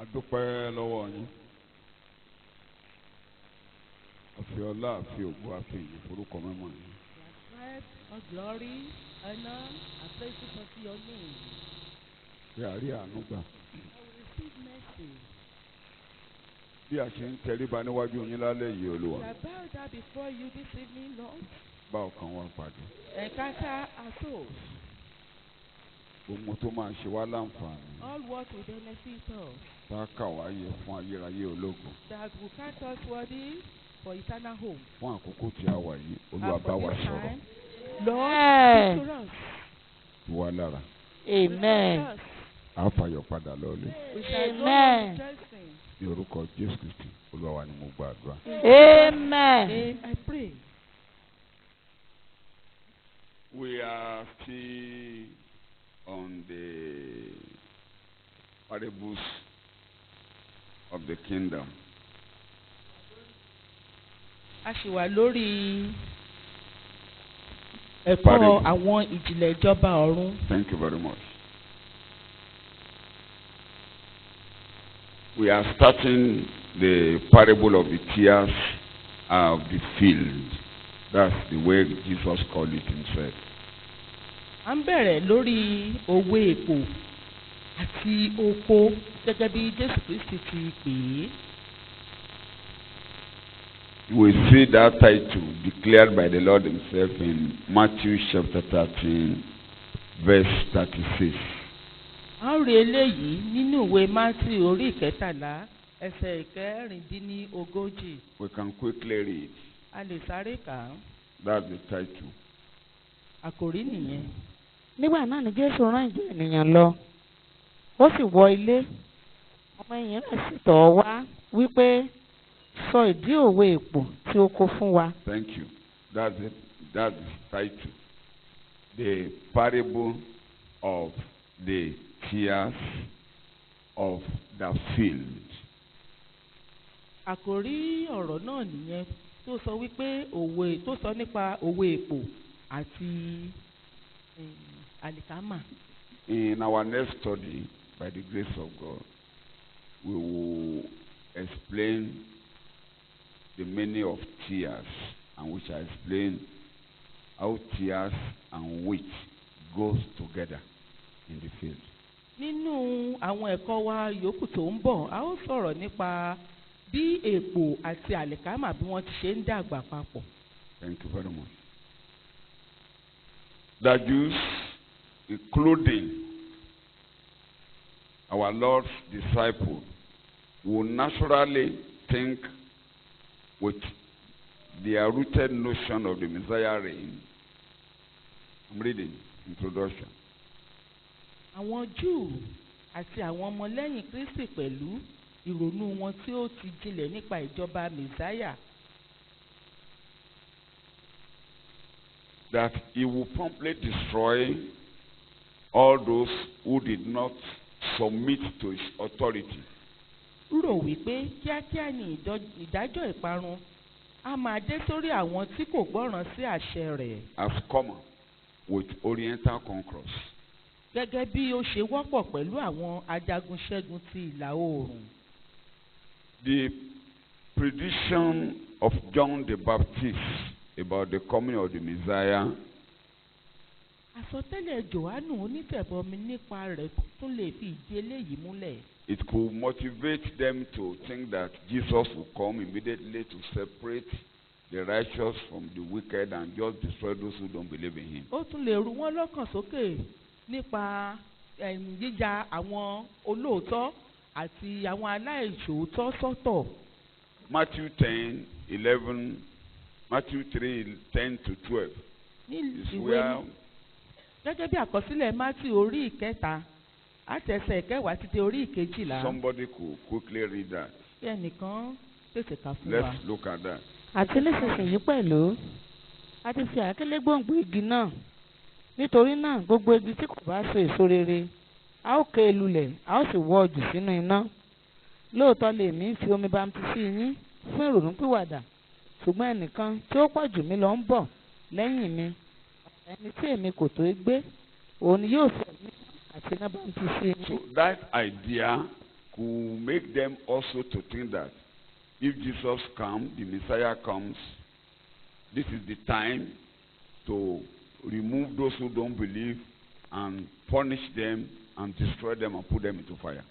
Adúpẹ́ lọ́wọ́ yín. Àfi ọlá àfi ògo àfi ìyìn forúkọ mímọ́ yín. Ascribe all glory, honor, and praises unto your name. Bí a rí àánú gbà. I will receive mercy. Bí a ṣe ń tẹríba níwájú yín lálẹ́ yìí Olúwa. We are bowed down before you this evening, Lord. Bá ọkàn wa pàdé. Encounter our souls. Gbogbo tó máa ṣe wá láǹfààní. All what will benefit us. Tá a kà wá yẹ fún ayérayé ológun. That will count us worthy for eternal home. Fún àkókò tí a wà yìí, Olúwa bá wa sọ̀rọ̀. Lord, speak to us. Tu wá lára. Amen. A fàyọ̀ padà lọ́lé. We shall go Amen. on rejoicing. Ní orúkọ Jésù Kristi, Olúwa wa ni mo gbàdúrà. Amen. Name I pray. We are still on the parables of the kingdom. A ṣì wà lórí ẹ̀kọ́ Parable. àwọn ìjìnlẹ̀ ìjọba ọ̀run. Thank you very much. We are starting the parable of the tears of the field. That's the way Jesus called it himself. À ń bẹ̀rẹ̀ lórí òwe èpò àti oko gẹ́gẹ́ bí Jésù Kristi ti pè é. We see that title declared by the Lord himself in Matthew chapter 13, verse 36. À ń rí eléyìí nínú ìwé Mátíù orí ìkẹtàlá ẹsẹ̀ ìkẹrìndínlógójì. We can quickly read. A lè sáré kà á. That's the title. Àkòrí nìyẹn. Nígbà náà ni Jésù rán ìjọ ènìyàn lọ. Ó sì wọ ilé. Ọmọ ẹ̀yìn rẹ̀ sì tọ̀ ọ́ wá wípé sọ ìdí òwe èpò tí ó kó fún wa. Thank you. That's it. That's the title. The parable of the tears of the field. Àkòrí ọ̀rọ̀ náà nìyẹn tó sọ wípé òwe tó sọ nípa òwe èpò àti àlìkámà. In our next study, by the grace of God, we will explain the meaning of tears, and we shall explain how tears and wheat goes together in the field. Nínú àwọn ẹ̀kọ́ wa yòókù tó ń bọ̀, a ó sọ̀rọ̀ nípa bí èpò àti àlìkámà bí wọ́n ti ṣe ń dàgbà papọ̀. Thank you very much. The Jews, including our Lord's disciples, will naturally think with their rooted notion of the Messiah reign. I'm reading introduction. Àwọn Júù àti àwọn ọmọlẹ́yìn Kristi pẹ̀lú ìrònú wọn tí ó ti jinlẹ̀ nípa ìjọba Mèsáyà. That he will promptly destroy all those who did not submit to his authority. Rò wípé kíákíá ni ìdájọ́ ìparun á máa dé sórí àwọn tí kò gbọ́ràn sí àṣẹ rẹ̀. As common with Oriental conquerors. Gẹ́gẹ́ bí ó ṣe wọ́pọ̀ pẹ̀lú àwọn ajagun ṣẹ́gun ti ìlà oòrùn. The prediction of John the Baptist about the coming of the Messiah Àsọtẹ́lẹ̀ Jòhánù onítẹ̀bọmi nípa rẹ̀ tún lè fi ìdí eléyìí múlẹ̀. it could motivate them to think that Jesus will come immediately to separate the righteous from the wicked and just destroy those who don't believe in him. Ó tún lè ru wọ́n lọ́kàn sókè nípa yíya àwọn olóòótọ́ àti àwọn aláìṣòótọ́ sọ́tọ̀. Matthew 10:11, Matthew 3:10-12 Ní is ìwé where gẹ́gẹ́ bí àkọsílẹ̀ Mátíù orí ìkẹta àtẹ̀sẹ̀ ìkẹwàá títí orí ìkejìlá. somebody could quickly read that. Kí ẹnìkan pèsè ká fún wa. Let's look at that. Àti nísinsìnyí pẹ̀lú a ti fi àákélé gbòǹgbò igi náà. Nítorí náà gbogbo igi tí kò bá so èso rere a ó ké e lulẹ̀ a ó sì wọ́ ọ jù sínú iná. Lóòótọ́ lèmi fi omi bámtísì yín fún ìrònúpìwàdà ṣùgbọ́n ẹnìkan tí ó pọ̀ jù mí lọ ń bọ̀ lẹ́yìn mi ẹni tí èmi kò tó gbé òun ni yóò sọ mí àti iná bámtísì yín. So that idea could make them also to think that if Jesus comes, the Messiah comes, this is the time to remove those who don't believe and punish them and destroy them and put them into fire.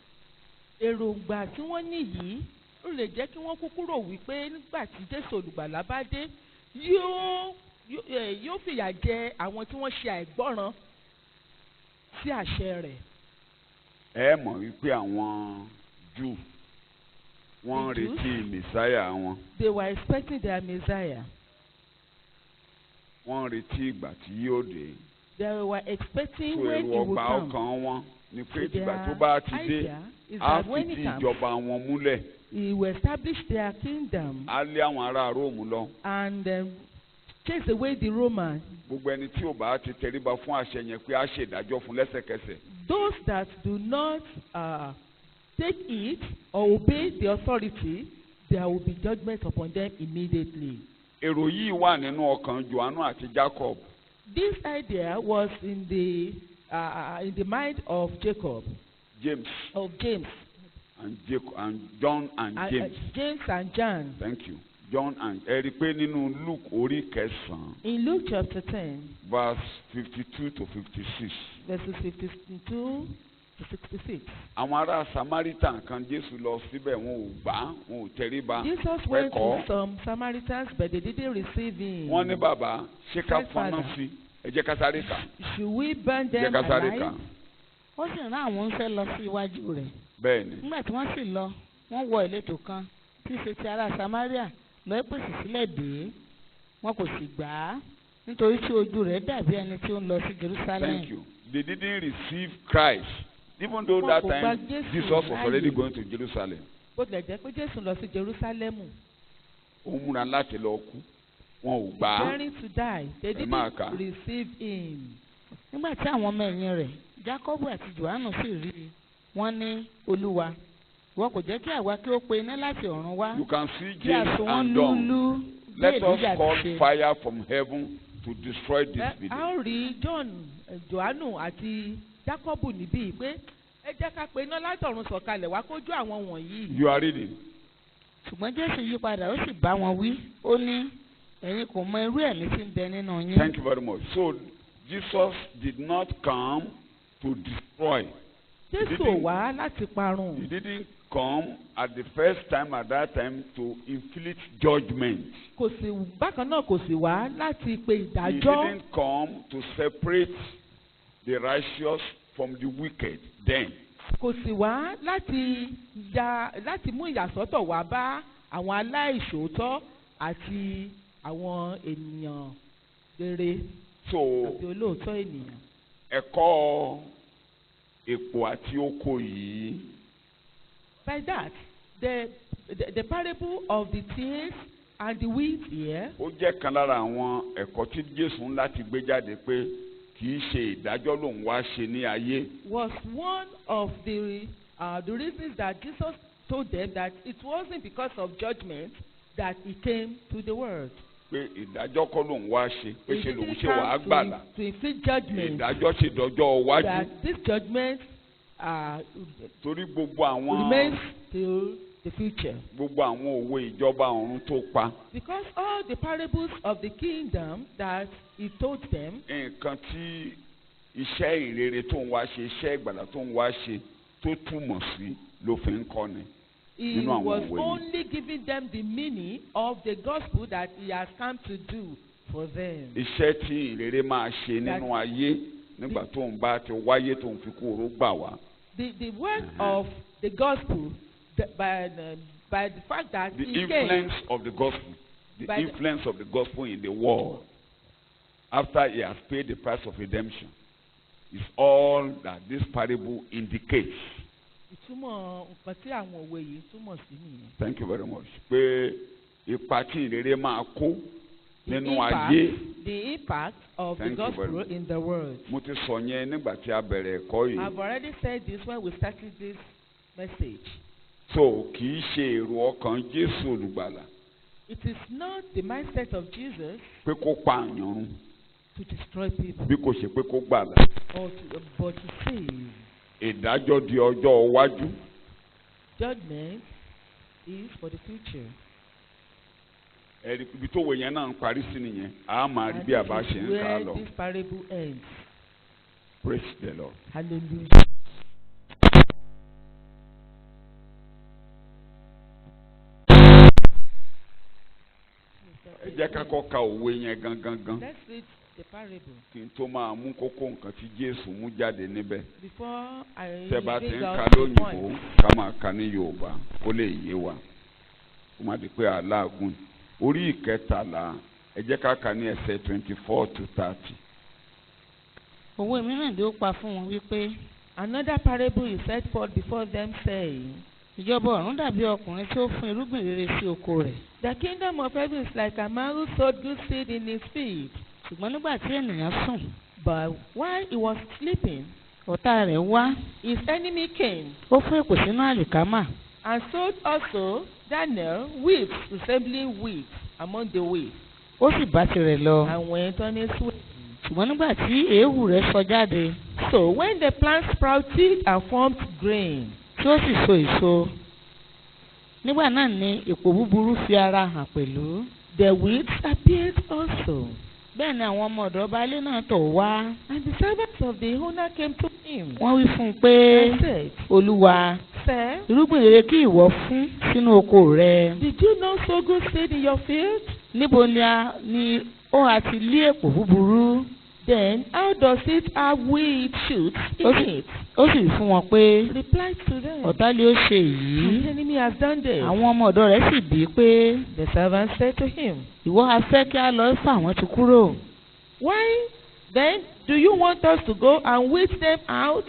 èròǹgbà tí wọ́n ní yìí ó lè jẹ́ kí wọ́n kúkú rò wípé nígbà tí Jésù olùgbàlà bá dé yóò fìyà jẹ àwọn tí wọ́n ṣe àìgbọ́ràn sí àṣẹ rẹ̀. Ẹ mọ̀ wípé àwọn Júù wọ́n retí Messiah wọn. They were expecting their Messiah. Wọ́n retí ìgbà tí yóò dé. They were expecting So when èrò he would ọgbà come. ọkàn wọn ni pé So ìgbà tó their bá ti dé idea is á that when he fìdí comes, ìjọba wọn múlẹ̀. he will establish their kingdom Á lé àwọn ará Róòmù lọ. and chase away the Romans. Gbogbo ẹni tí ò bá ti tẹríba fún àṣẹ yẹn pé á ṣe ìdájọ́ fún lẹ́sẹ̀kẹsẹ̀. Those that do not take it or obey the authority, there will be judgment upon them immediately. Èrò yìí wà nínú ọkàn Jòhánù àti Jacob. This idea was in the mind of Jacob, James of James, and John and James. James and John. Thank you. John and ẹ rí i pé nínú Luke orí kẹsàn-án. In Luke chapter 10, verse 52 to 56. verses 52 to 66. Àwọn ará Samaritan kan Jésù lọ síbẹ̀ wọn ò gbà wọn ò tẹríba. Jesus went to some Samaritans, but they didn't receive him. Wọ́n ní bàbá ṣé ká fọ́nà sí ẹ jẹ́ ká sáré kà. Should we burn Jẹ́ them ká sáré kà. alive? ó sì rán àwọn oníṣẹ́ lọ sí iwájú rẹ̀. Bẹ́ẹ̀ni. nígbà tí wọ́n sì lọ wọ́n wọ ìletò kan tí í ṣe ti ará Samaria lọ́ọ́ pèsè sílẹ̀ dé wọn kò sì gbà á nítorí tí ojú rẹ̀ dàbí ẹni tí ó ń lọ sí Jerusalem. Thank you. They didn't receive Christ even though that time Jesus was already going to Jerusalem. Bó tilẹ̀ jẹ́ pé Jésù lọ sí Jerúsálẹ́mù. Ó múra láti lọ kú wọn ò gbà á. Preparing to die, they máa kà. didn't receive him. nígbà tí àwọn ọmọ ẹ̀yìn rẹ̀ Jákọ́bù àti Jòhánù sì rí i wọ́n ní Olúwa ìwọ kò jẹ́ kí àwa kí ó pe iná láti ọ̀run wá You can see kí James àsùn wọn and John. lúlú bí Let us Èlíjà call ti ṣe. fire from heaven to destroy this A building. ó rí Jòhánù àti Jákọ́bù níbí pé ẹ jẹ́ ká pe iná látọ̀run sọ̀kalẹ̀ wá kójú àwọn wọ̀nyí. You are reading. ṣùgbọ́n Jésù yí padà ó sì bá wọn wí ó ní ẹ̀yin kò mọ irú ẹ̀mí tí ń bẹ nínú yín. Thank you very much. So Jesus did not come to destroy. Jésù ò wá láti parun. He didn't come at the first time at that time to inflict judgment. Kò sì bákan náà kò sì wá láti pe He ìdájọ́. didn't come to separate the righteous from the wicked then. Kò sì wá láti mú ìyàsọ́tọ̀ wá bá àwọn aláìṣòótọ́ àti àwọn ènìyàn rere So àti olóòótọ́ ènìyàn. ẹ̀kọ́ èpò àti oko yìí By that, the parable of the tares and the wheat here ó jẹ́ kan lára àwọn ẹ̀kọ́ tí Jésù ń láti gbé jáde pé kì í ṣe ìdájọ́ lòun wá ṣe ní ayé. was one of the reasons that Jesus told them that it wasn't because of judgment that he came to the world. Pé ìdájọ́ kọ́ lòun wá ṣe pé He ṣe lòun didn't ṣe wàá come gbàlà. to inflict judgment. Ìdájọ́ ṣe dọjọ́ iwájú. That this judgment Torí gbogbo àwọn remains till the future. gbogbo àwọn òwe ìjọba ọ̀run tó pa. Because all the parables of the kingdom that he told them, Nǹkan tí iṣẹ́ ìrere tó ń wá ṣe iṣẹ́ ìgbàlà tó ń wá ṣe tó túmọ̀ sí ló fi ń kọ́ni. he Nínú àwọn was òwe yìí. only giving them the meaning of the gospel that he has come to do for them. Iṣẹ́ tí ìrere máa ṣe nínú ayé nígbà tó ń bá ti wáyé tó ń fi kú oró gbà wá. The work of the gospel by the fact that The he influence came, of the gospel. The By the- influence of the gospel in the world after he has paid the price of redemption is all that this parable indicates. ìtumọ̀ nǹkan tí àwọn òwe yìí túmọ̀ sí nìyẹn. Thank you very much. Pé ipa tí ìrere máa kó The nínú impact- ayé. The impact of Thank the you very gospel much. in the world. Mo ti sọ yẹn nígbà tí a bẹ̀rẹ̀ ẹ̀kọ́ I've yìí. already said this when we started this message. So kì í ṣe èrò ọkàn Jésù olùgbàlà It is not the mindset of Jesus pé kó pa àyàn run to destroy people bí kò ṣe pé kó gbàlà. but to save. Ìdájọ́ di ọjọ́ iwájú. Judgment is for the future. ẹ̀rí ibi tó wò yẹn náà ń parí sí nìyẹn a máa rí And bí a bá this ṣe is ń kà á where lọ. this parable ends. Praise the Lord. Hallelujah. ẹ jẹ́ ká kọ́ ka òwe yẹn gangan Let's read the parable kí n tó máa mú kókó nǹkan tí Jésù mú jáde níbẹ̀. before I tẹ́ bá ti bring ń ka out the lóyìnbó point. ká máa ka ní Yorùbá kó lè yé wa kó má di pé aláàgùn. orí ìkẹtàlá ẹ jẹ́ ká ka ní ẹsẹ̀ 24 to 30. òwe mìíràn ló pa fún wọn wípé Another parable is set forth before them, saying, ìjọba ọ̀run dàbí ọkùnrin tí ó fún irúgbìn rere sí oko rẹ̀. The kingdom of heaven is like a man who sowed good seed in his field. ṣùgbọ́n nígbà tí ènìyàn sùn But while he was sleeping, ọ̀tá rẹ̀ wá his enemy came ó fún èpò sínú àlìkámà and sowed also Daniel weeds resembling wheat among the wheat, ó sì bá tirẹ̀ lọ. and went on his way. ṣùgbọ́n nígbà tí èéhù rẹ̀ sọ jáde So when the plant sprouted and formed grain, tí ó sì so èso nígbà náà ni èpò búburú fi ara hàn pẹ̀lú. the weeds appeared also. bẹ́ẹ̀ ni àwọn ọmọ ọ̀dọ̀ baálé náà tọ̀ wá. And the servants of the owner came to him wọ́n wí fún un pé and said, olúwa Sir, irúgbìn rere kí ìwọ fún sínú oko rẹ. did you not sow good seed in your field? níbo ni ó àti lé èpò búburú. Then how does it have weed shoots in Okay. it? ó sì wí fún wọn pé Replied to them, ọ̀tá lé ó ṣe the èyí. enemy has done this. àwọn ọmọ ọ̀dọ̀ rẹ̀ sì bí pé The servant said to him, ìwọ ha fẹ́ kí a lọ fà wọ́n ti kúrò. Why then do you want us to go and weed them out?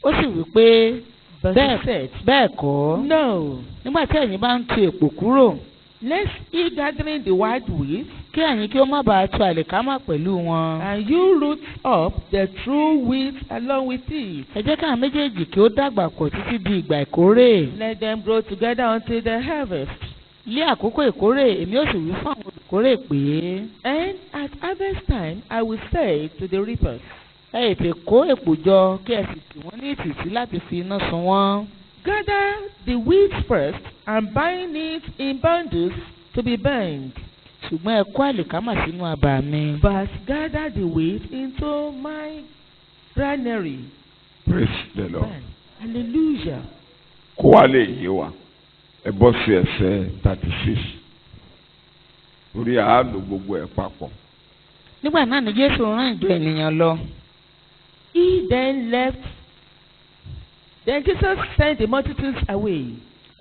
ó sì wí pé But he said, bẹ́ẹ̀ kọ́. No, nígbà tí ẹ̀yin bá ń tu èpò kúrò lest he gathering the wild weeds, kí ẹ̀yin kí ó má bàa tu àlìkámà pẹ̀lú wọn. and you root up the true weeds along with it. ẹ jẹ́ káwọn méjèèjì kí ó dàgbà pọ̀ títí di ìgbà ìkórè. Let them grow together until the harvest. ní àkókò ìkórè èmi ó sì wí fún àwọn olùkórè pé And at harvest time I will say to the reapers, ẹ ètè kó èpò jọ kí ẹ sì tì wọ́n ní ìtìsí láti fi iná sun wọ́n. Gather the weeds first and bind it in bundles to be burned, ṣùgbọ́n ẹ kó àlìkámà sínú abà mi. but gather the wheat into my granary. Praise the Lord. Hallelujah. kó wá lè yé wa ẹ bọ́ sí ẹsẹ̀ 36 torí a lò gbogbo ẹ̀ papọ̀. nígbà náà ni Jésù rán ìjọ ènìyàn lọ. He then left. Then Jesus sent the multitudes away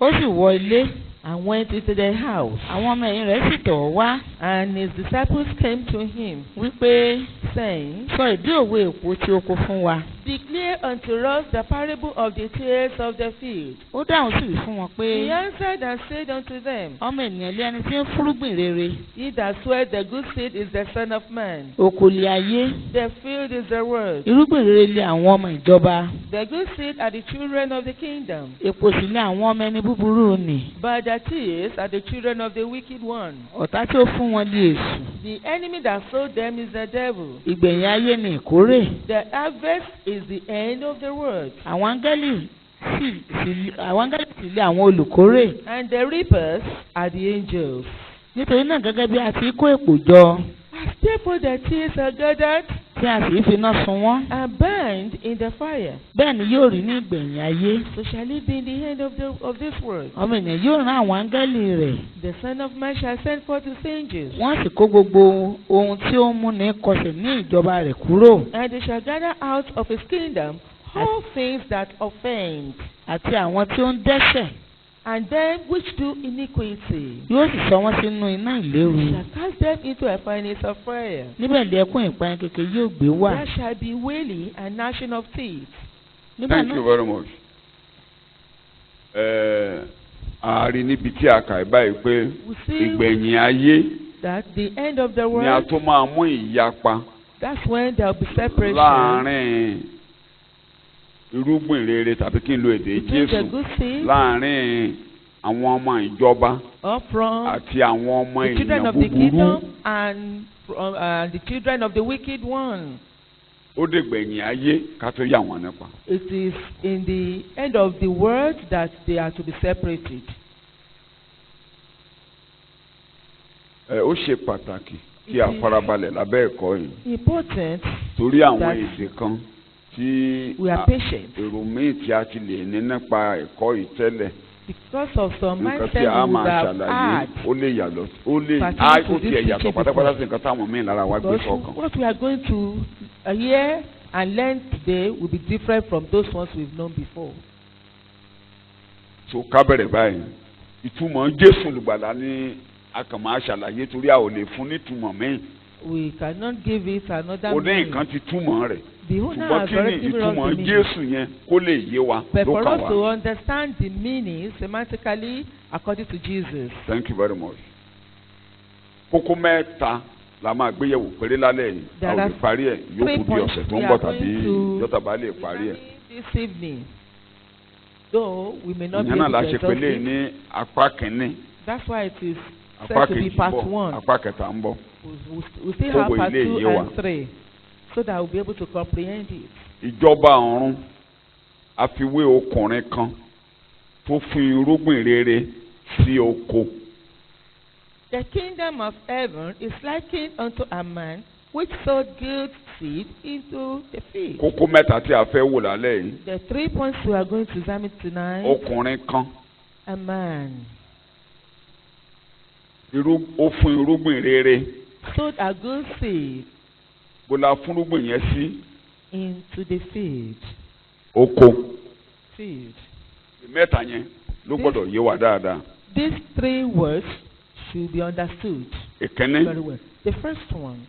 ó sì wọ ilé and went into the house. àwọn ọmọ ẹ̀yìn rẹ̀ sì tọ̀ ọ́ wá And his disciples came to him, wípé saying, sọ ìdí òwe èpò tí oko fún wa. Declare unto us the parable of the tares of the field. ó dáhùn sí wí fún wọn pé He answered and said unto them, ọmọ ènìyàn lé ẹni tí ń fúrúgbìn rere. He that soweth the good seed is the Son of Man. oko lé ayé The field is the word. irúgbìn rere lé àwọn ọmọ ìjọba. The good seed are the children of the kingdom, èpò sì lé àwọn ọmọ ẹni búburú nì. but the tares are the children of the wicked one. ọ̀tá tí ó fún wọn lé èṣù. The enemy that sowed them is the devil. ìgbẹ̀yìn ayé ni ìkórè. The harvest is the end of the world, àwọn áńgẹ́lì sì lé àwọn olùkórè. and the reapers are the angels. nítorí náà gẹ́gẹ́ bí a ti kó èpò jọ As therefore the tares are gathered tí a sì fi iná sun wọ́n. and burned in the fire, bẹ́ẹ̀ ni yóò rí ní ìgbẹ̀yìn ayé. so shall it be in the end of this world. ọmọ ènìyàn yóò rán àwọn áńgẹ́lì rẹ̀. The Son of Man shall send forth his angels, wọ́n sì kó gbogbo ohun tí ó ń múni kọsẹ̀ ní ìjọba rẹ̀ kúrò. and they shall gather out of his kingdom all things that offend, àti àwọn tí ó ń dẹ́ṣẹ̀. and them which do iniquity. yóò sì sọ wọ́n sínú iná ìléru. He shall cast them into a furnace of fire. níbẹ̀ lé ẹkún ìpayín kékeré yóò gbé wà. There shall be wailing and gnashing of teeth. nígbà Thank you náà very much. a rí níbi tí a kà báyìí pé We see ìgbẹ̀yìn ayé that the end of the ni a world, tó máa mú ìyapa that's when there will be separation láàárín irúgbìn rere tàbí kí n lo èdè between the Jésù good seed láàárín àwọn ọmọ ìjọba or from àti àwọn ọmọ the children ènìyàn of the búburú. kingdom and from the children of the wicked one. ó dègbẹ̀yìn ayé ká tó yà wọ́n nípa. It is in the end of the world that they are to be separated. Ó ṣe pàtàkì kí a farabalẹ̀ lábẹ́ ẹ̀kọ́ yìí. Important Torí àwọn that èdè kan tí we are patient. èrò míì tí a ti lè ní nípa ẹ̀kọ́ yìí tẹ́lẹ̀. Because of some Nǹkan mindset tí a we would máa have ṣàlàyé had. ó lè yàtọ̀ ó lè Pertaining to ó this tiẹ̀ yàtọ̀ teaching pátápátá before. sí nǹkan táwọn míì lára wa gbé Because sọ́kàn. what we are going to hear and learn today will be different from those ones we've known before. So ká bẹ̀rẹ̀ báyìí ìtumọ̀ Jésù olùgbàlà ni a kàn máa ṣàlàyé torí a ò lè fún nítumọ̀ míì. We cannot give it another Ó ní meaning. nǹkan ti túmọ̀ rẹ̀. The owner Ṣùgbọ́n has kí already ni given us ìtumọ̀ the meaning. Jésù yẹn kó lè yé wa But ló for kàn us to wá. understand the meaning semantically according to Jesus. Thank you very much. Kókó mẹ́ta la máa gbéyẹ̀wò péré lálẹ́ yìí. A ò lè parí ẹ̀ yóò kù di ọ̀sẹ̀ tó ń bọ̀ tàbí yọ́tàbá lè parí ẹ̀. This evening, though we may not be Ìyẹn náà able la to ṣe exhaust pélé it, ní apá kìíní. that's why it is Apá said to be kejì ń part bọ̀, one. apá kẹta ń bọ̀. We still have Gbogbo part ilé 2 yé wa. and 3 so that we'll be able to comprehend it. Ìjọba ọ̀run àfiwé ọkùnrin kan tó fún irúgbìn rere sí oko. The kingdom of heaven is likened unto a man which sowed good seed into the field. Kókó mẹ́ta tí a fẹ́ wò lálẹ́ yìí. The 3 points we are going to examine tonight. Ọkùnrin kan A man ó fún irúgbìn rere. sowed a good seed Bó la fún irúgbìn yẹn sí? into the field. Oko. Field. Mẹ́ta yẹn ló gbọ́dọ̀ yé wa dáadáa. These 3 words should be understood Ìkíní very well. The first one,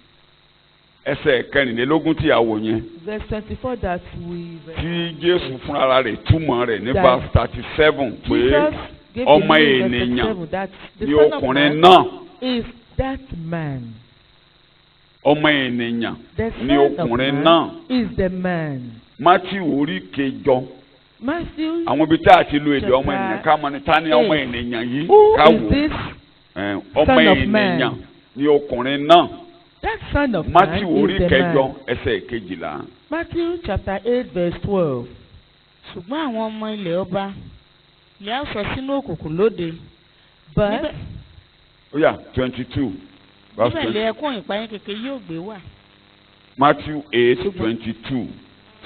ẹsẹ̀ kẹrìnlélógún tí a wò yẹn. verse 24 that we read. Tí Jésù fúnra rẹ̀ túmọ̀ rẹ̀ ní That verse 37 pé Jesus gave ọmọ the meaning in verse ènìyàn 37 that the ni Son of ọkùnrin Man náà. is that man. Ọmọ ènìyàn The ni Son of ọkùnrin Man náà. is the man. Mátíù orí kẹjọ. Matthew, Àwọn ibi tá a ti lo èdè ọmọ Chapter ènìyàn ká mọ̀ ní ta ni ọmọ 8. ènìyàn yìí who ká is wò. this Ọmọ Son of ènìyàn Man? ni ọkùnrin náà. That Son of Man Mátíù orí is the kẹjọ man. ẹsẹ̀ kejìlá. Matthew chapter 8 verse 12. ṣùgbọ́n àwọn ọmọ ilẹ̀ ọba lè á sọ sínú òkùnkùn lóde. But Níbẹ̀- Ó yá 22 verse níbẹ̀ lè 20. ẹkún ìpayín kékeré yóò gbé wà. Matthew 8:22.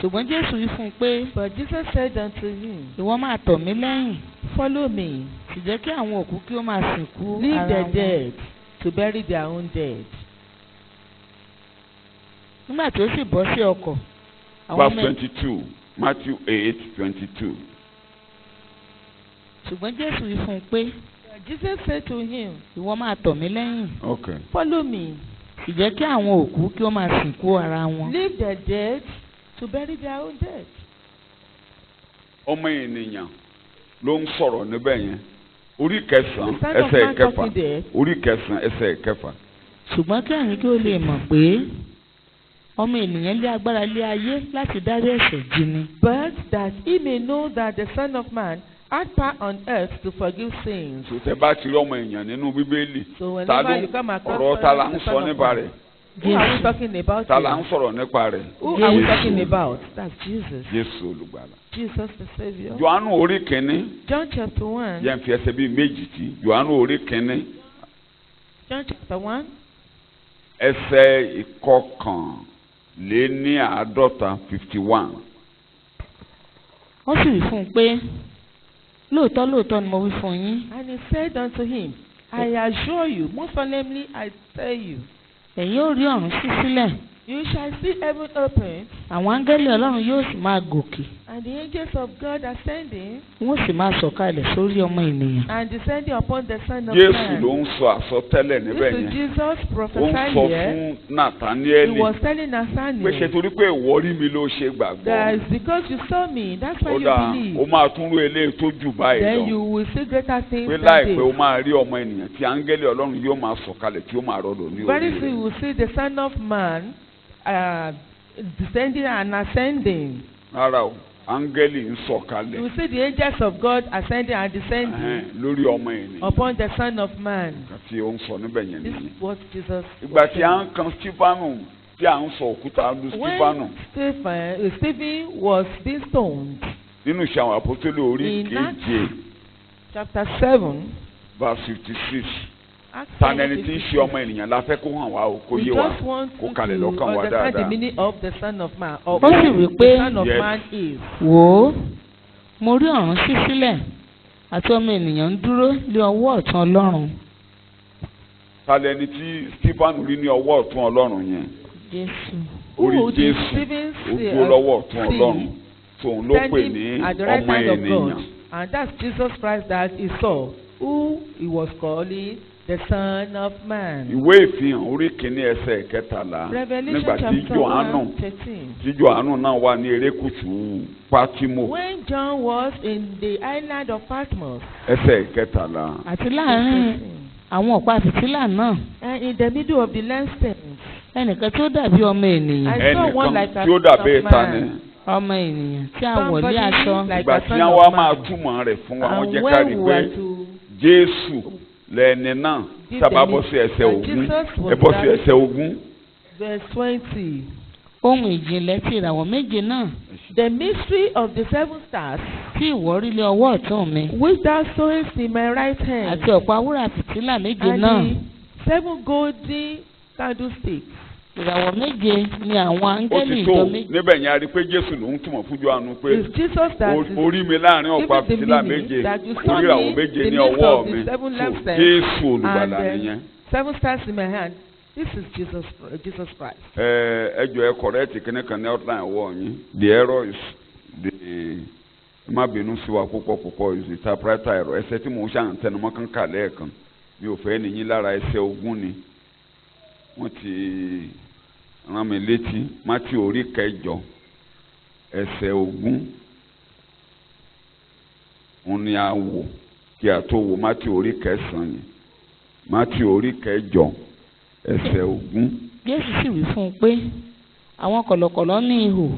ṣùgbọ́n Jésù wí fún un pé But Jesus said unto him, ìwọ máa tọ̀ mí lẹ́yìn, follow me, sì jẹ́ kí àwọn òkú kí ó máa sìnkú leave ara the wọn. dead to bury their own dead. Nígbà tí ó sì bọ́ sí ọkọ̀, àwọn Verse ọmọ 22. Matthew 8:22. ṣùgbọ́n Jésù wí fún un pé But Jesus said to him, ìwọ máa tọ̀ mí lẹ́yìn, Okay. follow me, sì jẹ́ kí àwọn òkú kí ó máa sìnkú ara wọn. leave the dead to bury their own dead. Ọmọ ènìyàn ló ń sọ̀rọ̀ níbẹ̀ yẹn. Orí kẹsàn-án The Son of ẹsẹ̀ Man kẹfà. talking there. Orí kẹsàn-án ẹsẹ̀ kẹfà. Ṣùgbọ́n kí ẹ̀yin kí ó lè mọ̀ pé ọmọ ènìyàn lé agbára lé ayé láti dárí ẹ̀ṣẹ̀ jì ni. But that he may know that the Son of Man had power on earth to forgive sins. Sòtẹ́ bá ti rí ọmọ èèyàn nínú Bíbélì. So Ta whenever ló you come across ọ̀rọ̀ ta la ń the sọ Son of nípa Man, rẹ̀? who are we Jésù. talking about Ta la ń here? sọ̀rọ̀ nípa rẹ̀? Who are we Jésù. talking about? That's Jesus. Jésù olùgbàlà. Jesus the Savior. Jòhánù orí kìíní. John chapter 1. Yẹn fi ẹsẹ̀ bíi méjì tí. Jòhánù orí kìíní. John chapter 1. Ẹsẹ̀ ìkọkànléníàádọ́ta 51. Ó sì wí fún un pé lóòótọ́ lóòótọ́ ni mo wí fún yín, And he said unto him, I assure you, most solemnly I tell you, ẹ̀yin ó rí ọ̀run ṣí sílẹ̀, you shall see heaven opened, àwọn áńgẹ́lì Ọlọ́run yóò sì máa gòkè, and the angels of God ascending wọ́n sì máa sọ̀kalẹ̀ sórí ọmọ ènìyàn. and descending upon the Son of Jésù Man. ló ń sọ àsọtẹ́lẹ̀ níbẹ̀ This is yẹn. Jesus Ó ń prophesying sọ here. fún He Nàtáníẹ́lì was telling pé ṣe Nathanael torí pé ìwọ rí mi ló ṣe that gbàgbọ́. it's because you saw me, that's why Ó you dáa, ó believe. máa tún rú eléyìí tó jù báyìí Then lọ. you will see greater things Pé than láìpẹ́ ó this. máa rí ọmọ ènìyàn tí áńgẹ́lì Ọlọ́run yóò máa sọ̀kalẹ̀ tí ó máa rọ̀dọ̀ ní Very orí soon you rẹ̀. will see the Son of Man descending and ascending. Rárá o, áńgẹ́lì ń You sọ̀kalẹ̀ will see the angels of God ascending and descending lórí ọmọ ènìyàn. upon the Son of Man. Nǹkan tí ó ń sọ níbẹ̀ yẹn This nìyẹn. is what Jesus Ìgbà was tí à saying. ń kan Sífánù tí à ń sọ òkúta lu Stefanu When Stephen was being stoned nínú ìṣe àwọn àpótólì orí in Acts keje chapter 7, verse 56 Acts tani ẹni tí ń 7:56. ṣe ọmọ ènìyàn la fẹ́ kó hàn wá o kó We yé wa just want kó you kalẹ̀ to lọ́kàn wa understand the dáadáa. meaning of the Son of Man. Of Ó sì wí who pé, the Son of Yes. Man is. wò ó mo rí ọ̀run ṣí sílẹ̀ àti ọmọ ènìyàn ń dúró lé ọwọ́ ọ̀tún Ọlọ́run. tani ẹni tí Stefanu rí ní ọwọ́ ọ̀tún Ọlọ́run yẹn Jésù. orí Who did Jésù Stephen ó see, dúró lọ́wọ́ ọ̀tún see Ọlọ́run tóun ló pè standing ní at the right ọmọ hand of ènìyàn. God? And that's Jesus Christ that he saw, who he was calling the Son of Man. ìwé ìfihàn orí kìíní ẹsẹ̀ kẹtàlá Revelation nígbà tí chapter Jòhánù 1:13. tí Jòhánù náà wà ní erékùṣù Pátímò When John was in the island of Patmos, ẹsẹ̀ kẹtàlá Àti láàárín àwọn ọ̀pá fìtílà náà and in the middle of the lampstands, ẹnìkan tó dàbí ọmọ ènìyàn. I saw one like ẹnìkan a tí ó dàbí son of ìta man. ni ọmọ ènìyàn tí a wọ̀ Somebody lé aṣọ. like ìgbà a tí son wọ́n of wá man. máa túmọ̀ rẹ̀ fún wa wọ́n And jẹ́ ká when rí we pé were to Jésù lẹ́ni náà give sábà the bọ́ sí ẹsẹ̀ and ogún Jesus was ẹ bọ́ sí that- ẹsẹ̀ ogún. verse 20, Ohun ìjìnlẹ̀ ti ìràwọ̀ méje náà the mystery of the seven stars, tí ìwọ rí lé ọwọ́ ọ̀tún mi which thou sawest in my right hand, àti ọ̀pá wúrà fìtílà méje and náà. the seven golden candlesticks. Ìràwọ̀ méje ni àwọn ó áńgẹ́lì ti tó ìjọ méje. níbẹ̀ yẹn a rí pé Jésù ló ń túmọ̀ fún Jòhánù pé It's Jesus that is orí mi láàrin ọ̀pá giving the fìtílà meaning méje that you saw orí ìràwọ̀ me méje the ní midst ọwọ́ of the mi seven So, lampstands Jésù olùgbàlà and nìyẹn. seven stars in my hand. This is Jesus Christ. ẹ jọ̀ọ́ ẹ correct kíní kan ní outline ọwọ́ yín the error is the ẹ má bínú sí wa púpọ̀ is the typewriter error ẹsẹ̀ tí mò ń ṣàǹtẹnumọ́ kan kà lẹ́ẹ̀kan mi ò fẹ́ nìyí lára ẹsẹ̀ ogún ni wọ́n ti rán mi létí Mátíù orí kẹjọ ẹsẹ̀ ogún òun ni a wò kí a tó wo Mátíù orí kẹsàn-án yẹn Mátíù orí kẹjọ ẹsẹ̀ ogún. Jésù sì wí fún un pé àwọn kọ̀lọ̀kọ̀lọ̀ ní ihò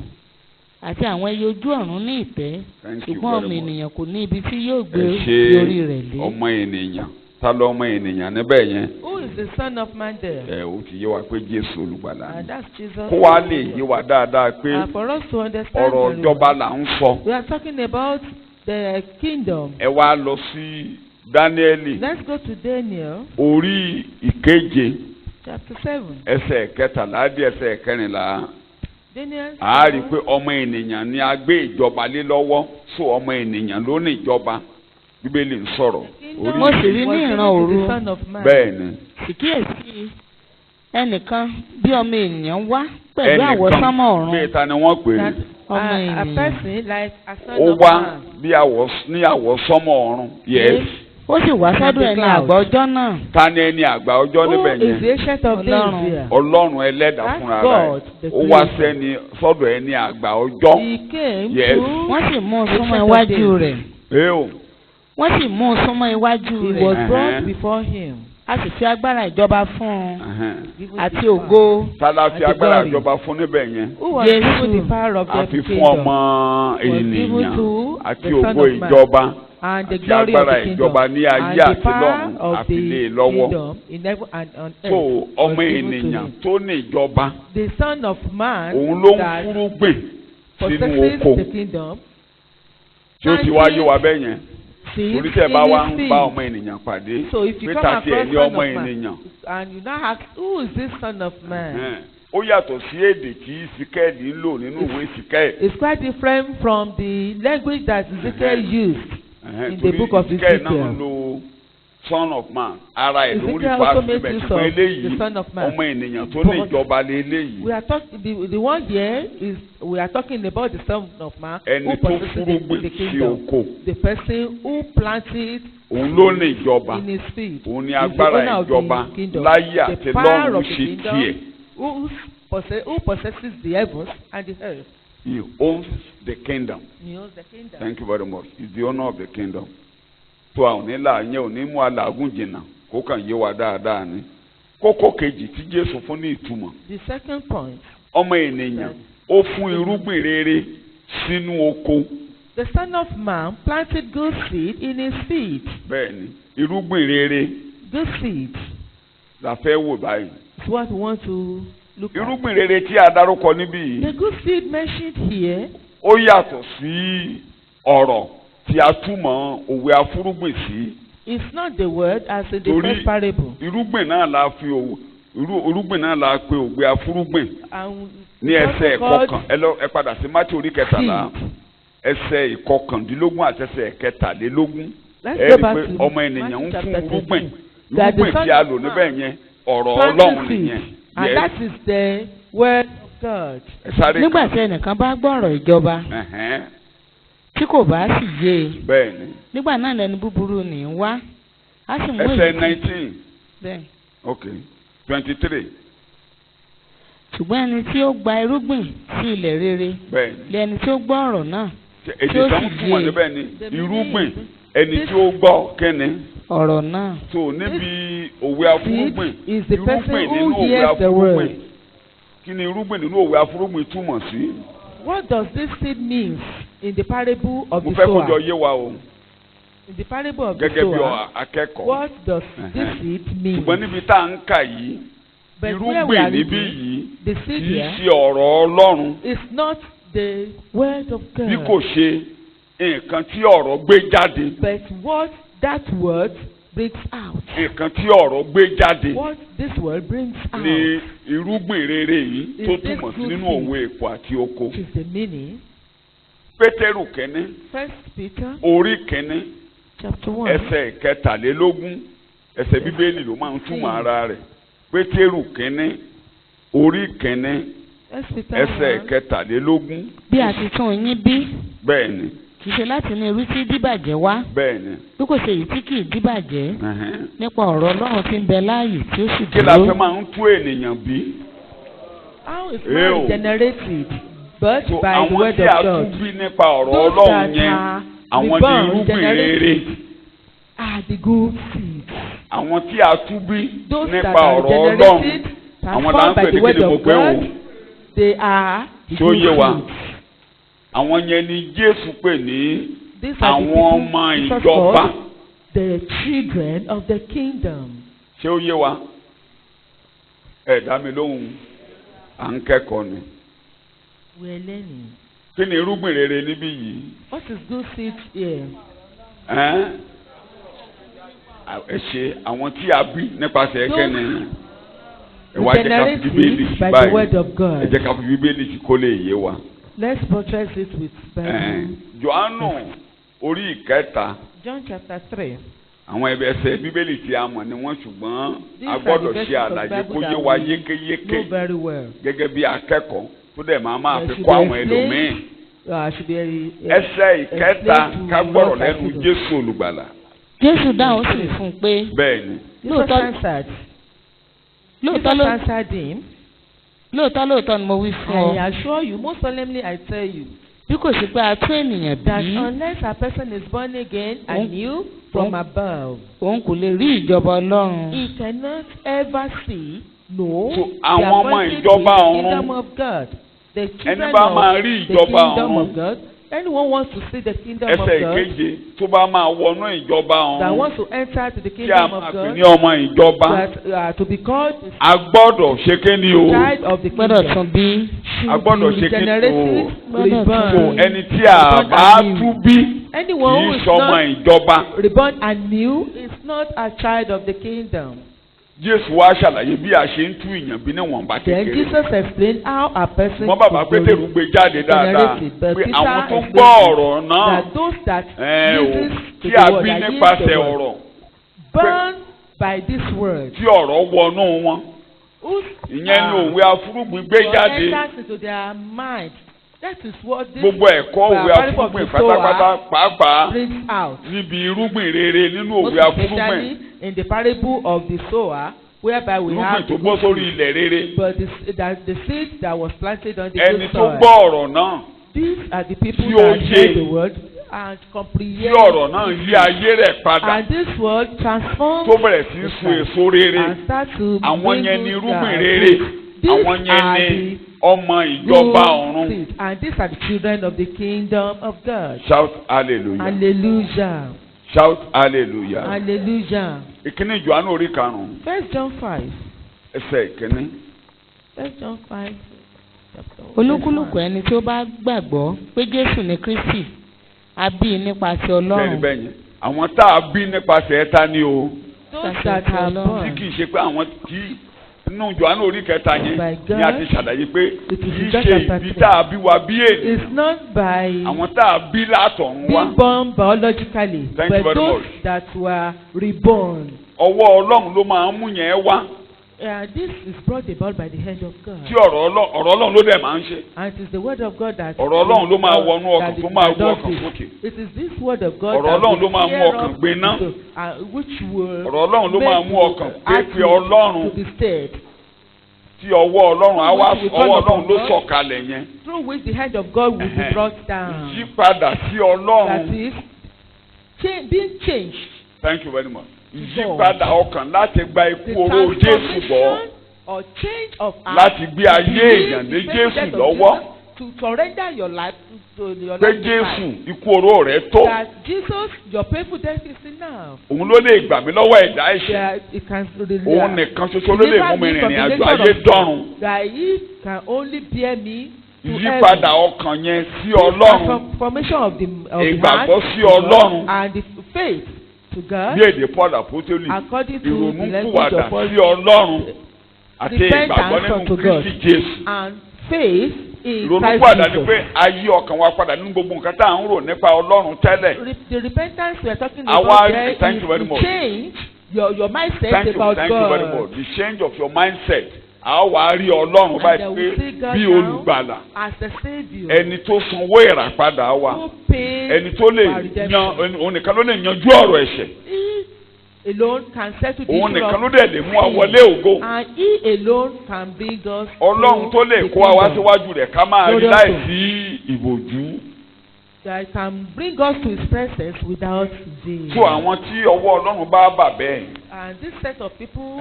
àti àwọn ẹyẹ ojú ọ̀run ní ìtẹ́ Thank you ṣùgbọ́n ọmọ very much. ènìyàn kò ní ibi tí yóò gbé ẹ ṣe orí rẹ̀ lé. ọmọ ènìyàn ta ló ọmọ ènìyàn níbẹ̀ yẹn Who is the Son of Man there? ẹ ó ti yé wa pé Jésù olùgbàlà And ni that's Jesus. kó wa lè yé wa dáadáa pé And for us to understand, ọ̀rọ̀ very ìjọba well, là ń sọ we are talking about the kingdom. ẹ wá lọ sí Dáníẹ́lì Let's go to Daniel orí ìkeje chapter 7. ẹsẹ̀ kẹtàlá dé ẹsẹ̀ kẹrìnlá Daniel. a rí i pé ọmọ ènìyàn ni a gbé ìjọba lé lọ́wọ́ so ọmọ ènìyàn ló ní ìjọba Bíbélì ń sọ̀rọ̀ orí Mo sì rí ní ìran òru. bẹ́ẹ̀ ni Ìkíyèsí ẹnìkan bí ọmọ ènìyàn wá pẹ̀lú àwọ̀sánmọ̀ ọ̀run. bí ìta ni wọ́n pè é That Ọmọ a ènìyàn. person like a son ó of wá man. bí ní àwọ̀sánmọ̀ ọ̀run yes Ó sì wá sọ́dọ̀ ẹni àgbà ọjọ́ náà. ta ni ẹni àgbà ọjọ́ níbẹ̀ Who is the yẹn ancient of days Ọlọ́run. here? Ọlọ́run ẹlẹ́dàá That's fúnra rẹ̀ God, the ó wá creator. sẹ́ni sọ́dọ̀ ẹni àgbà ọjọ́ He came Yes. to. Wọ́n sì mú un súnmọ́ Ancient of iwájú days. rẹ̀. o Wọ́n sì mú un súnmọ́ iwájú He was rẹ̀. brought before him. A sì fi agbára ìjọba fún un Given àti the power. ògo. tálá fi Àti agbára glory. ìjọba fún níbẹ̀ yẹn Who was Jésù. given the power of àfi the fún kingdom? ọmọ Was given ènìyàn to àti the Son ògo of Man. ìjọba And the àti glory of agbára the kingdom. ìjọba ní ayé And the àti power lọ́run of àfi lé e the lọ́wọ́ kingdom in heaven and on so earth. ọmọ was given to ènìyàn him. tó ní ìjọba The Son of Man òun ló ń that fúrúgbìn sínú possesses oko the kingdom. tí ó ti wá yé wa bẹ́ẹ̀ yẹn Seeds torí tẹ́ bá wá in ń his bá seed. ọmọ ènìyàn pàdé So if you pé come tàbí ẹ̀ across ní Son ọmọ of Man, ènìyàn and you now ask, who is this Son of Man? ó yàtọ̀ sí èdè tí Síkẹ́ẹ̀lì ń lò nínú ìwé Síkẹ́ẹ̀lì It's quite different from the language that Ezekiel used. in the torí book of Síkẹ́ẹ̀lì náà Ezekiel. ń lo Son of Man ara ẹ̀ ló ń rí Ezekiel pa also makes síbẹ̀ use ṣùgbọ́n of eléyìí the Son of Man. ọmọ ènìyàn tó ní But- ìjọba lé eléyìí We are talking. The one here is we are talking about the Son of Man ẹni who tó possesses fúrúgbìn the sí kingdom. oko The person who planted òun ló ní ìjọba in his field. òun ní is the agbára owner of the ìjọba kingdom. láyé The àti power lọ́run of the ṣe kingdom. tiẹ̀. Who possesses the heavens and the earth? He owns the kingdom. He owns the kingdom. Thank you very much. He's the owner of the kingdom. tó àwọn onílà yẹn ò ní mú alágùn jìnnà kó kàn yé wa dáadáa ni. kókó kejì tí Jésù fún ní ìtumọ̀. The second point. ọmọ ènìyàn ó fún irúgbìn rere sínú oko. The Son of Man planted good seed in his field. bẹ́ẹ̀ni irúgbìn rere Good seed la fẹ́ wò báyìí. is what we want to look at. irúgbìn rere tí a dárúkọ níbí yìí The good seed mentioned here ó yàtọ̀ sí ọ̀rọ̀ tí a túmọ̀ òwe afúrúgbìn sí. is not the word as in the Torí first parable. irúgbìn náà la fi irúgbìn náà la pe òwe afúrúgbìn And ní it's ẹsẹ̀ also called ìkọkàn ẹ padà sí Mátíù orí kẹtàlá seed. ẹsẹ̀ ìkọkàndínlógún àti ẹsẹ̀ kẹtàlélógún Let's ẹ go rí i back pé to ọmọ ènìyàn Matthew ń chapter fún irúgbìn 13. That the irúgbìn Son tí a of lò Man níbẹ̀ yẹn ọ̀rọ̀ planted Ọlọ́run seed, nìyẹn. and Yes. that is the word of God. Ẹ sáré nígbà tí ẹnìkan bá gbọ́rọ̀ ìjọba Ẹ̀hẹ́n, tí kò bá sì yé e bẹ́ẹ̀ ni nígbà náà lẹni búburú ní í wá á sì mú ẹsẹ̀ èyí 19 bẹ́ẹ̀. ok 23 ṣùgbọ́n ẹni tí ó gba irúgbìn sí ilẹ̀ rere bẹ́ẹ̀ ni lẹni tí ó gbọ́ ọ̀rọ̀ náà èdè tí ó tó sì ń túmọ̀ yé níbẹ̀ ni The irúgbìn meaning- ẹni tí ó gbọ́ kẹ́ni. ọ̀rọ̀ náà. So níbi òwe Seed afúrúgbìn is the person irúgbìn who nínú òwe hears the afúrúgbìn word. kí ni irúgbìn nínú òwe afúrúgbìn túmọ̀ sí? What does this seed mean in the parable of Mo the fẹ́ kó jọ sower? yé wa o In the parable of the gẹ́gẹ́ bí sower, akẹ́kọ̀ọ́. what does this seed mean? Ṣùgbọ́n níbi tá à ń kà yìí But where we are irúgbìn níbí reading, yìí the kì seed í here ṣe ọ̀rọ̀ Ọlọ́run is not the word of bí kò God, ṣe nǹkan tí ọ̀rọ̀ gbé jáde but what that word brings out. nǹkan tí ọ̀rọ̀ gbé jáde What this word brings out ni irúgbìn rere yìí tó Is this túmọ̀ sí good nínú seed? òwe èpò àti oko. is the meaning. Pétérù kẹ́ni First Peter orí kẹ́ni chapter 1. ẹsẹ̀ kẹtàlélógún ẹsẹ̀ bíbélì ló máa ń túmọ̀ ara rẹ̀ Pétérù kínní orí kínní First Peter ẹsẹ̀ 1. kẹtàlélógún bí a ti tún yín bí bẹ́ẹ̀ ni kì í ṣe láti ní irú tí díbàjẹ́ wá bẹ́ẹ̀ ni bí kò ṣe èyí tí kì í díbàjẹ́ ẹ̀hẹ́n. nípa ọ̀rọ̀ Ọlọ́run tí ń bẹ láàyè tí ó sì kí la fẹ́ dúró. máa ń tú ènìyàn bí How is Ew. man regenerated? But so by the àwọn word tí of a tú God. bí nípa ọ̀rọ̀ Those Ọlọ́run that yẹn are àwọn ní reborn, irúgbìn rere regenerated, are the good seeds. àwọn tí a tú bí Those that nípa are ọ̀rọ̀ Ọlọ́run regenerated, àwọn là ń transformed by pè the ní word kí ni mo of pé o God, they are the Ṣó good yé wa? seeds. àwọn yẹn ni Jésù pè ní These are the àwọn people ọmọ Jesus ìjọba called the children of the kingdom. ṣé ó yé wa ẹ dá mi lóhùn à ń kẹ́kọ̀ọ́ ni We are learning. kí ni irúgbìn rere níbí yìí What is good seed here? ẹ́n? ẹ ṣe àwọn tí a bí nípasẹ̀ kẹ́ni ẹ wá jẹ́ ká fi bíbélì sí Regenerated by the word báyìí of ẹ God. jẹ́ ká fi bíbélì sí kó lè yé wa. Let's buttress it with Bible. Jòhánù orí ìkẹta John chapter 3. àwọn ẹsẹ̀ bíbélì tí a mọ̀ ni wọ́n ṣùgbọ́n These a are gbọ́dọ̀ the ṣe verses of àlàyé Bible kó yé that wa we yékéyéké know very well. gẹ́gẹ́ bí akẹ́kọ̀ọ́ tó dẹ̀ máa There fi should kọ́ be àwọn explained, ẹlòmíì. should be Ẹsẹ̀ ìkẹta explained to ká gbọ́rọ̀ what lẹ́nu I do. Jésù olùgbàlà. Jésù dáhùn ó sì fún un pé Bẹ́ẹ̀ ni Jesus lóòótọ́ answered. lóòótọ́ Jesus ló- answered him. lóòótọ́ ni mo wí fún I ọ assure you, most solemnly I tell you, bí kò sí pé a tún ènìyàn that bí unless a person is born again anew from above, òun kò lè rí ìjọba Ọlọ́run. he cannot ever see, no, So, the àwọn ọmọ appointed ìjọba in the ọ̀run, kingdom of God. The children bá of máa rí the ìjọba kingdom ọ̀run, of God. Anyone wants to see the kingdom of ẹsẹ̀ God, ìkeje tó bá máa wọnú ìjọba that ọ̀run wants to enter to the tí a kingdom máa of pè God, ní ọmọ ìjọba that to be called the a gbọ́dọ̀ ṣe kéde o child of the gbọ́dọ̀ kingdom, tún bí a gbọ́dọ̀ should ṣe be kéde o regenerated, Gbọ́dọ̀ so reborn. ẹni tí a bá tú bí kì Anyone who í is sọmọ not ìjọba. reborn anew is not a child of the kingdom. Jésù wá ṣàlàyé bí a ṣe ń tú ìyàn bí níwọ̀nba Then kékeré. Jesus explained how a person Wọ́n bàbá is going Pétérù gbé jáde dáadáa generated. But pé Peter àwọn tó explained gbọ́ ọ̀rọ̀ náà that those that ẹ̀ ò listen to tí the a word, bí that hear nípasẹ̀ the word, ọ̀rọ̀ born by this word, tí ọ̀rọ̀ wọnú wọn. whose Ìyẹn ni òwe afúrúgbìn gbé word jáde. enters into their mind. That is what this Gbogbo ẹ̀kọ́ òwe parable of afúrúgbìn the sower pátápátá pàápàá brings out. níbi irúgbìn rere nínú Most òwe afúrúgbìn. especially in the parable of the sower, whereby we Irúgbìn have tó the bọ́ good sórí seed. ilẹ̀ rere. But the seed that was planted on the Ẹni good tó soil. gbọ́ ọ̀rọ̀ náà These are the people tí ó that yé, hear the word and tí comprehend ọ̀rọ̀ náà yí ayé rẹ̀ padà and this word transforms tó bẹ̀rẹ̀ sí í so èso rere. and start to Àwọn bring yẹn ni good irúgbìn fruit. rere. These Àwọn yẹn are ni the ọmọ ìjọba good ọ̀run. seed, and these are the children of the kingdom of God. Shout hallelujah. Hallelujah. Shout hallelujah. Hallelujah. Ìkíní Jòhánù orí karùn-ún 1 John 5. ẹsẹ̀ ìkíní. First John 5. olúkúlùkù ẹni tí ó bá gbàgbọ́ pé Jésù ni Kristi a bí i nípasẹ̀ Ọlọ́run. bẹ́ẹ̀ni àwọn tá a bí nípasẹ̀ ẹ̀ta ni o. Those that are tí born kì í ṣe pé àwọn tí nínú Jòhánù orí kẹta yẹn ni a ti ṣàlàyé pé kì í ṣe ìbí tá a bí wa bí ènìyàn. It's not by àwọn tá a bí látọ̀run wá. being born biologically, Thank you but very those much. that were reborn. ọwọ́ Ọlọ́run ló máa ń mú yẹn wá. This is brought about by the hand of God. tí ọ̀rọ̀ Ọlọ́run ló dẹ̀ máa ń ṣe. And it is the word of God that ọ̀rọ̀ Ọlọ́run ló máa wọnú ọkàn that tó it máa can wú do ọkàn this. sókè. It is this word of God ọ̀rọ̀ that Ọlọ́run ló will máa mú clear ọkàn up gbiná. which will ọ̀rọ̀ Ọlọ́run ló máa mú make ọkàn you pé pé Ọlọ́run to be stirred, tí ọwọ́ Ọlọ́run á wá ọwọ́ Ọlọ́run ló sọ̀kalẹ̀ yẹn. through which the hand of God will be brought down. ìyípadà sí That Ọlọ́run. is being changed. Thank you very much. ìyípadà ọkàn láti gba ikú The oró Jésù bọ̀. transformation or change of heart láti gbé ayé èèyàn lé Jésù lọ́wọ́. to surrender your life to your pé life to Jésù Christ. ikú oró rẹ̀ tó. That Jesus, your painful death is enough. òun ló lè gbà mí lọ́wọ́ ẹ̀dá ẹ̀ṣẹ̀. That it can òun nìkan ṣoṣo ló lè mú mi rìnrìn àjò ayé dọ́run. That he can only bear me to ìyípadà ọkàn yẹn sí Ọlọ́run. transformation of the ìgbàgbọ́ heart sí Ọlọ́run. and the faith to God. bí èdè Paul apostoli According to the language ìrònúpìwàdà of Paul, sí Ọlọ́run àti repentance ìgbàgbọ́ nínú unto God. Kristi Jésù. And faith in Christ ìrònúpìwàdà ni Jesus. pé ayé ọkàn wa padà nínú gbogbo nǹkan tá à ń rò nípa Ọlọ́run tẹ́lẹ̀. The repentance we are talking Àwa- about there thank is you very to much. change your mindset Thank you about very God. much. The change of your mindset. a wà á rí Ọlọ́run And báyìí they pé will see God bí now olùgbàlà as the Savior ẹni tó sanwó ìràpadà wa who paid ẹni tó lè for redemption. yan òun nìkan ló lè yanjú ọ̀rọ̀ ẹ̀ṣẹ̀ He alone can settle the òun issue nìkan ló of dẹ̀ lè mú wa sin. wọlé ògo. And he alone can bring us Ọlọ́run tó lè the kó wa wá kingdom. síwájú rẹ̀ ká máa rí Glorious láìsí ìbòjú. That can bring us to his presence without veil. Fún àwọn tí ọwọ́ Ọlọ́run bá bà bẹ́ẹ̀ And this set of people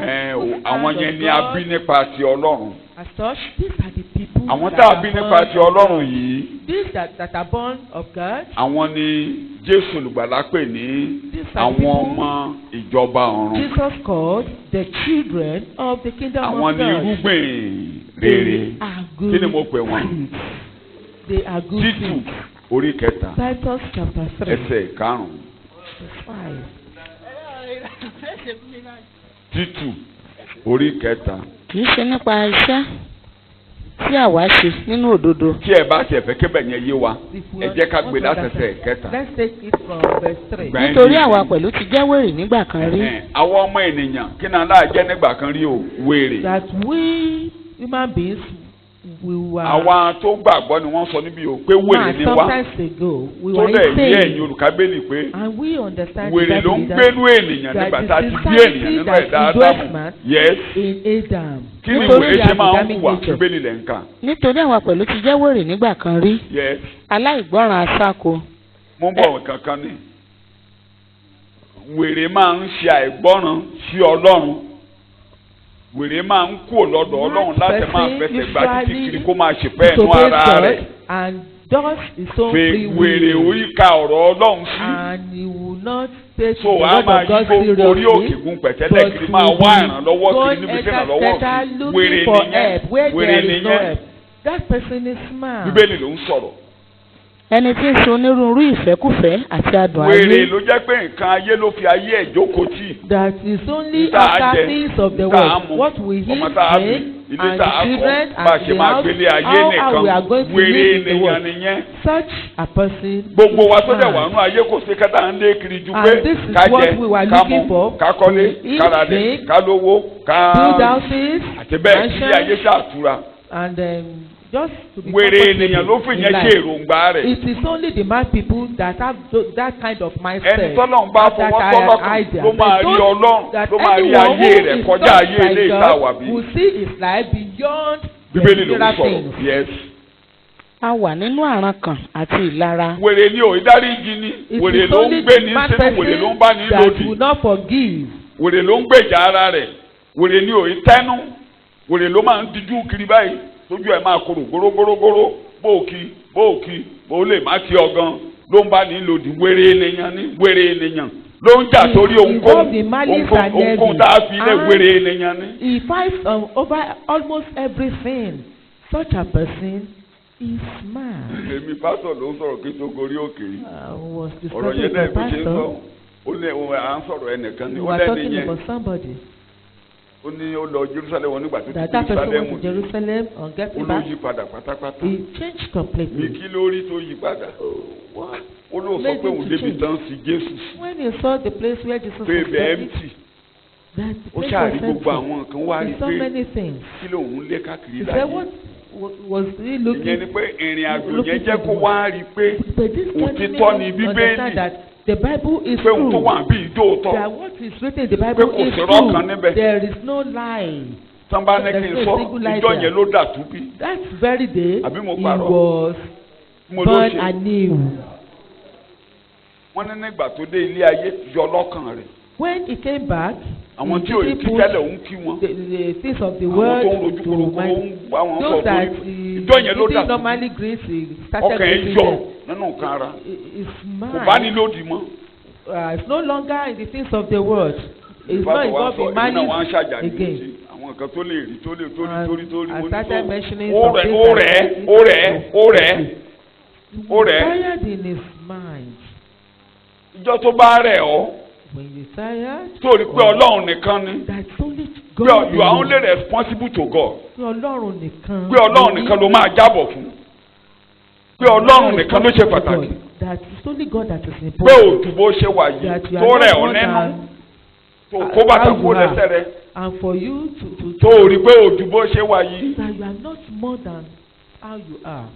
àwọn yẹn ni a bí nípa ti Ọlọ́run. as such, these are the people Àwọn that tá a are bí born nípa ti of Ọlọ́run God. yìí These that are born of God, àwọn ni Jésù olùgbàlà pè ní these are àwọn people ọmọ ìjọba ọ̀run. Jesus called the children of the kingdom Àwọn of ni God. irúgbìn rere. They are Kí ni good mo pè wọ́n? fruits. They are good Títù fruits. orí kẹta Titus chapter 3 ẹsẹ̀ karùn-ún. verse 5. Títù orí kẹta. kì í ṣe nípa iṣẹ́ tí àwa ṣe nínú òdodo. Tí ẹ bá tiẹ̀ fẹ́ kébẹ̀ yẹn yé wa ẹ jẹ́ ká gbé látẹsẹ̀ kẹta. Let's take it from verse 3. Gbà- nítorí àwa pẹ̀lú ti jẹ́ wèrè nígbà kan rí. Àwọn ọmọ ènìyàn kí náà láà jẹ́ nígbà kan rí o wèrè. That we human beings we were Àwa tó gbàgbọ́ ni wọ́n sọ níbí o pé wèrè ni wá. sometimes ago we Tó were dẹ̀ yé ẹ̀yin insane, olùkábẹ́lì pé and we understand wèrè ló ń that gbénú ènìyàn nígbà tá a ti bí ènìyàn nínú ẹ̀dá Ádámù. Yes. in Adam. Kí ni Nítorí wèrè ṣe máa ń Adamic hùwà nature. bíbélì lẹ̀ ń kà? nítorí àwa pẹ̀lú ti jẹ́ wèrè nígbà kan rí. Yes. aláìgbọ́ràn aṣáko. Mo ń bọ̀ kankan ní. Wèrè máa ń ṣe àìgbọ́ràn sí Ọlọ́run. Wèrè máa ń kú lọ́dọ̀ Ọlọ́run láti máa fẹsẹ̀ gba títí kiri kó máa ṣèfẹ́ ẹnu disobeys ara God rẹ̀. and does his own Fè free wèrè will, orí ka ọ̀rọ̀ Ọlọ́run sí. and he will not take the So a word máa of yí God gbogbo orí òkè seriously. gun pẹ̀tẹ́lẹ̀ kiri máa wá ìrànlọ́wọ́ kiri níbi tí ìrànlọ́wọ́ sí. looking Wèrè for nìyẹn. help where Wèrè there is no nìyẹn. help. That person is smart. Bíbélì ló ń sọ̀rọ̀. ẹni tí ń ṣe onírúurú ìfẹ́kùfẹ́ àti adùn Wèrè ayé. ló jẹ́ pé nǹkan ayé ló fi ayé ẹ̀ jókòó tì. That is only Tá a after jẹ, things of the tá a world. mu, What we eat, ọmọ tá a bí, drink, ilé and tá the a children, kọ́, bá a and ṣe the máa house, gbélé ayé how we are nìkan. going to Wèrè live in the ènìyàn world. nìyẹn. Such a person Gbogbo wa tó is dẹ̀ wà smart. nínú ayé kò sí kátà ń lé kiri ju And pé this is ká what jẹ, we were ká looking mu, for. ká kọ́lé, Eat, ká ralẹ̀, drink, ká lówó, ká build houses, àti bẹ́ẹ̀ kí ilé ayé mansions, ṣàtúra. and just to be Wèrè ènìyàn ló comfortable fi in yẹn ṣe life. èròǹgbà rẹ̀. It is only the mad people that have that kind of mindset. Ẹni tọ́lọ́run bá that fọwọ́ are tọ́lọ́kàn idea. ló máa rí Those Ọlọ́run that ló máa rí anyone ayé who rẹ̀ is kọjá touched ayé by ilé God ìtawà bí. will see his life beyond Bíbélì ló ń material sọ̀rọ̀. things. Yes. a wà nínú àràn kan àti ìlara. Wèrè ni ò ìdáríjì ni. It Wèrè is ló ń only gbé the ní mad sínú, wèrè ló ń bá ní person that lòdì. will not forgive. Wèrè ló ń gbèjà ara rẹ̀. Wèrè ni ò ìtẹ́nu. Wèrè ló máa ń dijú kiri báyìí. Tójú ẹ̀ máa korò górógórógóró. Bóòkì bó lè má kí ọgán ló ń bá ní lòdì. Wèrè ènìyàn ni. Wèrè ènìyàn. ló ń jà torí involved in malice and ohunkóhun tá a fi lè wéré ènìyàn ni. he fights over almost everything. Such a person is mad. èmi pásítọ̀ ló ń sọ̀rọ̀ kí tó gorí òkè yìí. Was ọ̀rọ̀ discussing yẹn náà with the bí ṣe ń sọ pastor. ó ní à ń sọ̀rọ̀ ẹnìkan ní We ó were lẹ́ni talking yẹn about somebody. ó ní ó lọ Jerusalem wọn nígbà tó That ti person Jerusalem went to Jerusalem on ó getting ló back. yí padà pátápátá He changed ní completely. kí lórí tó yí padà ó ló sọ pé òun débi tán sí Jésù When he saw the place where Jesus pé was ibẹ̀ buried, empty that the ó place ṣàrí was gbogbo empty. àwọn nǹkan wá rí He saw pé many things. kí lòun lé káàkiri He láyé said, what was he looking? ìyẹn ni pé ìrìn àjò looking yẹn jẹ́ to kó do? wá rí pé But this òtítọ́ ni gentleman Bíbélì understand that the Bible is pé òun tó true. wà bí ìdóòtọ́ That what is written in the Bible kò is sí irọ́ kan true. níbẹ̀. There is no lie. tán bá ní kí n There's sọ no single lie ìjọ there. yẹn ló dà tú bí That very day, Àbí mo he parọ́? was mo ló born ṣe anew. wọ́n ní nígbà tó dé ilé ayé yọ lọ́kàn rẹ̀ When he came back, àwọn he tí ò didn't kí put tẹ́lẹ̀ ń kí wọn the things of the àwọn world tó ń rojú to koroko ó ń mind. bá wọn sọ Those that torí he ìjọ yẹn ló dà didn't tú normally greet, he started ọkàn ẹ̀ greeting yọ them. nínú nǹkan ara His kò bá ní mind lòdì mọ́ is no longer in the things of the world. He's not ìbátan wa involved sọ in èmi náà wọ́n á malice ṣàjà ní again. ti àwọn nǹkan tó lè rí tó lè And torí I mo ní started sọ mentioning ó some rẹ̀ things ó that rẹ̀ he ó rẹ̀ ó rẹ̀ ó rẹ̀ tired in his mind. ìjọ tó bá rẹ̀ ọ́ When you tired, torí pé Ọlọ́run nìkan ni that's only pé God. you are only responsible to God Pé Ọlọ́run nìkan. pé Ọlọ́run nìkan ló máa jábọ̀ fún pé Ọlọ́run nìkan ló ṣe pàtàkì That it's only God that is pé important. òtún bó ṣe wà yìí That you tó are rẹ̀ not ọ́ more nínú than tó kó bàtà how you kó are. lẹ́sẹ̀ rẹ̀ And for you tó rí pé òtún bó ṣe wà yìí. that you are not more than how you are.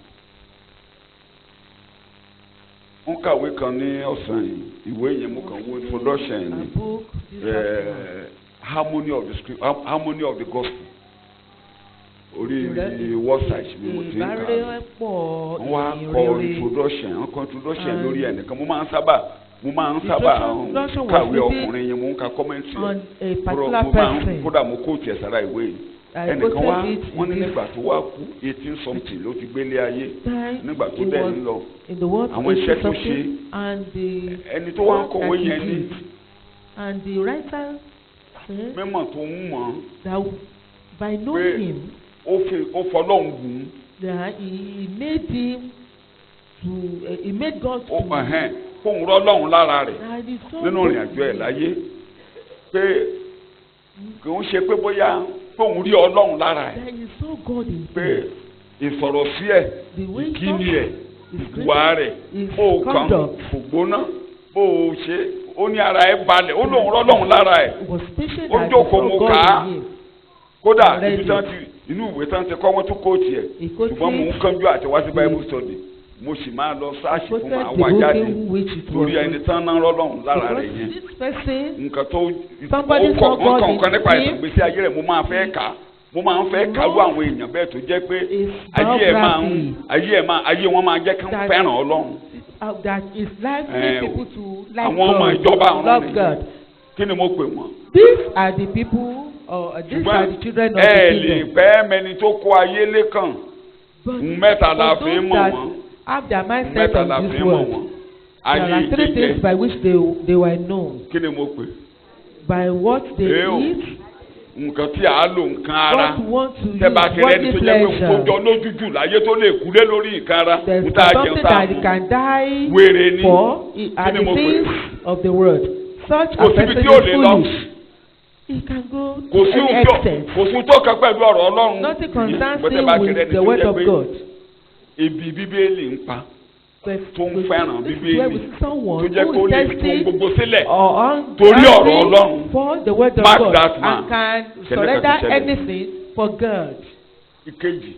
wọ́n kàwé kan ní ọ̀sán yìí ìwé yẹn mo kàn wo introduction yẹn A ni book, this afternoon. harmony of the script harmony of the gospel orí website mi mo ti ń kà Ìbárẹ́pọ̀ wọ́n wá kọ ìrere. introduction wọ́n kọ introduction And lórí ẹnìkan mo máa ń sábà introduction was kàwé written ọkùnrin yẹn mo ń ka comment on a yẹn particular mo máa ń person. kódà mo kó tiẹ̀ sára ìwé yìí I ẹnìkan wá quoted it wọ́n ní in nígbà tó wá kú 18 something ló ti gbélé ayé time nígbà tó it dẹ̀ was ń lọ in the world àwọn iṣẹ́ tó ṣe something and the ẹni tó wá ń work kọ̀wé that he yẹn ní did. And the writer said mímọ̀ tó ń mọ̀ that by pé knowing him, ó fọlọ́hún gùn that he made him to he made God to fóun rọ́lọ́hún lára rẹ̀ that he saw nínú God ìrìn àjò ẹ̀ in láyé pé kì í ṣe pé bóyá fóun rí ọlọ́hún lára ẹ̀ that he saw God in pé him. ìsọ̀rọ̀sí ẹ̀ The way he ìkíni talked, ẹ̀ his ìwà rẹ̀ his bó o kàn conduct kò gbóná bó o ṣe ó ní ara ẹ̀ balẹ̀ ó lóun rọ́lọ́hún lára ẹ̀ was patient ó that he jókòó saw mo God kà á in him. kódà Already. ibi tán ti inú ìwé tán ti kọ́ wọ́n tún kóòtù ẹ̀ He quoted ṣùgbọ́n mò ń kánjú àti wá sí Bible study mo sì máa lọ sáàṣì fún quoted màá the wá book jáde in which it was torí ẹni tán náà rọ́lọ́hún lára rẹ̀ because yẹn this person nǹkan tó Somebody ó saw kọ̀ God nǹkan in nípa him. ìgbésí ayé rẹ̀ mo máa fẹ́ kà á mo máa ń fẹ́ kàwé àwọn èèyàn bẹ́ẹ̀ tó jẹ́ pé is ayé wọn máa jẹ́ kí wọ́n That- fẹ́ràn Ọlọ́run that is likely Eh, people to like àwọn ọmọ God, ìjọba to ọ̀run love nìyẹn. God. kí ni mo pè wọ́n. These are the people or these are the children of ẹ the lè kingdom. pẹ́ mẹni tó kó ayé lékàn But mẹ́ta la for fi ń those mọ̀ that wọ́n have their mindset mẹ́ta la on fi this ń mọ̀ world, wọ́n there ayé are three jíjẹ things by which they were known. kí ni mo pè By what they Ew. eat, nǹkan tí a lò nǹkan ara what want to use, tẹ́bà kẹrẹ́ what ni tó is jẹ́ pé nǹkan tó pleasure. jọ lójú jù láyé tó lè kú lé lórí nǹkan ara There's ń tá a jẹun something tá a that he mú can die wèrè ni for are ni the mo pè? things of the world. Such a kò síbi person tí ò is lè lọ foolish. He can go kò to sí any ohun tó extent. kò sí ohun tó kàn pẹ̀lú ọ̀rọ̀ Ọlọ́run Nothing concerns Bó tẹ́ him bá with kẹrẹ́ ni the tó word jẹ́ of pé God. ibi Bíbélì ń pa But tó ń fẹ́ràn this is Bíbélì where we see someone tó jẹ́ who kó is lè fi ohun thirsty gbogbo sílẹ̀ or Torí ọ̀rọ̀ hungry Ọlọ́run. for the word of Mark God that man. and can Kẹ́lẹ́ surrender kan ti ṣẹlẹ̀. anything for God. ìkejì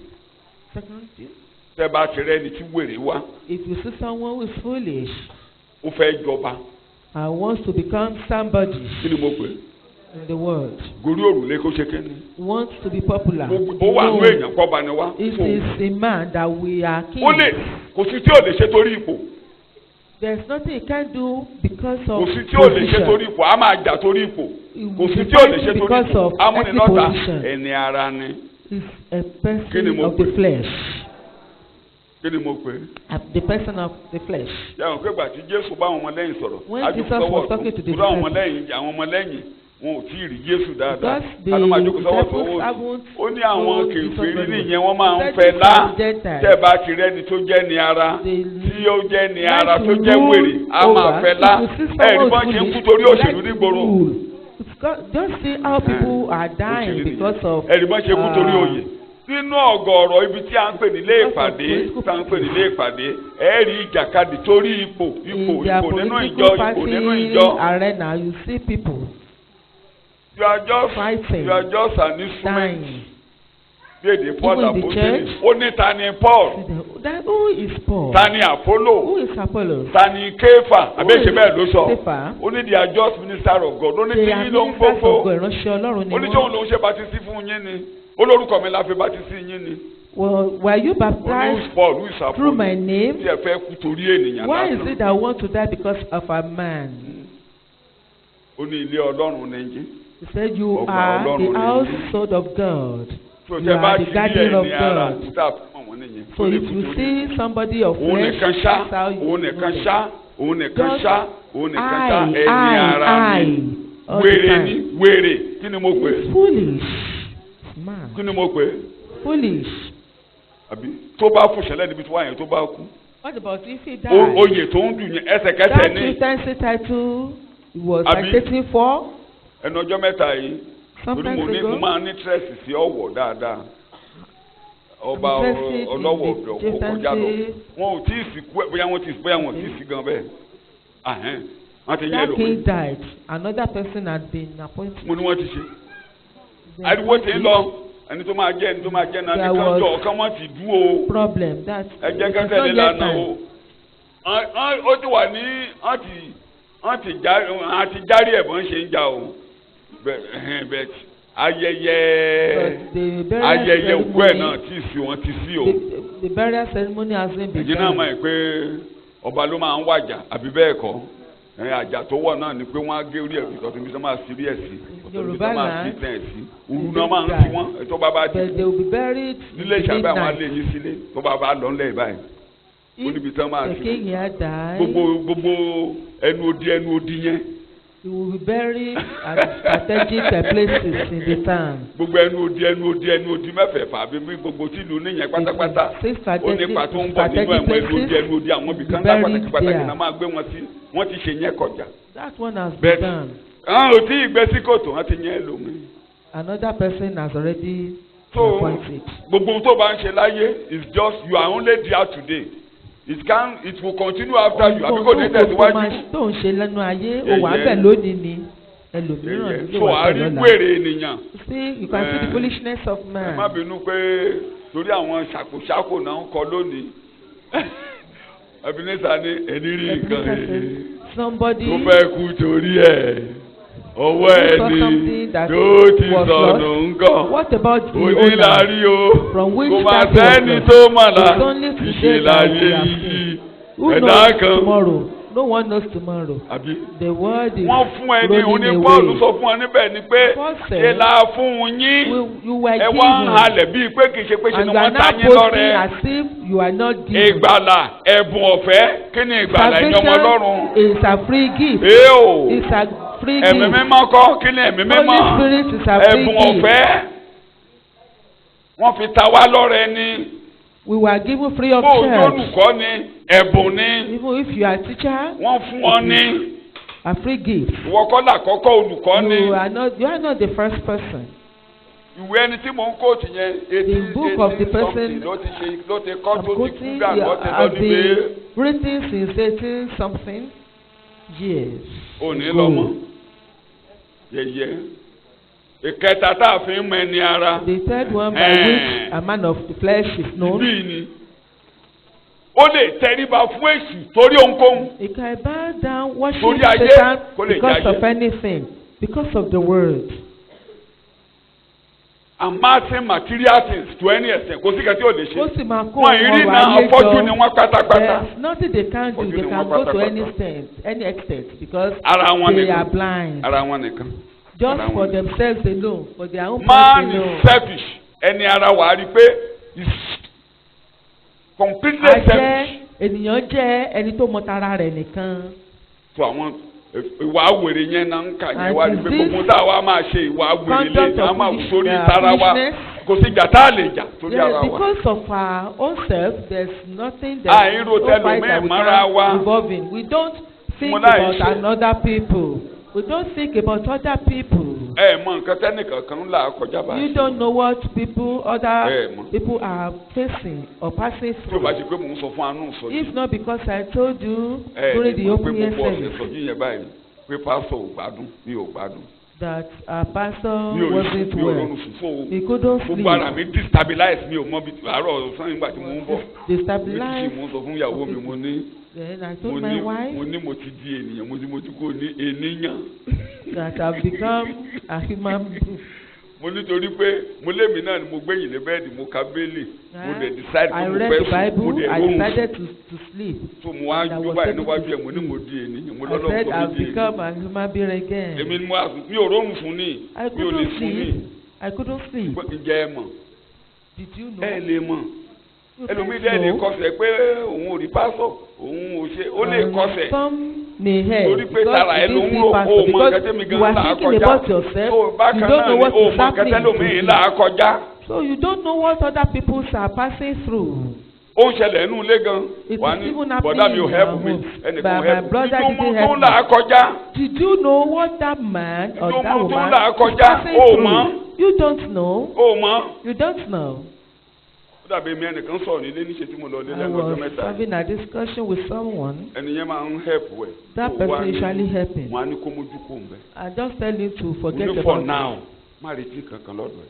Second thing, tẹ́ bá kẹrẹ́ ni tí wèrè wá if you see someone who is foolish ó fẹ́ jọba and wants to become somebody kí ni mo pè in the world, gorí òrùlé kó ṣe kéne wants to be popular, ó wà nínú èèyàn kọ́ bá ni wá it fún is a man that we are ó kings. lè kò sí tí ò lè ṣe torí ipò There's nothing he can do because kò of sí tí ò lè ṣe position. torí ipò a máa jà torí ipò He kò will sí be tí ò lè ṣe fighting torí because ipò of amúnilọ́ta any position. ẹni ara ni Is a Kí ni person mo of the pè? flesh. kí ni mo pè é. The person of the flesh. yàrá pé gbà tí Jésù bá àwọn ọmọlẹ́yìn sọ̀rọ̀ When àjòkò Jesus sọ́wọ́ was talking to the tó àwọn disciples, ọmọlẹ́yìn wọn ò tí ì rí Jésù dáadáa because the àná máa jókòó sọ́wọ́ disciples sọ́wọ́ haven't ó ní àwọn known kèfèrí Jesus very nìyẹn well. wọ́n máa ń He fẹ́ said lá to the Gentiles, tẹ́ ẹ bá ti rẹ́ni tó jẹ́ ní ara they tí ó jẹ́ ní like ara to tó jẹ́ rule wèrè á máa over. fẹ́ lá If you see ẹ̀rí someone bọ́n ṣe ń foolish, kú torí you òṣèlú like to nígboro rule. Just see how people are dying òṣèlú because of ẹ̀rí bọ́n ṣe kú torí òye nínú ọ̀gọ̀ọ̀rọ̀ ibi tí a ń pè nílé ìpàdé tí a ń pè nílé ìpàdé ẹ̀rí ìjàkadì torí ipò in their nínú political ìjọ ipò nínú party ìjọ. arena. You see people You are just fighting, an instrument. dying. Bí èdè Paul Even in the Apostoli, church. ó ní ta ni Paul, Who is Paul? ta ni Apollo, Who is Apollos? ta ni Kéfà, àbí èsè bẹ́ẹ̀ ló sọ. Kéfà? Ó ní they are just minister of God, ó ní tí They are yín ló ń ministers of gbogbo. God. Ìránṣẹ́ Ọlọ́run ni Ó ní tí òun wọ́n. ló ń ṣe bàtísí fún yín ni. Olórúkọ mi la fi bàtísí yín ni. Well, were you Ó ní baptized who's Paul, who is through Apollo. my name? Tí ẹ fẹ́ kú torí ènìyàn Why is lásán. it that I want to die because of a man? Ó ní ilé Ọlọ́run ní yín. He said, you Ọgbà are Ọlọ́run the ni. household of God. So You tẹ bá are ti the rí garden of ẹni ara God. títà fún àwọn nìyẹn. So Ó lè if kú you torí see somebody of òun flesh, nìkan ṣá that's how you òun nìkan know ṣá òun nìkan Just ṣá òun nìkan ṣá ẹni I, ara ni all the wèrè time. ni wèrè kí ni mo pè He's foolish. Man. kí ni mo pè Foolish. àbí tó bá fò ṣẹlẹ̀ níbi tí wọ́n yẹn tó bá kú What about if he died? oyè tó ń dùn yẹn ẹsẹ̀kẹsẹ̀ That ní chieftaincy title he was Àbí? agitating for ẹnu ọjọ́ mẹ́ta yìí torí sometimes mo ago. máa ní tírẹ̀sì sí ọ̀wọ̀ dáadáa ọba I'm interested in ọlọ́wọ̀ the ọ̀dọ̀ kọjá lọ chieftaincy. wọn ò tí ì sí bóyá wọn tí ì sí gan bẹ́ẹ̀ ahẹ́n wọ́n ti yẹ That lómi king died. Another person had been appointed. mo ní wọ́n ti ṣe ariwo ti ń lọ ẹni tó máa jẹ́ náà There nìkan was jọ ọ̀kan wọn ti dú o problem that ẹ jẹ́ it is kẹ́kẹ́ not lè yet lànà time. o ó ti wà ní àti járí ẹ̀bọ̀n ṣe ń jà o bẹ́ẹ̀ But the burial ayẹyẹ òkú ẹ̀ ceremony- náà tí ì sí wọn ti sí o The burial ceremony hasn't been ẹ̀yin náà mọ̀ done. ẹ́ pé ọba ló máa ń wàjà àbí bẹ́ẹ̀ kọ́ àjà tó wọ̀ náà ni pé wọ́n á gé orí ẹ̀ fi tọ́tún bí sọ máa sí rí ẹ̀ sí Yorùbá tó máa land, sí tẹ̀ sí òru náà máa ń fi wọ́n tó bá ti But they will be buried in nílé the ìṣàbẹ̀ àwọn midnight. alẹ́ yín sílé tó bá lọ ńlẹ̀ báyìí ó níbi tán máa The sí king here died. gbogbo ẹnu odi yẹn He will be buried at strategic places in the town. gbogbo ẹnu odi mẹ́fẹ̀ẹ̀fà àbí gbogbo tí ìlú níyẹn pátápátá Six ó nípa tó ń bọ̀ nínú ẹnu odi àwọn ibìkan ńlá pàtàkì náà máa gbé wọn sí wọ́n ti ṣe yẹn kọjá. That one has Bẹ́ẹ̀ been done. àwọn ò tí ì gbé sí kòtò wọ́n ti yẹn lómi. Another person has already So been appointed. gbogbo ohun tó bá ń ṣe láyé is just you are only there today it will continue after you àbí kò ní tẹ̀síwájú. tó ń ṣe lẹ́nu ayé ó wà Yẹ̀yẹ́. bẹ̀ lónìí ni ẹlòmíràn ló so wà bẹ̀ àárí lọ́la. wèrè ènìyàn. See, you can see the foolishness of ẹ man. má bínú pé torí àwọn ṣàkóṣàkó náà ń kọ lónìí Ebenezer ní ẹni rí nǹkan Ebenezer ẹ̀ says, somebody tó fẹ́ kú torí ẹ̀ ọwọ́ ẹni something that tó ti was sọnù lost. ńkọ́ What about the onílárí owner? o From which kò máa that was sẹ́ni lost? tó mọ̀lá It's only today that ìṣèláyé we have yìí seen. Who ẹ̀dá knows kan tomorrow? No one knows tomorrow. àbí The world is wọ́n fún ẹni rolling oní Pọ́ọ̀lù away. sọ fún ọ níbẹ̀ ni pé Paul said, ṣe la fún un yín You were ẹ wá ń given, halẹ̀ bíi pé kì í ṣe pé ṣe and ni you are wọ́n ta now yín boasting lọ́rẹ. as if you are not given. Ìgbàlà ẹ̀bùn ọ̀fẹ́ kí ni ìgbàlà ẹ̀yìn ọmọ Ọlọ́run? Salvation is a free gift. Ee o It's a free ẹ̀mí gift. mímọ́ kọ́ kí ni ẹ̀mí mímọ́? Holy Spirit is a free Ẹ̀bùn gift. ọ̀fẹ́ wọ́n fi ta wá lọ́rẹ ni. We were given free of Bó o charge. lólùkọ́ ni ẹ̀bùn ni Even if you are a teacher, wọ́n fún ọ ní. a free gift. Ìwọ kọ́ làkọ́kọ́ olùkọ́ ni. You are not the first person. Ìwé ẹni tí mò ń kóòtù yẹn The book of the person ló ti kọ́ I'm tó ti kú quoting dà lọ́tẹ̀ has lọ́dún been pé written since 18 something years. òní ago. lọ́mọ. Yẹ̀yẹ́. Ìkẹta tá a fi ń mọ ẹni ara. The third one by which a man of the flesh is known. Ìbí ni. Ó lè tẹríba fún èṣù torí ohunkóhun. He can bow down, worship Torí ayé, Satan kó lè because jayé. of anything, because of the word. Amassing material things to any extent kò sí kẹ́tí ò lè Ó ṣe. sì máa kó Wọ́n ìrí ọrọ̀ náà ayé afọ́jú ni jọ. wọ́n pátápátá. There's nothing they can do. Afọ́jú They ni can wọ́n go to pátápátá. any extent because Ara wọn they nìkan. are blind. Ara wọn nìkan. Just Ara for wọn. themselves alone, for their own Man person alone. is selfish. Ẹni ara wà á rí i pé completely selfish. ènìyàn jẹ́ ẹni tó mọ tara rẹ̀ nìkan. So àwọn ìwà wèrè yẹn náà ń kà yẹn wá ní pé gbogbo tá a wá máa ṣe ìwà wèrè lé a máa sórí tara wa kò sí ìjà tá a lè jà sórí ara wa. Because of our own self there is nothing that no fight that we can involve in. We don't think about another people. We don't think about other people. Mọ nǹkan tẹ́nìkan kan là kọjá báyìí. You don't know what other people are facing or passing through. Tí o bá ṣe pé mò ń sọ fún anú sọ. If not because I told you during the opening service. Sọjú yẹn báyìí pé pásítọ̀ ò gbádùn mi ò gbádùn. That our pastor wasn't well. He couldn't sleep. Gbogbo ara mi destabilize mi ò mọ bí àárọ̀ ọ̀sán nígbà tí mo ń bọ̀. Destabilize. Mo sọ fún ìyàwó mi mo ní. Then I told my wife. Mo ti di ènìyàn mo ti kó ní ènìyàn. That I've become a human being. Mo nítorí pé mo lémi náà ni mo gbẹ̀yìn lé bẹ́ẹ̀dì mo ka bẹ́ẹ̀lì mo dẹ̀ decide I read the Bible. I decided to sleep. So mo wá gbé báyìí níwájú ẹ̀ mo ní mo di ènìyàn mo lọ́dọ̀ I said I've become a human being again. Èmi ni mi ò rọrùn fún ni mi ò lè fún ni. I couldn't sleep. Ǹjẹ́ ẹ mọ̀? Did you know? Ẹ lè mọ̀. Ẹlòmíì dẹ́ lè kọsẹ̀ pé òun ò rí pásọ̀ òun ò ṣe ó lè kọsẹ̀. May help torí pé tara ẹ ló ń ro o mọ kẹtẹ mi gan là á kọjá o bákan náà ni o mọ kẹtẹ lómi là á kọjá. So you don't know what other people are passing through. Ó ń ṣẹlẹ̀ nínú ilé gan wà ní bọ̀dá mi ò help me ẹnìkan help me ìdómọ tó là á kọjá. Did you know what that man or that woman ìdómọ tó là á kọjá o mọ. You don't know. O mọ. You don't know. Dàbí mi ẹnìkan sọ̀rọ̀ nílé níṣẹ́ tí mo lọ lé lẹ́nu ọjọ́ mẹ́ta. I was having a discussion with someone. Ẹni yẹn máa ń help wẹ̀. That person usually help him. Wọ́n á ní kó mójú kó ń bẹ̀. I just tell him to forget about it. For now má retí kankan lọ́dọ̀ ẹ̀.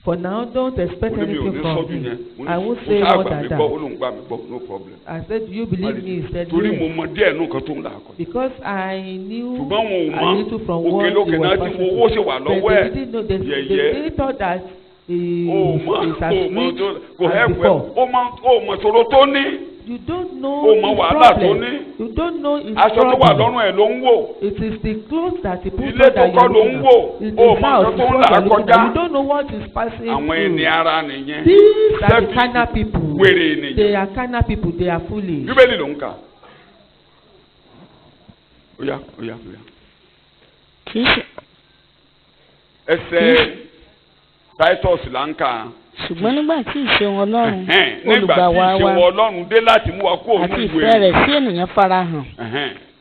For now don't expect anything from me. I won't say more than that. No problem. I said do you believe me? He said torí mo mọ díẹ̀ nù kan tó ń là kọ. Because I knew ṣùgbọ́n wọn ò mọ a little from what he was passing through. Owó ṣe wà lọ́wọ́ ẹ̀. They thought that he is as rich as before. O mọ ìṣòro tó ní. You don't know his problem. You don't know his problem. Aṣọ tó wà lọ́rùn ẹ̀ ló ń wò. It is the clothes that he put on that you are looking at. It is the house tó ń là kọjá. You don't know what is passing through. Àwọn ẹni ara nìyẹn. These are the kind of people. Wèrè nìyẹn. They are kind of people. They are foolish. Bíbélì ló ń kà. Oya. Ẹsẹ̀ Titus là ń kà. Ṣùgbọ́n nígbà tí ìṣeun Ọlọ́run olùgbàwà wa nígbà tí ìṣeun Ọlọ́run dé láti mú wa kó òun ìwé àti ìfẹ́ rẹ̀ sí ènìyàn farahàn.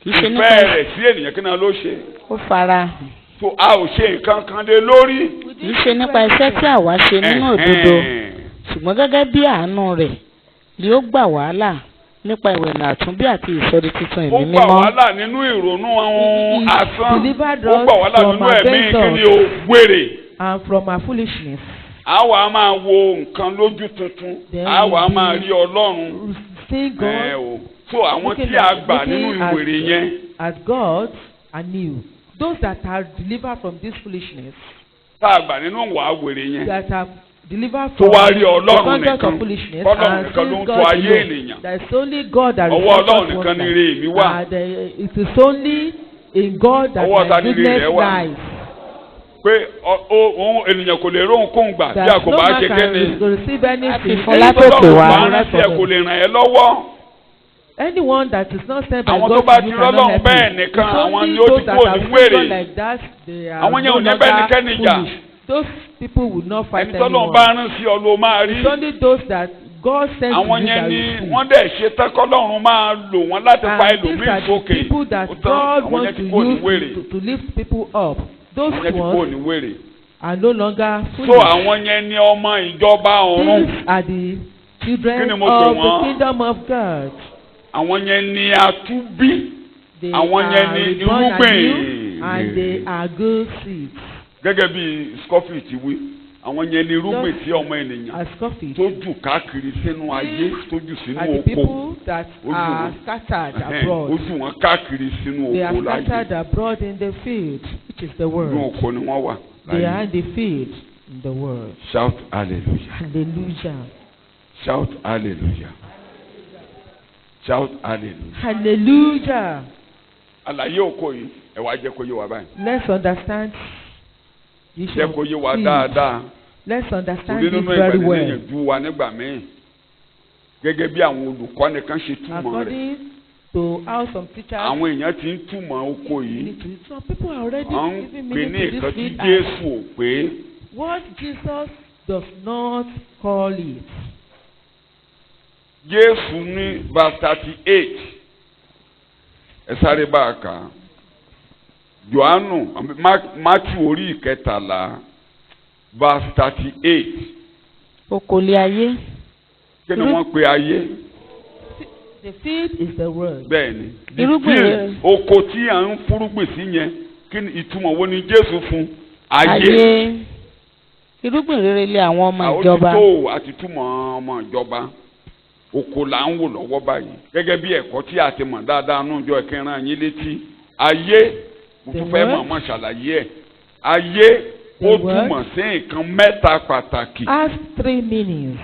Ìfẹ́ rẹ̀ sí ènìyàn kí náà ló ṣe. Ó farahàn. So a ò ṣe nǹkan kan lé lórí. Kì í ṣe nípa iṣẹ́ tí àwa ṣe nínú òdodo ṣùgbọ́n gẹ́gẹ́ bí àánú rẹ̀ ni ó gbà wàhálà nípa ìwẹ̀nà àtúnbí àti ìsọdi tuntun ẹ̀mí mímọ́. Ó gbà wàhálà nínú ìrònú àwọn asán. Ó gbà wàhálà nínú ẹ̀mí kíni o wèrè. And from our foolishness. Àwa máa wo nǹkan lójú tuntun. Àwa máa rí Ọlọ́run. See God. So àwọn tí a gbà nínú ìwèrè yẹn. As God anew. Those that are delivered from this foolishness. Tá a gbà nínú wàá wèrè yẹn. That are delivered from the content of foolishness and since God alone. There is only God that ọwọ́ Ọlọ́run nìkan ni ire mi wà. It is only in God that my goodness lies. Pé ohun ènìyàn kò lè róhun kóhun gbà bí a kò bá ṣe kéde. Anything kò lè ràn ẹ́ lọ́wọ́. Anyone that is not sent by God to you cannot help you. It's only those that are people like that they are no longer foolish. Those people will not fight anyone. It's only those that God sent to you that will these are the people that God wants to use to lift people up. Those ones are no longer foolish. So àwọn yẹn ni ọmọ ìjọba ọ̀run. These are the children of the kingdom of God. Àwọn yẹn ni àtúnbí. Àwọn yẹn ni irúgbìn. And they are good seeds. Gẹ́gẹ́ bí Scofield ti wí, àwọn yẹn ni irúgbìn tí ọmọ ènìyàn tó jù káàkiri sínú ayé tó jù sínú oko. The people that are scattered abroad. Ó jù wọn káàkiri sínú oko láyé. They are scattered abroad in the field, which is the world. Inú oko ni wọ́n wà. They are in the field in the world. Shout hallelujah. Hallelujah. Shout hallelujah. Shout hallelujah. Hallelujah. Àlàyé oko yìí ẹ wá jẹ́ kó yé wa báyìí. Let's understand. Jẹ́ kó yé wa dáadáa. Let's understand it very well. Ju wa nígbà míì. gẹ́gẹ́ bí àwọn olùkọ́ni kan ṣe túmọ̀ rẹ̀. according to how some teachers. àwọn èèyàn ti ń túmọ̀ oko yìí. some people are already wọ́n giving ń pè ní meaning to nǹkan this tí field Jésù ò pé. what Jesus does not call it. Jésù ní verse 38 ẹ sáré bá a kà á. Jòhánù Mátíù orí ìkẹtàlá verse 38. Okòlé ayé. Kí ni wọ́n pe ayé? The field is the word. Bẹ́ẹ̀ni. The field oko tí à ń fúrúgbìn sí yẹn kí ni ìtumọ̀ wo ni Jésù fún? Ayé. Irúgbìn rere lé àwọn ọmọ ìjọba. Àwọn àti túmọ̀ ọmọ ìjọba. Oko là ń wò lọ́wọ́ báyìí. Gẹ́gẹ́ bí ẹ̀kọ́ tí a ti mọ̀ dáadáa nínú ìjọ ìkẹrìn yín létí. Ayé mo tún fẹ́ mọ̀ ṣàlàyé ẹ̀. Ayé ó túmọ̀ sí nǹkan mẹ́ta pàtàkì. Has 3 meanings.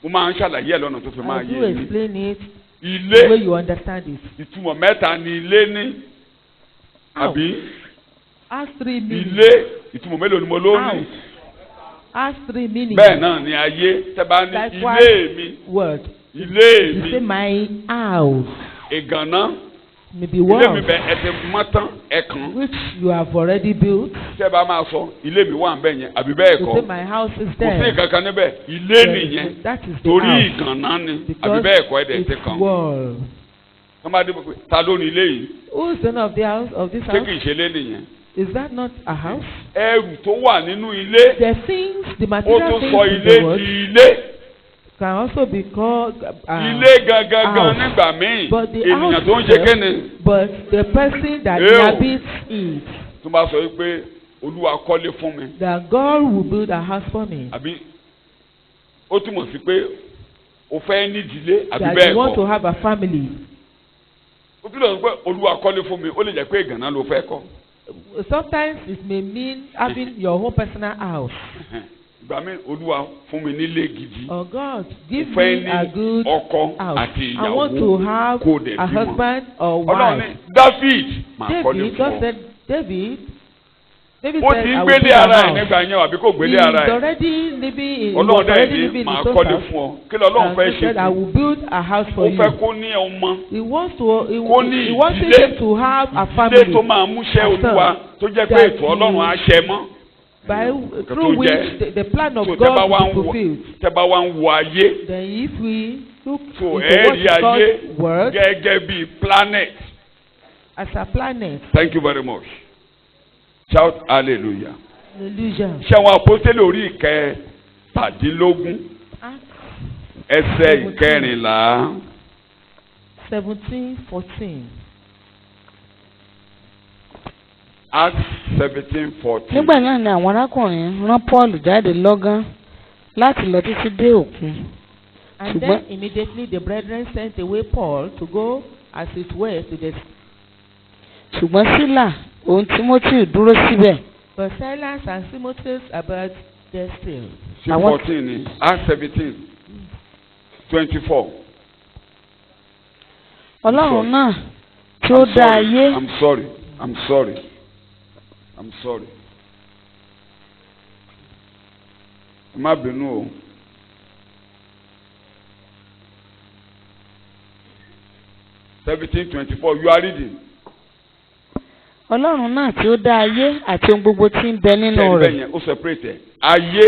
Mo máa ń ṣàlàyé ẹ̀ lọ́nà tó fi máa yé mi. I do explain it ilé the way you understand it. ìtumọ̀ mẹ́ta ni ilé ní. Àbí? Has 3 meanings. Ilé ìtumọ̀ mélòó ni mo ló ní? Has 3 meanings. Bẹ́ẹ̀ náà ni ayé tẹ́ bá ní ilé mi. Word. Ilé mi. You say my house. Ìgànná. Maybe walls. Ilé mi bẹ ẹ ti mọ́ tán ẹ kàn. Which you have already built. Tẹ́ bá máa sọ ilé mi wà ń bẹ̀ yẹn àbí bẹ́ẹ̀ kọ́. You say my house is there. Kò sí kankan níbẹ̀ ilé nìyẹn. That is the torí house. ìgànná ni àbí bẹ́ẹ̀ kọ́ ẹ̀dẹ̀ ti kàn. Wall. Somebody pé ta ló ní ilé yìí? Who is the owner of the house of this house? Ṣé kìí ṣe ilé nìyẹn? Is that not a house? Ẹrù tó wà nínú ilé. The things, the Ó material tún things sọ in ilé the world di ilé. can also be called Ilé gangan nígbà míì. But the Ènìyàn house tó ń ṣe kéne. but the person that Ew. inhabits it. Tó bá sọ wípé Olúwa kọ́lé fún mi. That God will build a house for me. Àbí ó túmọ̀ sí pé o fẹ́ nídìílé àbí That bẹ́ẹ̀ you want to kọ́. have a family. Ó túmọ̀ sí pé Olúwa kọ́lé fún mi ó lè jẹ́ pé ìgànná ló fẹ́ kọ́. Sometimes it may mean having your own personal house. Ìgbà mi Olúwa fún mi nílé gidi. Oh God, give Mo fẹ́ me a good ọkọ house. àti I want to ìyàwó have kó dẹ̀ a bímọ. husband or Ọlọ́run ní wife. David máa kọ́lé David, fún God ọ. said, David Ó said, ti ń I will gbélé build a ara ẹ̀ house. nígbà yẹn àbí kò He gbélé is ara ẹ̀. already living in, he was Ọlọ́run already dẹ̀ living ní in máa his kọ́lé house. fún ọ. Kí lọ́lọ́run And fẹ́ he ṣe said, I fún? will build a house for Ó you. fẹ́ kó ní ọmọ. He wants to, Kó ní he wanted ìdílé. him to have a Ilé family tó máa múṣẹ́ a son, Olúwa tó jẹ́ pé that ètò Ọlọ́run á ṣẹ mọ́. through which the plan of So God tẹ́ bá will be fulfilled. tẹ́ bá wá ń wo ayé. Then if we look So into ẹ what rí is ayé called word gẹ́gẹ́ bí planet. as a planet. Thank you very much. Shout hallelujah. Hallelujah. Ṣé àwọn apostoli orí ìkẹtàdínlógún ẹsẹ̀ ìkẹrìnlá. 17:14. Acts 17:14. Nígbà náà ni àwọn arákùnrin rán Paul jáde lọ́gán láti lọ títí dé òkun. And then immediately the brethren sent away Paul to go as it were to the. Ṣùgbọ́n Sílà òun Timothy dúró síbẹ̀. But Silas and Timothy about there still. Ṣé 14 ni? Acts 17:24. Ọlọ́run náà tí ó dá ayé. I'm sorry. Má bínú o. You are reading. Ọlọ́run náà tí ó dá ayé àti ohun gbogbo tí ń bẹ nínú rẹ̀. Ó separate ayé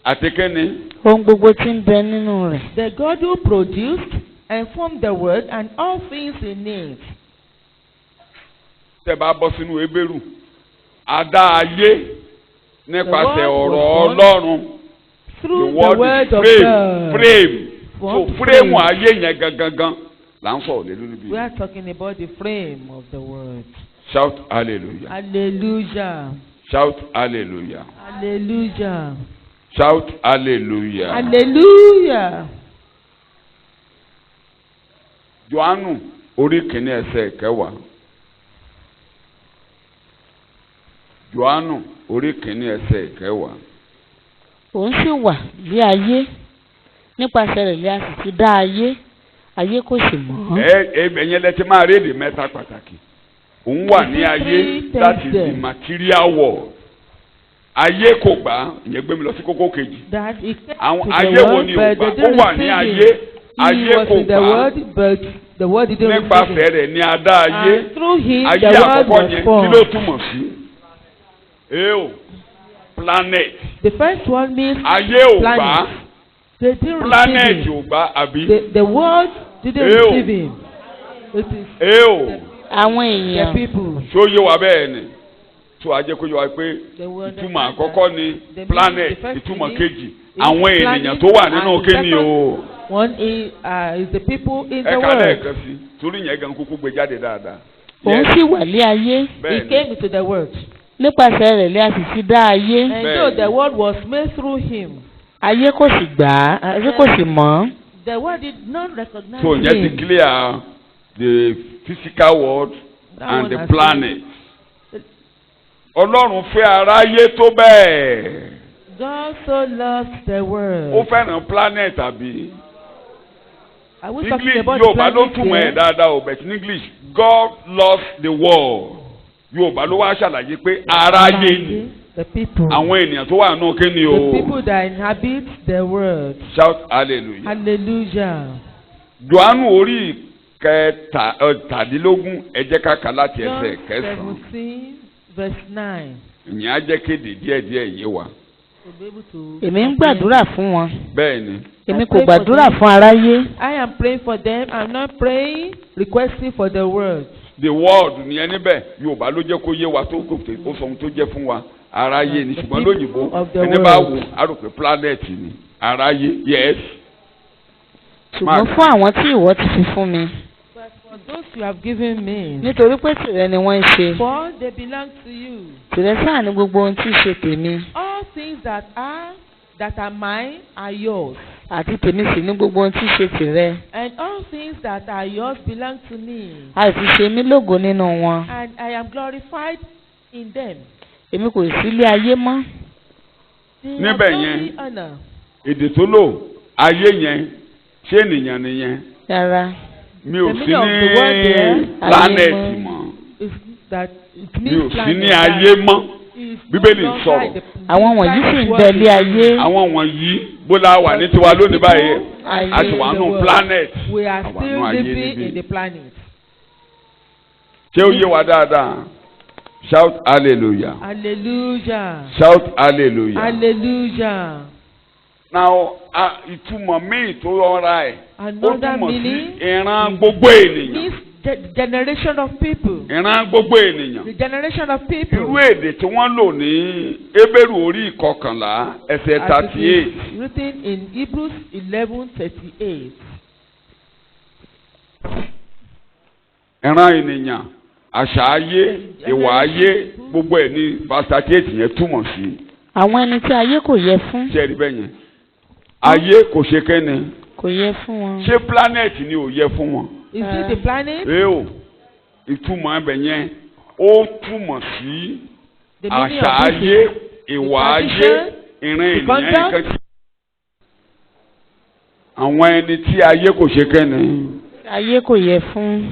àti kẹ́ni. Ohun gbogbo tí ń bẹ nínú rẹ̀. The God who produced and formed the world and all things in it. Tẹ́ bá bọ́ sínú Hébérù, a dá ayé nípasẹ̀ ọ̀rọ̀ Ọlọ́run. Through the word of God. Frame. So frame ayé yẹn gangan là ń sọ̀rọ̀ lé lórí bí. We are talking about the frame of the word. Shout hallelujah. Hallelujah. Shout hallelujah. Hallelujah. Shout hallelujah. Hallelujah. Jòhánù orí kìíní ẹsẹ̀ kẹwàá. Jòhánù orí kìíní ẹsẹ̀ kẹwàá. Òun sì wà lé ayé, nípasẹ̀ rẹ̀ lé a sì ti dá ayé, ayé kò sì mọ̀. Ẹ̀yẹn lẹ ti máa rí èdè mẹ́ta pàtàkì. Òun wà ní ayé, that is the material world. ayé kò gbà ìyẹn gbé mi lọ sí kókó kejì. That he came àwọn to the ayé wo world, ni ò but gbà they ó didn't wà ní receive ayé him. He ayé was kò in the gbà world, but the world didn't receive him. nípasẹ̀ rẹ̀ ní adá ayé And through him, ayé the world àkọ́kọ́ was yẹn kí formed. ló túmọ̀ sí? Planet. The first one means ayé ò gbà planet. They didn't planet receive him. ò gbà àbí. The world didn't receive him. It is àwọn the èèyàn people. tó yé wa bẹ́ẹ̀ ni tó a jẹ́ kó yé wa pé They will ìtumọ̀ understand àkọ́kọ́ ni the planet meaning, the first ìtumọ̀ meaning kejì is àwọn ènìyàn planet, tó wà nínú and the kíni o. One is the people in the ẹ̀ka world. lẹ́ẹ̀kan sí torí yẹn gan kúkú gbé jáde dáadáa. òun sì wà lé ayé He bẹ́ẹ̀ came ni into the world. nípasẹ̀ rẹ̀ lé a sì fi dá ayé And Bẹ́ẹ̀ though ni. the world was made through him, ayé kò sì gbà á ayé kò sì mọ̀ ọ́. the world did not recognize so yẹn ti him. clear the physical world That and one the has planet. Ọlọ́run fẹ́ aráyé tó bẹ́ẹ̀. God so loved the Ó world. fẹ́ràn planet àbí. Are we talking English about Yorùbá ló planet túmọ̀ ẹ̀ here? dáadáa o but in English God loves the world. Yorùbá ló wá ṣàlàyé pé aráyé ni The people. àwọn ènìyàn tó wà nù kíni The o. people that inhabit the world. Shout hallelujah. Hallelujah. Jòhánù orí kẹtàdínlógún ẹ jẹ́ ká kà láti John ẹsẹ̀ kẹsàn-án. 17 verse 9. Ìyẹn á jẹ́ kéde díẹ̀díẹ̀ yé wa. To be able to èmi ń gbàdúrà fún wọn Bẹ́ẹ̀ ni. èmi kò gbàdúrà fún aráyé I am praying for them. I'm not praying, requesting for the world. The world nìyẹn níbẹ̀ Yorùbá ló jẹ́ kó yé wa tó kò tè ó sọ ohun tó jẹ́ fún wa aráyé ni The ṣùgbọ́n people lóyìnbó of the ẹni bá world. wò á rò pé planet ni aráyé yes. ṣùgbọ́n fún àwọn tí ìwọ ti fi fún mi But for those you have given me, nítorí pé tìrẹ ni wọ́n ń ṣe for they belong to you. tìrẹ sáà ni gbogbo ohun tí í ṣe tèmi All things that are mine are yours, àti tèmi sì ní gbogbo ohun tí í ṣe tìrẹ and all things that are yours belong to me, a sì ṣe mí lógo nínú wọn and I am glorified in them. èmi kò sí ilé ayé mọ́ They have Níbẹ̀ done yẹn. me honor. Èdè tó lò ayé yẹn ṣé ènìyàn nìyẹn rárá mi ò The sí meaning of the word ní there, planet ayé mọ́ Is that it mi means ò sí planet ní that ayé mọ́ is Bíbélì no longer sọ̀rọ̀. the- àwọn wọ̀nyí sì ń bẹ ilé ayé àwọn wọ̀nyí bó la wà ní tiwa lónìí báyìí ayé a ti wà nù planet We are àwa still nù ayé living níbí. in the planet. ṣé ó yé wa dáadáa shout hallelujah Hallelujah. shout hallelujah. Hallelujah. Now ìtumọ̀ míì tó rọra ẹ̀ ó Another túmọ̀ sí meaning ìran gbogbo ènìyàn means the generation of people. ìran gbogbo ènìyàn The generation of irú people. èdè tí wọ́n lò ní Hébérù orí ìkọkànlá ẹsẹ̀ As it 38 is written in Hebrews 11:38. ìran ènìyàn àṣà ayé ìwà ayé gbogbo ẹ̀ ní verse 38 yẹn túmọ̀ sí àwọn ẹni tí ayé kò yẹ fún ṣé ẹ rí bẹ́ẹ̀ yẹn ayé kò ṣe kẹ́ni kò yẹ fún wọn ṣé planet ni ò yẹ fún wọn. Is it the planet? o ìtumọ̀ ẹbẹ̀ yẹn ó túmọ̀ sí The meaning àṣà of this ayé is ìwà ayé tradition, ìran the ènìyàn conduct. nìkan tí. àwọn ẹni tí ayé kò ṣe kẹ́ni. ayé kò yẹ fún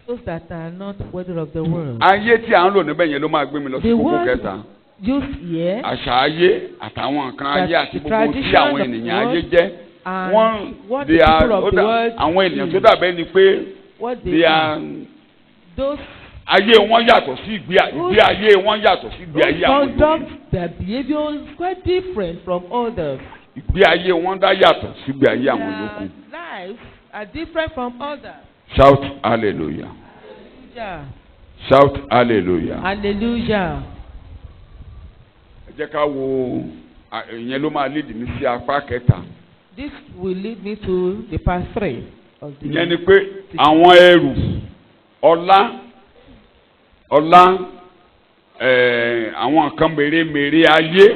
those that are not worthy of the world. ayé tí à ń lò níbẹ̀ yẹn ló máa gbé mi lọ sí The kókó word kẹta. used here àṣà ayé àtàwọn nǹkan ayé That àti the gbogbo tí tradition àwọn of ènìyàn the ayé world jẹ́ and wọ́n what they the are people of the world àwọn ènìyàn tó is, dàbẹ́ ni pé what they they are are. Those ayé wọn yàtọ̀ sí ìgbé ayé wọn yàtọ̀ sí ìgbé ayé àwọn yòókù. conduct, their behavior is quite different from others. ìgbé ayé wọn dá yàtọ̀ sí ìgbé ayé àwọn yòókù. Their lives are different from others. Shout hallelujah. Yeah. Shout hallelujah. Hallelujah. ẹ jẹ́ ká wo ìyẹn ló máa lead mi sí apá kẹta. This will lead me to the part 3 of the. ìyẹn ni pé àwọn ẹrù ọlá àwọn nǹkan mèremère ayé.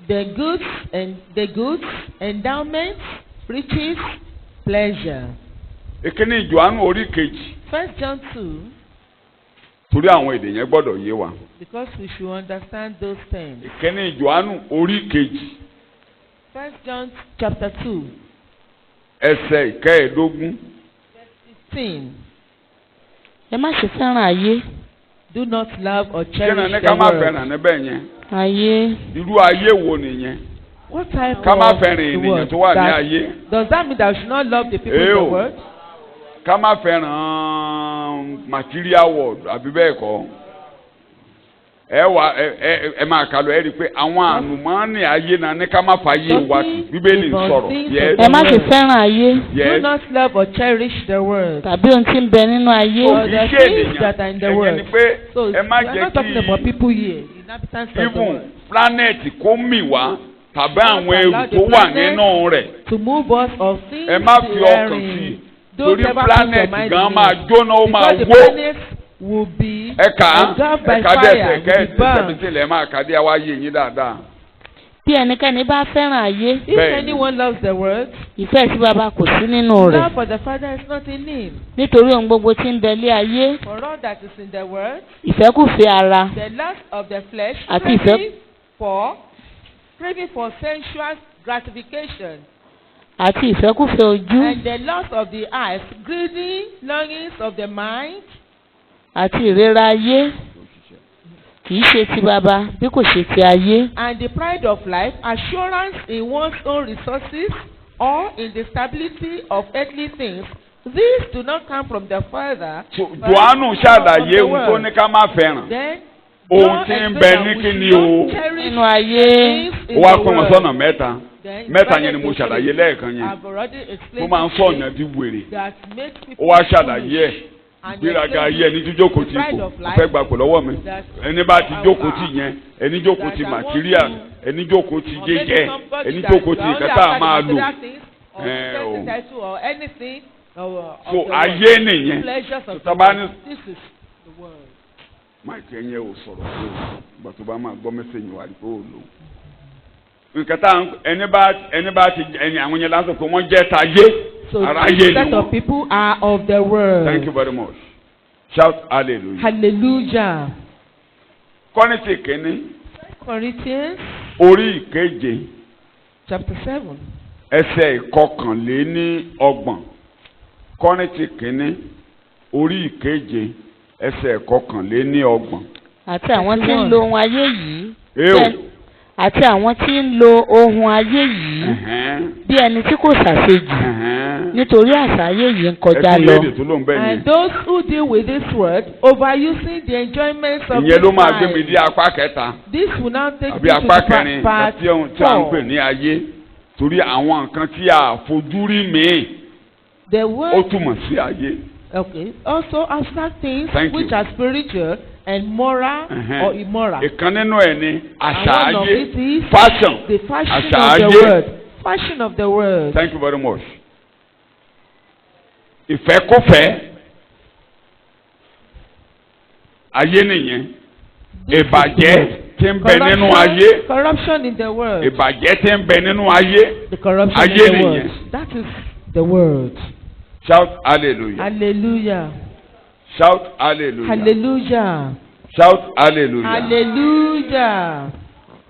The goods, endowments, riches, pleasure. ìkíní Jòhánù orí kejì 1 John 2, torí àwọn èdè yẹn gbọ́dọ̀ yé wa. because we should understand those things. ìkíní Jòhánù orí kejì 1 John chapter 2, ẹsẹ̀ ìkẹẹ̀ẹ́dógún. 15. ẹ má ṣe fẹ́ràn ayé Do not love or kí ni cherish ní the ká má world. fẹ́ràn níbẹ̀ yẹn. Ayé. Irú ayé wo nìyẹn? What type Ká má of fẹ́ràn the ènìyàn world? tó wà ní ayé. Does that mean that we should not love the people in the world? Ká má fẹ́ràn material world àbí bẹ́ẹ̀ kọ́. Ẹ máa kà lọ ẹ rí i pé àwọn ànùmọ́ọ́nì ayé náà ní ká má fa ayé wa sí. Bíbélì ń sọ̀rọ̀. Yes. Ẹ má ṣe fẹ́ràn ayé. Do not love or cherish the world. Tàbí ohun tí ń bẹ nínú ayé. Or the things that are in the world. So we are not talking about people here, the inhabitants of the world. Even planet kó mì wá tàbí àwọn ewu tó wà nínú rẹ̀. To move us of things ẹ má fi ọkàn sí torí planet gan máa jóná ó máa wó. Will be engulfed by fire. Will be burned. Bí ẹnikẹ́ni bá fẹ́ràn ayé. If anyone loves the world, ìfẹ́ sí baba kò sí nínú rẹ̀. love for the Father is not in him. Nítorí ohun gbogbo tí ń bẹ lé ayé. For all that is in the world, ìfẹ́kùfẹ́ ara. the lust of the flesh, àti craving for sensual gratification. Àti ìfẹ́kùfẹ́ ojú. And the lust of the eyes, greedy longings of the mind. Àti ìrera ayé. Kì í ṣe ti baba bí kò ṣe ti ayé. And the pride of life, assurance in one's own resources or in the stability of earthly things. These do not come from the Father. Jòhánù ṣàlàyé ohun tó ní ká má fẹ́ràn. Then ohun tí ń bẹ ní kíni o. Nínú ayé. Ó wá pín wọn sọ́nà mẹ́ta. Mẹ́ta yẹn ni mo ṣàlàyé lẹ́ẹ̀kan yẹn. Mo máa ń sọ ọ̀nà bí wèrè. Ó wá ṣàlàyé ẹ̀. Gbéraga ayé ẹni tí jókòó ti kò fẹ́ gbà pò lọ́wọ́ mi. Ẹni bá ti jókòó ti yẹn, ẹni jókòó ti material, ẹni jókòó ti jẹjẹ, ẹni jókòó ti nǹkan tá a máa lò. So ayé nìyẹn. Tọ́ba ní. Máìkì ẹ̀yẹ ò sọ̀rọ̀ pé ìgbà tó bá máa gbọ́ mẹ́sẹ̀yìn wà ní pé ó lò. Nǹkan tá ẹni bá ti ẹni àwọn yẹn lásán pé wọ́n jẹ́ tayé. So the set of people are of the world. Thank you very much. Shout hallelujah. Hallelujah. Kọ́rìntì kìíní. Corinthians. Orí ìkeje. Chapter 7. Ẹsẹ̀ ìkọkànléníọgbọ̀n. Kọ́rìntì kìíní. Orí ìkeje. Ẹsẹ̀ ìkọkànléníọgbọ̀n. Àti àwọn tí ń lo ohun ayé yìí. Àti àwọn tí ń lo ohun ayé yìí. Bí ẹni tí kò ṣàṣejù. Nítorí àṣà ayé yìí ń kọjá lọ. And those who deal with this word, overusing the enjoyments of this life. Ìyẹn ló máa gbé mi dé apá kẹta. This will now take me to part 4. Tí a ń pè ní ayé. Torí àwọn nǹkan tí a fojú rí mi. The word. Ó túmọ̀ sí ayé. Okay. Also abstract things which are spiritual and moral or immoral. Ìkan nínú ẹ̀ ni àṣà ayé. And one of it is fashion. The fashion of the world. Fashion of the world. Thank you very much. Ìfẹ́kúfẹ̀ẹ́ ayé nìyẹn. Ìbàjẹ́ tí ń bẹ nínú ayé. Corruption in the world. Ìbàjẹ́ tí ń bẹ nínú ayé. The corruption ayé in the world. nìyẹn. That is the world. Shout hallelujah. Hallelujah. Shout hallelujah. Hallelujah. Shout hallelujah. Hallelujah.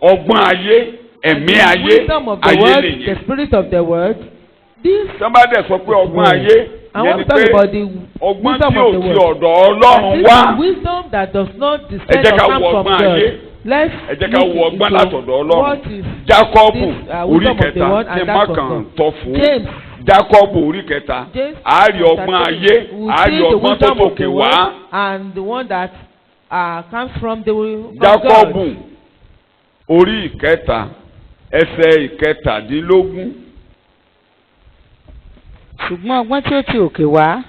Ọgbọ́n ayé, ẹ̀mí ayé, ayé nìyẹn. The spirit of the world. Somebody sọ pé ọgbọ́n ayé. I want to talk about the ọgbọ́n tí ò ti ọ̀dọ̀ Ọlọ́run wá. Wisdom that does not descend or come from God. Let's look into what is Jákọ́bù orí wisdom of the world kẹta ní and that of mọ́kàn God. tọ́ fún. James. Jákọ́bù orí kẹta. Àárí ọgbọ́n ayé, àárí ọgbọ́n tó tòkè wá. And the one that comes from the Jákọ́bù orí ìkẹta ẹsẹ̀ ìkẹtàdínlógún. Ṣùgbọ́n ọgbọ́n tí ó ti òkè wá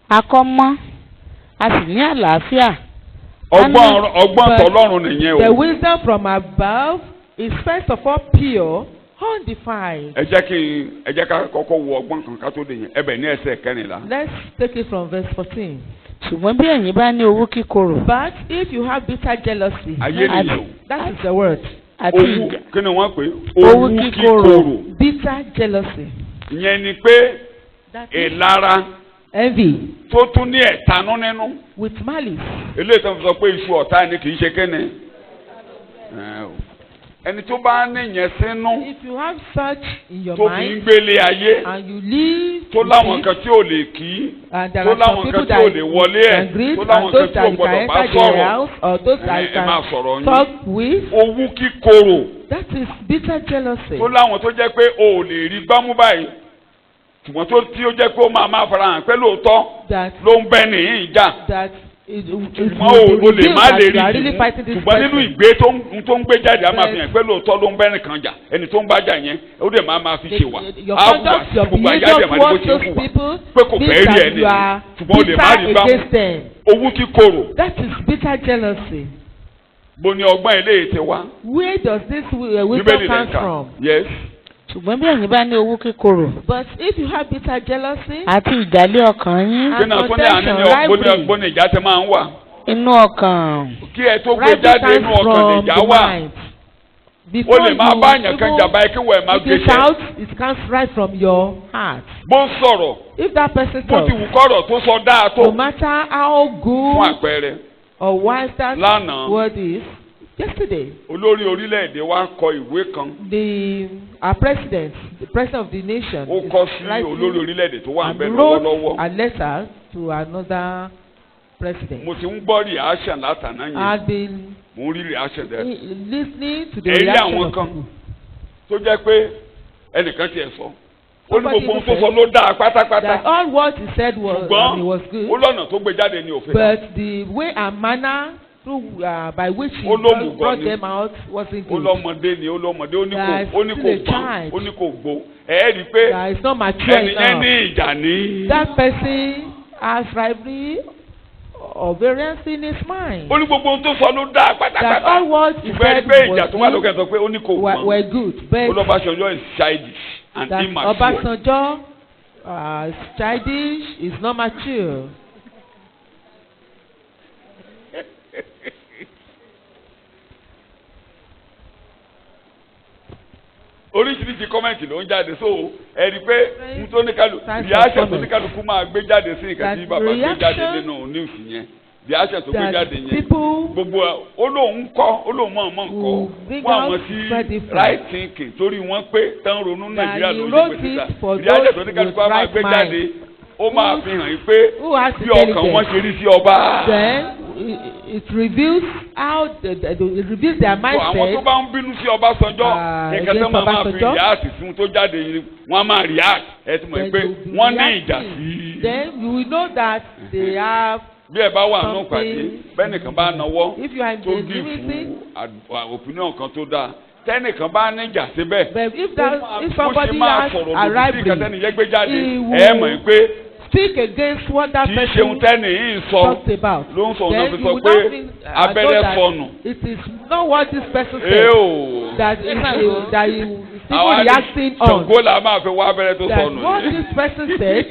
a kọ́ mọ́ a sì ní àlàáfíà. Ọgbọ́n tọlọ́run nìyẹn o. The wisdom from above is first of all pure, undefined. Ẹ jẹ́ ká kọ́kọ́ wo ọgbọ́n kan ká tó dé yẹn ẹbẹ̀ ní ẹsẹ̀ kẹrìnlá. Let's take it from verse 14. Ṣùgbọ́n bí ẹ̀yin bá ní owú kíkorò. But if you have bitter jealousy. Ayé nìyẹn o. That is the word. Owú kí ni wọ́n pè? Owú kíkorò. Bitter jealousy. Ìyẹn ni pé ìlara. Envy. Tó tún ní ẹ̀tanú nínú. With malice. Eléyìí tó ń sọ pé iṣu ọ̀tá ni kì í ṣe kéne. ẹni tó bá níyẹn sínú If you have such in your tó fi ń mind gbélé ayé and you live tó with láwọn it, kan tí ò lè kí and there tó are some láwọn people kan tí that ò lè wọlé ẹ̀ can greet tó and láwọn kan those tí that ò you can gbọdọ̀ bá enter their sọ̀rọ̀ house or those that you ẹ máa can sọ̀rọ̀ yín. talk with. owú kíkorò That is bitter jealousy. tó láwọn tó jẹ́ pé o ò lè rí gbámú báyìí ṣùgbọ́n tó tí ó jẹ́ pé ó máa farahàn pé lóòótọ́ That ló ń bẹ́ nìyí jà it ṣùgbọ́n o lè má lè rí jù ṣùgbọ́n nínú ìgbé tó ń gbé jáde á máa fi hàn pé lóòótọ́ ló ń bẹ́ nìkan jà ẹni tó ń bá jà yẹn ó dẹ̀ máa fi ṣe wà your á wà conduct, sí your gbogbo àyájọ́ behavior ìmọ̀ àdìbò towards tí ń those hùwà people pé kò fẹ́ means rí that ẹni you are ṣùgbọ́n o lè má rí bitter gbámú against them. owú kíkorò. That is bitter jealousy. Bo ni ọgbọ́n eléyìí ti wá. Where does this wisdom come from? Yes. ṣùgbọ́n bí ẹ̀yin bá ní owú kíkorò But if you have bitter jealousy àti ìjálẹ̀ ọkàn yín Kí náà tó ní àní ní ọgbọ́n ní ìjà ti máa ń wà. inú ọkàn Kí ẹ tó gbé jáde inú ọkàn ní ìjà wà. O lè máa bá àyàn kan jà báyìí kí wọ́n ẹ̀ máa gbé it out, it comes right from your heart. Bó sọ̀rọ̀, If that person bó talks, ti wù kọ́rọ̀ tó sọ dáa tó. no matter how Fún good àpẹẹrẹ, or wise that lánàá word is, yesterday, olórí orílẹ̀-èdè wa kọ ìwé kan. our president, the president of the nation, Ó kọ sí olórí orílẹ̀-èdè tó wà ń bẹ and wrote lọ́wọ́lọ́wọ́. a letter to another president. Mo ti ń gbọ́ reaction látàná yẹn. I've been Mo ń rí reaction dẹ. listening to the Ẹ̀rí reaction àwọn of kan people. tó jẹ́ pé ẹnìkan tiẹ̀ sọ. Ó ní Somebody gbogbo ohun tó even sọ ló dáa pátápátá. That all what he said was, Ṣùgbọ́n was ó good, lọ́nà tó gbé jáde ní òfin. but the way and manner through by which he Ó lómùgọ̀ brought ni. them out wasn't Ó good. lọ́mọdé ni ó lọ́mọdé ó ní That kò still a gbọ́n child. ó ní kò gbó. Ẹ rí i pé That is not mature ẹni yẹn ní enough. ìjà ní. That person has rivalry or variance in his mind. Ó ní gbogbo ohun tó sọ ló dáa That pátápátá. all what he Ṣùgbọ́n ẹni said pé ìjà tó wà was lókè sọ pé ó ní kò good, were gbọ́n. good, Ó but lọ́bàṣánjọ́ is childish and that immature. Obasanjo is childish, is not mature. Oríṣiríṣi kọ́mẹ̀ntì ló ń jáde so ẹ rí i pé n tó ní kálukú reaction tó ní kálukú máa gbé jáde sí nǹkan tí bàbá gbé jáde nínú news yẹn reaction tó gbé jáde yẹn gbogbo ó lóun kọ́ ó lóun mọ̀ kọ́ fún àwọn tí right thinking torí wọ́n pé tán ronú Nàìjíríà ló ń gbé síta reaction tó ní kálukú á máa gbé jáde ó máa fi hàn yín pé bí ọkàn wọn ṣe rí sí ọba. It reveals how it reveals their mindset. Àwọn tó bá ń bínú sí Ọbásanjọ́ nǹkan tó máa fi react fún tó jáde yìí wọ́n máa react ẹ ti mọ̀ pé wọ́n ní ìjà sí. Then you will know that they have. Bí ẹ bá wà nù pàdé bẹ́ẹ̀ nìkan bá náwó tó bí fún opinion kan tó dáa tẹ́nìkan bá níjà síbẹ̀. But if somebody has a rivalry, he will speak against what that person talked about. Ló ń sọ ọ̀nà fi Then sọ you pé will not think abẹ́rẹ́ sọnù. It is not what this person said that you people reacting on. Ṣògo la máa fi wá abẹ́rẹ́ tó That sọnù. what this person said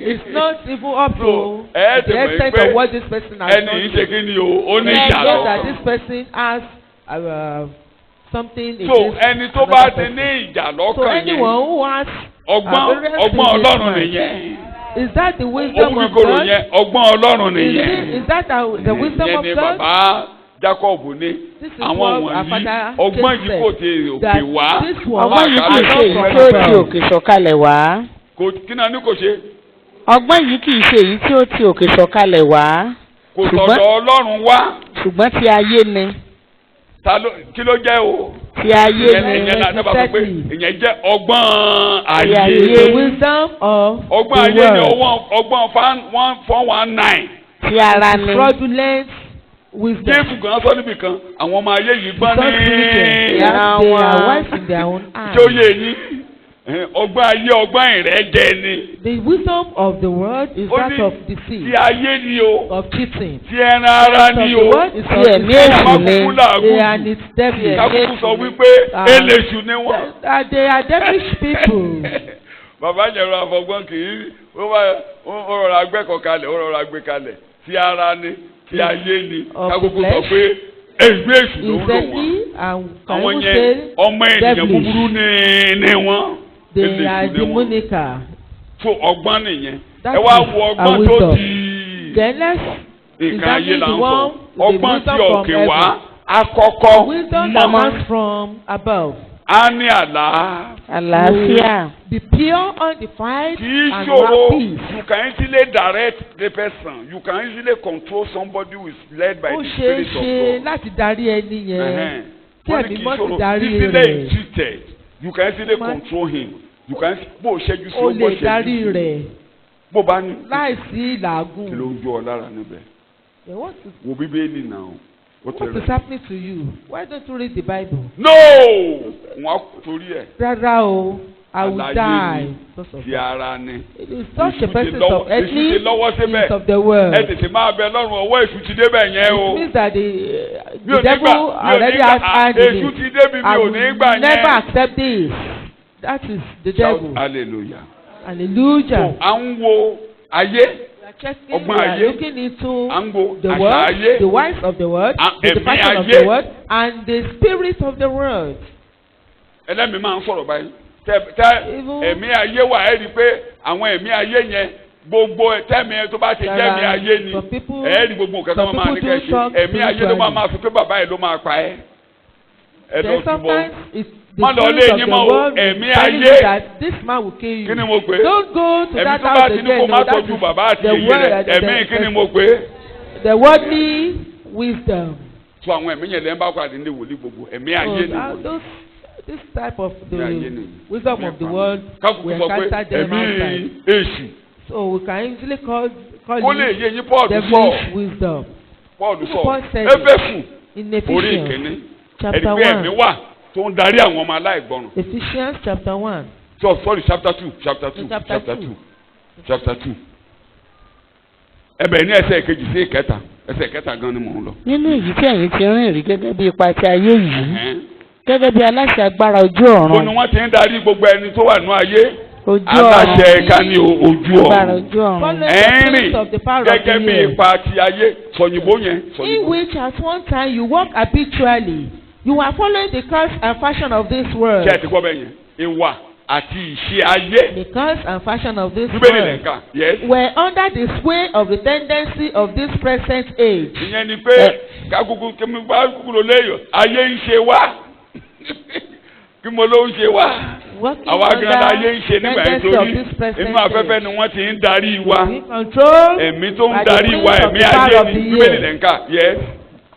is not even up to the extent of what this person has done. Ẹni yìí ṣe kí ni o, ó ní ìjà I know that lọ. this person has something So against ẹni tó bá ti ní ìjà so lọ́kàn yẹn anyone who has ọgbọ́n Ọlọ́run nìyẹn. Is that the wisdom of Òkúkòrò God? yẹn ọgbọ́n Ọlọ́run nìyẹn. Is that the wisdom Ìyẹn of ni God? bàbá Jacob ní àwọn wọ̀nyí ọgbọ́n yìí kò ti òkè wá. ọgbọ́n yìí kì í ṣe èyí tí ó ti òkè sọ̀kalẹ̀ wá. Kí náà ní kò ṣe? ọgbọ́n yìí kì í ṣe èyí tí ó ti òkè sọ̀kalẹ̀ wá. Kò tọ̀dọ̀ Ọlọ́run wá. ṣùgbọ́n ti ayé ni. Kí ló jẹ́ o? Ti ayé ni. Ìyẹn jẹ́ ọgbọ́n ayé. The wisdom of ọgbọ́n ayé ni ọgbọ́n 419. Ti ara ni. Fraudulent wisdom. Jésù gan sọ níbì kan àwọn ọmọ ayé yìí gbọ́n ní. They are wise in their own eyes. Tí ó yé yín ọgbọ́n ayé ọgbọ́n ìrẹ́jẹ ni. The wisdom of the world is that of deceit. Ti ayé ni o. Of cheating. Ti ẹran ara ni o. Ti ẹ̀mí èṣù ni. And its devil. Kákùkù sọ wípé eléṣù ni wọ́n. They are devilish people. Bàbá yẹn rọ àfọgbọ́n kì í ó rọra gbẹ́kọ̀ kalẹ̀ ó rọra gbé kalẹ̀. Ti ara ni ti ayé ni. Kákùkù sọ pé ẹgbẹ́ èṣù ló ń lò wọ́n. Àwọn yẹn ọmọ ènìyàn búburú ni wọ́n. They are demonical. So ọgbọ́n nìyẹn. Ẹ wá wo ọgbọ́n tó di Then let's nǹkan ayé là ń examine sọ. Ọgbọ́n tí òkè wá Àkọ́kọ́ wisdom that comes from above. A ní àlá. Àlàáfíà. Be pure, undefiled, Kì í and ṣòro. have peace. You can easily direct the person. You can easily control somebody who is led by Ó the ṣeé Spirit ṣe of God. láti darí ẹni yẹn. Tí Wọ́n ní ẹ̀mí kì í mọ́ ti ṣòro. darí Easily rẹ̀. cheated. You can easily control him. You can bó ṣẹ́jú sí O ó bó lè darí ṣẹ́jú sí. rẹ̀ Bó bá ní. láìsí Kí ló làágùn. ń jó ọ lára níbẹ̀? Yeah, what is Wo Bíbélì náà. Ó ti what is rẹ̀. happening to you? Why don't you read the Bible? No! Wọ́n á torí ẹ̀. Rárá o, I will Àlàyé die. ni. Because of Ti that. ara ni. It is such a Èṣù ti person lọ́wọ́- of earthly Èṣù ti lọ́wọ́ síbẹ̀. things of the world. Ẹ tètè máa bẹ lọ́rùn ọwọ́ èṣù ti débẹ̀ yẹn o. It means that Mi the ò ní devil gbà- mi ò ní already gbà- has hand in Èṣù it. ti débi mi I ò will ní gbà never yẹn. accept this. That is the Shout devil. hallelujah. Hallelujah. So à ń wo ayé, We are checking, ọgbọ́n we are ayé. looking into à ń wo the àṣà word, ayé, the wise of the word, the ẹ̀mí passion of ayé. the word, and the spirit of the word. ẹlẹ́mìí máa ń sọ̀rọ̀ báyìí. Tẹ́ Even- ẹ̀mí ayé wà ẹ́ rí i pé àwọn ẹ̀mí ayé yẹn gbogbo tẹ́mi ẹ tó bá ti jẹ́ ẹ̀mí ayé ni Some people- ẹ̀ rí gbogbo nǹkan tó some máa ní people kẹ́ do ṣe talk ẹ̀mí ayé ló spiritually. máa fi pé bàbá ẹ̀ ló máa pa ẹ́. Ẹ lọ Then túbọ̀. sometimes it's the Má lọ lé spirit of yín the mọ́ o, world ẹ̀mí is telling ayé. you that this man will kill you. Kí ni mo pè é? Don't go to Ẹ̀mí that tó bá house ti ní again. kó má No, that tọ́jú is bàbá àti the ìyè word rẹ̀ that ẹ̀mí kí ni mo pè é? the worldly wisdom. tó àwọn ẹ̀mí yẹn lẹ́yìn bá pàdé ní wòlíì gbogbo ẹ̀mí ayé ni wòlíì. This type of the Ẹ̀mí ayé ni. wisdom of the world, kákùkù we sọ pé encounter them ẹ̀mí outside. èṣù So we can easily call kó lè it yé yín Paul sọ devilish wisdom. Paul sọ Paul said it. Éfésù In orí Ephesians ìkíní chapter ẹni pé ẹ̀mí 1. wà tó ń darí àwọn ọmọ aláìgbọràn. Ephesians chapter 1. So sorry chapter 2 chapter 2 Chapter chapter 2. 2 chapter 2 ẹbẹ̀ ní ẹsẹ̀ kejì sí ìkẹta ẹsẹ̀ kẹta gan ni mò ń lọ. Nínú èyí tí ẹ̀yin ti rìn rí gẹ́gẹ́ bí ipa ti ayé yìí, Ẹ̀hẹ́n. gẹ́gẹ́ bí aláṣẹ agbára ojú Ó ní ọ̀run. wọ́n ti ń darí gbogbo ẹni tó wà nínú ayé Ojú aláṣẹ ọ̀run. ẹ̀ka ní ojú Agbára ọ̀run. ojú ọ̀run. Follow the Ẹ̀rín prince of the power of the gẹ́gẹ́ bí air. ipa ti ayé sọ̀yìnbó yẹn In sọ̀yìnbó. which at one time you walk habitually, you are following the course and fashion of this world. Ṣé ẹ ti gbọ́ bẹ́ẹ̀ yẹn? Ìwà àti ìṣe ayé. The course and fashion of this Bíbélì world nìkan. Yes. were under the sway of the tendency of this present age. Ìyẹn ni pé kákùkù kí mo bá kúkúrò léyò ayé ń ṣe wá. Kí mo ló ń ṣe wá. Working Àwa gan la ayé ń under ṣe nígbà yẹn tendency of torí this present inú afẹ́fẹ́ age. ni wọ́n ti ń darí wa. We control Ẹ̀mí tó ń by the darí wa prince of ẹ̀mí the power ayé of ni the Bíbélì air. nìkan. Yes.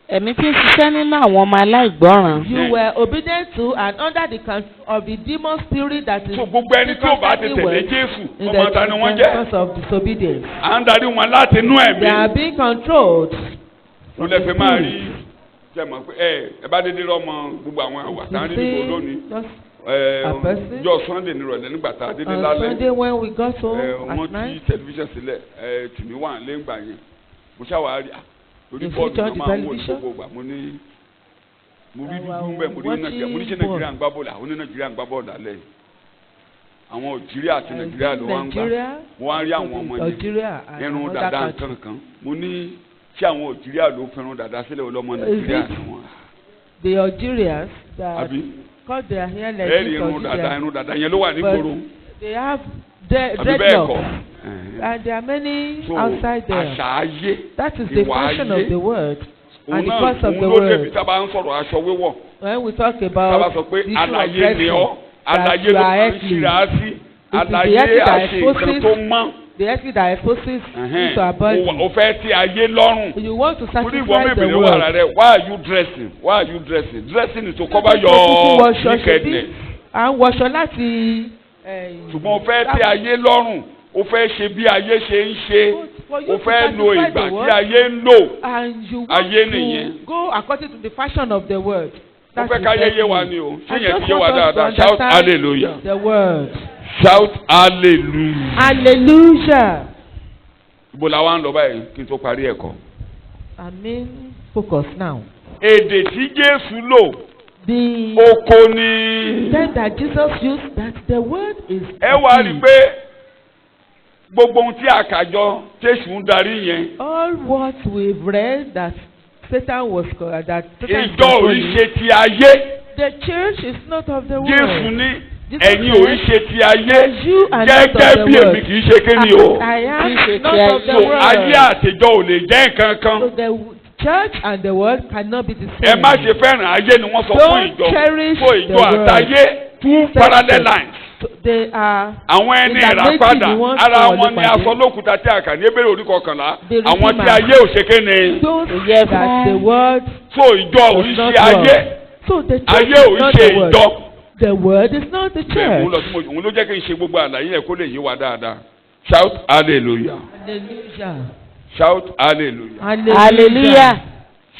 Ẹ̀mí tí ń ṣiṣẹ́ nínú àwọn ọmọ aláìgbọ́ràn. You were obedient to and under the control of the demon spirit that is So gbogbo ẹni tí ò bá ti tẹ̀lé Jésù in ọmọ ta ni wọ́n jẹ́. because of disobedience. À ń darí wọn láti inú They are ẹ̀mí. being controlled. Mo lè fi máa rí ṣe mọ̀ pé ẹ bá dédé rọ́mọ gbogbo àwọn àwà tá a rí níbo lónìí. Just a person. Jọ Sunday nírọ̀lẹ́ nígbà tá a dédé on lálẹ́. Sunday when we got home Wọ́n at ti night, tẹlifíṣàn sílẹ̀ tìmí wà lé ńgbà yẹn. Mo ṣàwárí torí You bọ́ọ̀lù switch on náà the máa ń wò ní television? gbogbo ìgbà. Mo rí Wow, dúdú ń bẹ̀ mo rí Nàìjíríà mo ní ṣe watching Nàìjíríà ń gbá bọ́ọ̀lù àwọn ní Nàìjíríà ń gbá bọ́ọ̀lù alẹ́ yìí. Àwọn Algeria àti Nàìjíríà ló wá ń gbà. Nigeria, Mo wá ń rí àwọn ọmọ yẹn Algeria and irun other dada countries. nǹkan mo ní ṣé àwọn Algeria ló fẹ́ràn dada sílẹ̀ ọlọ́mọ Nàìjíríà it- ni wọ́n. The Algerians that Àbí cut their hair like ẹ̀rí this irun dada Algerians, yẹn ló wà ní but gbòòrò. they have Àbí bẹ́ẹ̀ kọ́. dreadlocks and there are many So outside there. àṣà ayé That is the ìwà fashion ayé. of the word òun and the náà course of òun the ló débi word. tá a bá ń sọ̀rọ̀ aṣọ wíwọ̀ When we talk tá a bá about sọ pé the issue of àlàyé ni dressing, ọ́ àlàyé ló máa ń ṣíra sí àlàyé àṣe nǹkan tó mọ́. the ethic that exposes into our body. O fẹ́ tí ayé lọ́rùn. You want to Torí ìwọ satisfy the mẹ́bìnrin wà world. rẹ̀ why are you dressing? Why are you dressing? Dressing is to cover Kúkú your wọṣọ ṣe bí nakedness. à ń wọṣọ láti. Ṣùgbọ́n o fẹ́ tí ayé lọ́rùn. O fẹ́ ṣe bí ayé ṣe ń ṣe. O fẹ́ lo ìgbà tí ayé ń lò. And you Ayé want nìyẹn. to go according to the fashion of the word. O fẹ́ káyé yé wa ni o. Ṣé I yẹn just ti yé wa want us to dáadáa? Shout understand hallelujah. the word. Shout hallelujah. Hallelujah. Ibo la wa ń lọ báyìí kí n tó parí ẹ̀kọ́. I mean focus now. Èdè tí Jésù lò The oko ni. term that Jesus used, that the word is. Ẹ wá rí i pé gbogbo ohun tí àkàjọ Jésù ń darí yẹn. All what we've read that Satan was that Satan is Ìjọ ò ń ṣe ti ayé. The church is not of the world. Jésù ní Jesus ẹ̀yin ò ń ṣe ti ayé. You are not of Gẹ́gẹ́ the bí world. èmi kì í ṣe kíni o. I am Kì í ṣe not ti of the So world. ayé àtijọ́ ò lè jẹ́ nǹkan So kan. the church and the world cannot be the ẹ same. má ṣe fẹ́ràn ayé ni wọ́n sọ fún Don't ìjọ. cherish Fún ìjọ the world. àtayé two parallel lines. They are Àwọn ẹni ìràpadà ara wọn ni aṣọ lókùúta tí a kà ní Hébérù orí 11. Àwọn tí ayé ò ṣe kéne. those that the world So ìjọ ò ń ṣe ayé. so the church Ayé is ò ń not ṣe the world. ìjọ. The world is not the Bẹ́ẹ̀ church. òun ló jẹ́ kí n ṣe gbogbo àlàyé yẹn kó lè yé wa dáadáa. Shout hallelujah. Hallelujah. Shout hallelujah. hallelujah.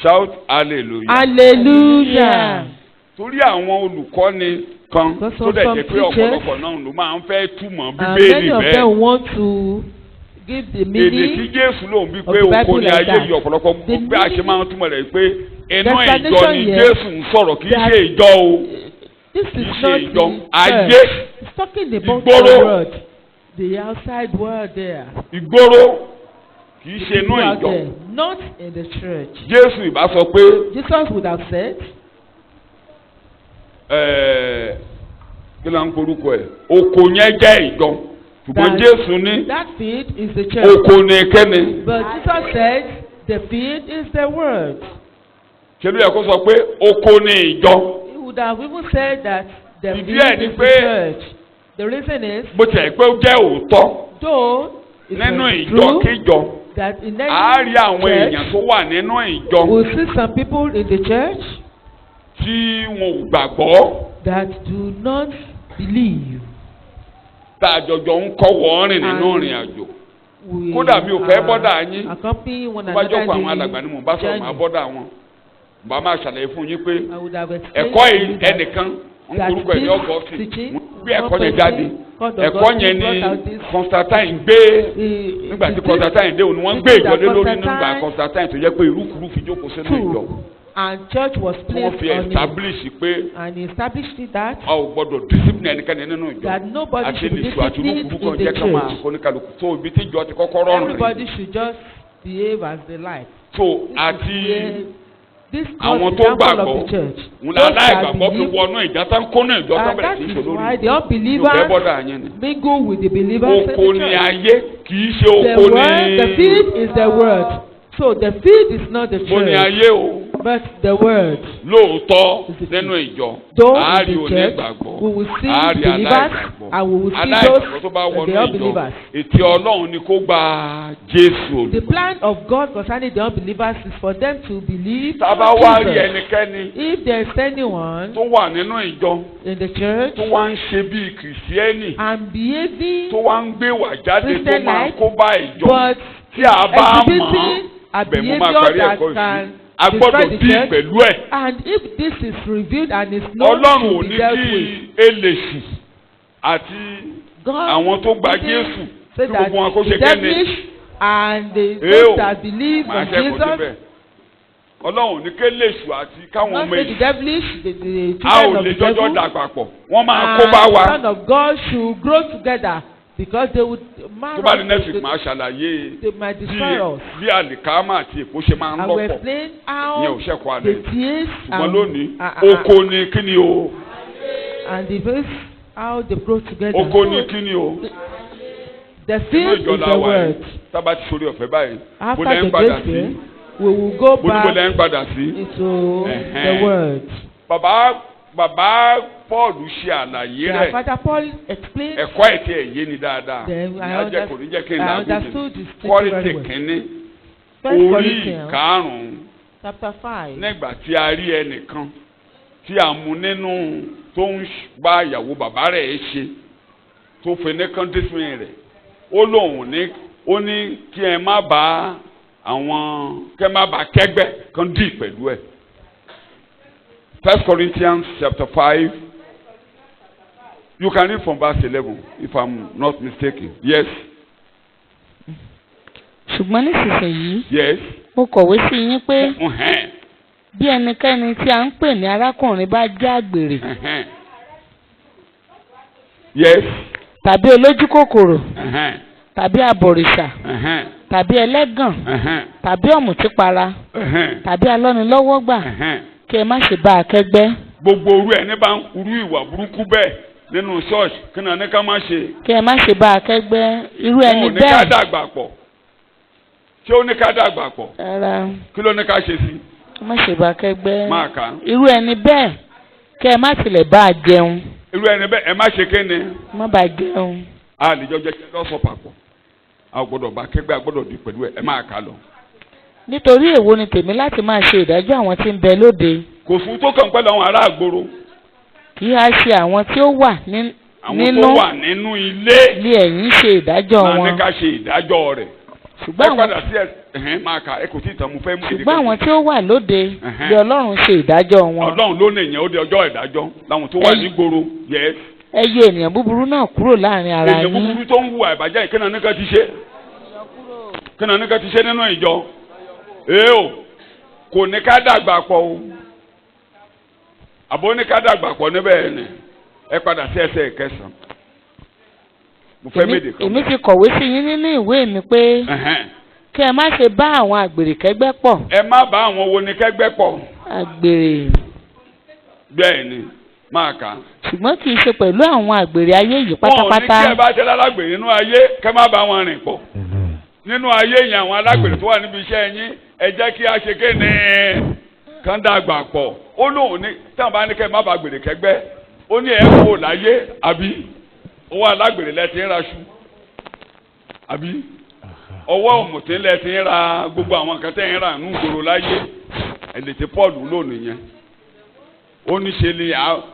Shout hallelujah. Hallelujah. Torí àwọn olùkọ́ni kan Because tó of dẹ̀ some jẹ́ pé teachers, ọ̀pọ̀lọpọ̀ náà ló máa ń fẹ́ túmọ̀ And Bíbélì many of bẹ́ẹ̀. them want to give the Èdè tí meaning. Jésù lòun bí of pé the oko Bible ni like ayé that. yìí ọ̀pọ̀lọpọ̀ The bí a ṣe máa ń túmọ̀ rẹ̀ pé inú ìjọ explanation ni here Jésù ń sọ̀rọ̀ kì í that ṣe ìjọ o. This Kì í is ṣe not ìjọ. the Ayé. church. It's talking about Ìgboro. the world, the outside world there. Ìgboro kì í ṣe inú People out ìjọ. there, not in the church. Jésù ìbá sọ pé Jesus would have said, kí ló ń porúkọ ẹ̀ oko yẹn jẹ́ ìjọ ṣùgbọ́n That- Jésù ní that field is the church. oko ní kẹ́ni. But Jesus said, the field is the world. Ṣé ló yẹ kó sọ pé oko ní ìjọ? He would have even said that the Ìdí field ẹ̀ ni is the pé- church. The reason is, Bó tilẹ̀ pé ó jẹ́ òótọ́ though it nínú was ìjọ true kíjọ that in a rí àwọn every èèyàn church, tó wà nínú ìjọ we see some people in the church tí wọn ò gbàgbọ́ that do not believe. tá a jọjọ ń kọ́ wọ́n rìn nínú And ìrìn àjò. We Kódà mi ò fẹ́ are bọ́dà yín. accompanying one Tó bá another jókòó àwọn in alàgbà ni mò ń bá the sọ̀rọ̀ máa journey. bọ́dà wọn. Bá máa ṣàlàyé fún yín pé I would have explained ẹ̀kọ́ to you that ẹnìkan ń that orúkọ ẹ̀ ní this Augustine teaching, mo gbé ẹ̀kọ́ one yẹn person jáde called ẹ̀kọ́ Augustine yẹn ni brought out this- Constantine gbé nígbà tí the Constantine dé òun ni wọ́n gbé teaching ìjọ lé that lórí nígbà Constantine Constantine tó jẹ́ pé irúkúrú fi jókòó sínú ìjọ took and church was tí wọ́n placed fi on it, establish pé and he established it that a ò gbọ́dọ̀ discipline ẹnikẹ́ni nínú ìjọ that nobody àti should be nìṣó àti disciplined irúkúrú in kan jẹ́ the ká máa church. kóníkàlùkù tó ibi tí ìjọ ti kọ́kọ́ rọrùn Everybody rẹ̀ should just behave as they like. so This is àti where this àwọn was tó the example gbàgbọ́ of the church. ń la Those that aláìgbàgbọ́ fi believe, wọnú ìjọ tán kónú ìjọ tán and bẹ̀rẹ̀ that sí í is ṣe lórí why the yóò fẹ́ unbelievers bọ́dà yẹn ni. mingle with the believers in Oko the ni church. ayé kì í ṣe The oko word, the ni field is the word. So the field is not the oko ni church, ayé o. but the word. Lóòótọ́ Is the nínú ìjọ Though àárí in the church, onígbàgbọ́ we will see àárí believers aláìgbàgbọ́ and we will see aláìgbàgbọ́ those tó bá that wọnú they are ìjọ believers. ètí Ọlọ́run ni kó gba Jésù The Olùgbàlà. plan of God concerning the unbelievers is for them to believe Tá a bá on wá rí Jesus. ẹnikẹ́ni If there is anyone tó wà nínú ìjọ in the church tó wá ń ṣe bíi kìrìsìtẹ́nì and behaving tó wá ń gbé wà jáde tó Christian máa like, kó bá ìjọ but tí a bá mọ̀ exhibiting a bẹ̀ mo máa behavior parí that ẹ̀kọ́ yìí can a gbọ́dọ̀ destroy the dín church, pẹ̀lú ẹ̀. and if this is revealed and is known Ọlọ́run ò to ní be dealt kí with, eléṣù àti God àwọn tó gba didn't Jésù say kí that gbogbo wọn kó the ṣe kẹ́ni devilish and the Eo, those that believe máa on ṣẹ́kọ̀ọ́ Jesus, síbẹ̀. Ọlọ́run ò ní kí eléṣù àti káwọn not ọmọ say the èṣù devilish, the a ò children of lè the jọjọ́ devil, dà papọ̀ wọ́n máa kó bá and wa. the son of God should grow together because they would Tó bá ní next week they, máa ṣàlàyé they might destroy us. bí àlìkámà àti èkó ṣe máa ń I will lọ́pọ̀ explain ìyẹn how ò ṣẹ̀kọ́ the alẹ́ tears ṣùgbọ́n lónìí and oko ni kí ni o the face how they grow together. oko ni kí ni o The inú field ìjọ is la the wà yìí word. tábà ti sori ọ̀fẹ́ báyìí bó After lẹ́ ń the padà grace sí day, we will go bó ní bó back lẹ́ ń padà sí. into the Ẹ̀hẹ́n. word. Bàbá Paul ṣe àlàyé Yeah, rẹ̀ Father Paul explained. ẹ̀kọ́ ẹ̀ tí ẹ̀ yé ni dáadáa Then ní ajẹ́ kò ní jẹ́ kí n I dàgbé understood this teaching Kọ́ríńtì very well. kínní First orí Corinthians ìkarùn-ún chapter 5. nígbà tí a rí ẹnìkan tí a mú nínú tó ń bá ìyàwó bàbá rẹ̀ ṣe tó fi ní kọ́ńtísìn rẹ̀ ó lóun ní ó ní kí ẹ má bá àwọn kẹ́ má bá kẹ́gbẹ́ kan dì pẹ̀lú ẹ̀. First Corinthians chapter 5. You can read from verse 11 if I'm not mistaken. Yes. ṣùgbọ́n nísinsìnyí Yes. mo kọ̀wé sí yín pé Uh-huh. bí ẹnikẹ́ni tí a ń pè ní arákùnrin bá jẹ́ àgbèrè Uh-huh. Yes. tàbí olójú kòkòrò Uh-huh. tàbí abọ̀rìṣà Uh-huh. tàbí ẹlẹ́gàn Uh-huh. tàbí ọ̀mùtípara Uh-huh. tàbí alọ́nilọ́wọ́gbà Uh-huh. kí ẹ má ṣe bá a kẹ́gbẹ́ Gbogbo orú ẹni bá ń rú ìwà burúkú bẹ́ẹ̀ nínú ṣọ́ọ̀ṣì kí náà ní ká má ṣe. kí ẹ má ṣe bá a kẹ́gbẹ́ irú Wọn ẹni ò ní ká bẹ́ẹ̀ dàgbà pọ̀. ṣé ó ní ká dàgbà pọ̀? Rárá. Kí ló ní ká ṣe sí? Má ṣe bá kẹ́gbẹ́. Máa kà á. Irú ẹni bẹ́ẹ̀ kẹ́ ẹ má tilẹ̀ bá a jẹun. Irú ẹni bẹ́ẹ̀ ẹ má ṣe kéne. Má bá a jẹun. A lè jọ jẹ́ kí lọ́sọ̀ papọ̀. A gbọ́dọ̀ bá kẹ́gbẹ́, a gbọ́dọ̀ di pẹ̀lú ẹ máa kà lọ. Nítorí èwo ni tèmi láti máa ṣe ìdájọ́ àwọn tí ń bẹ lóde. Kò fún tó kàn pẹ̀lú àwọn ará àgbòrò. Kì í á ṣe àwọn tí ó wà nínú. Àwọn tó wà nínú ilé. Ilé ẹ̀yin ṣe ìdájọ́ wọn. Máa ní ká ṣe ìdájọ́ rẹ̀. Ṣùgbọ́n àwọn padà sí máa kà ẹ kò tí ì tàn mú fẹ́ mú. Ṣùgbọ́n àwọn tí ó wà lóde bí Ọlọ́run ṣe ìdájọ́ wọn. Ọlọ́run ló ní ìyẹn ó di ọjọ́ ìdájọ́ láwọn tó wà ní gbòòrò. Yes. Ẹ yọ ènìyàn búburú náà kúrò láàrin ara yín. Ènìyàn búburú tó ń hùwà ìbàjẹ́ yìí kí náà ní ká ti ṣe. Kí náà ní ká ti ṣe nínú ìjọ. O kò ní ká dàgbà pọ̀ o. Àbò ní ká dàgbà pọ̀ níbẹ̀ ni ẹ padà sí ẹsẹ̀ ìkẹsàn. Mo fẹ́ méde kan. Èmi ti kọ̀wé sí yín nínú ìwé mi pé kí ẹ má ṣe bá àwọn àgbèrè kẹ́gbẹ́ pọ̀. Ẹ má bá àwọn wo ni kẹ́gbẹ́ pọ̀. Àgbèrè. Bẹ́ẹ̀ ni máa kà á. Ṣùgbọ́n kì í ṣe pẹ̀lú àwọn àgbèrè ayé yìí pátápátá. Wọ́n ní kí ẹ bá ṣe lálágbèrè nínú ayé kẹ́ má bá wọn rìn pọ̀. Nínú ayé yẹn àwọn alágbèrè tó wà níbi iṣẹ́ yín ẹ jẹ́ kí a ṣe kéne kán dàgbà pọ̀. Ó lóun ní táwọn bá ní kẹ́ má bá gbèrè kẹ́gbẹ́ ó ní ẹ̀ kó láyé àbí owó alágbèrè lẹ́tí ń raṣu àbí ọwọ́ òmùtí lẹ́tí ń ra gbogbo àwọn nǹkan tẹ́ ń rà nù gbòòrò láyé ẹ̀ lè ti Pọ́ọ̀lù lónìí yẹn. Ó ní ṣe ni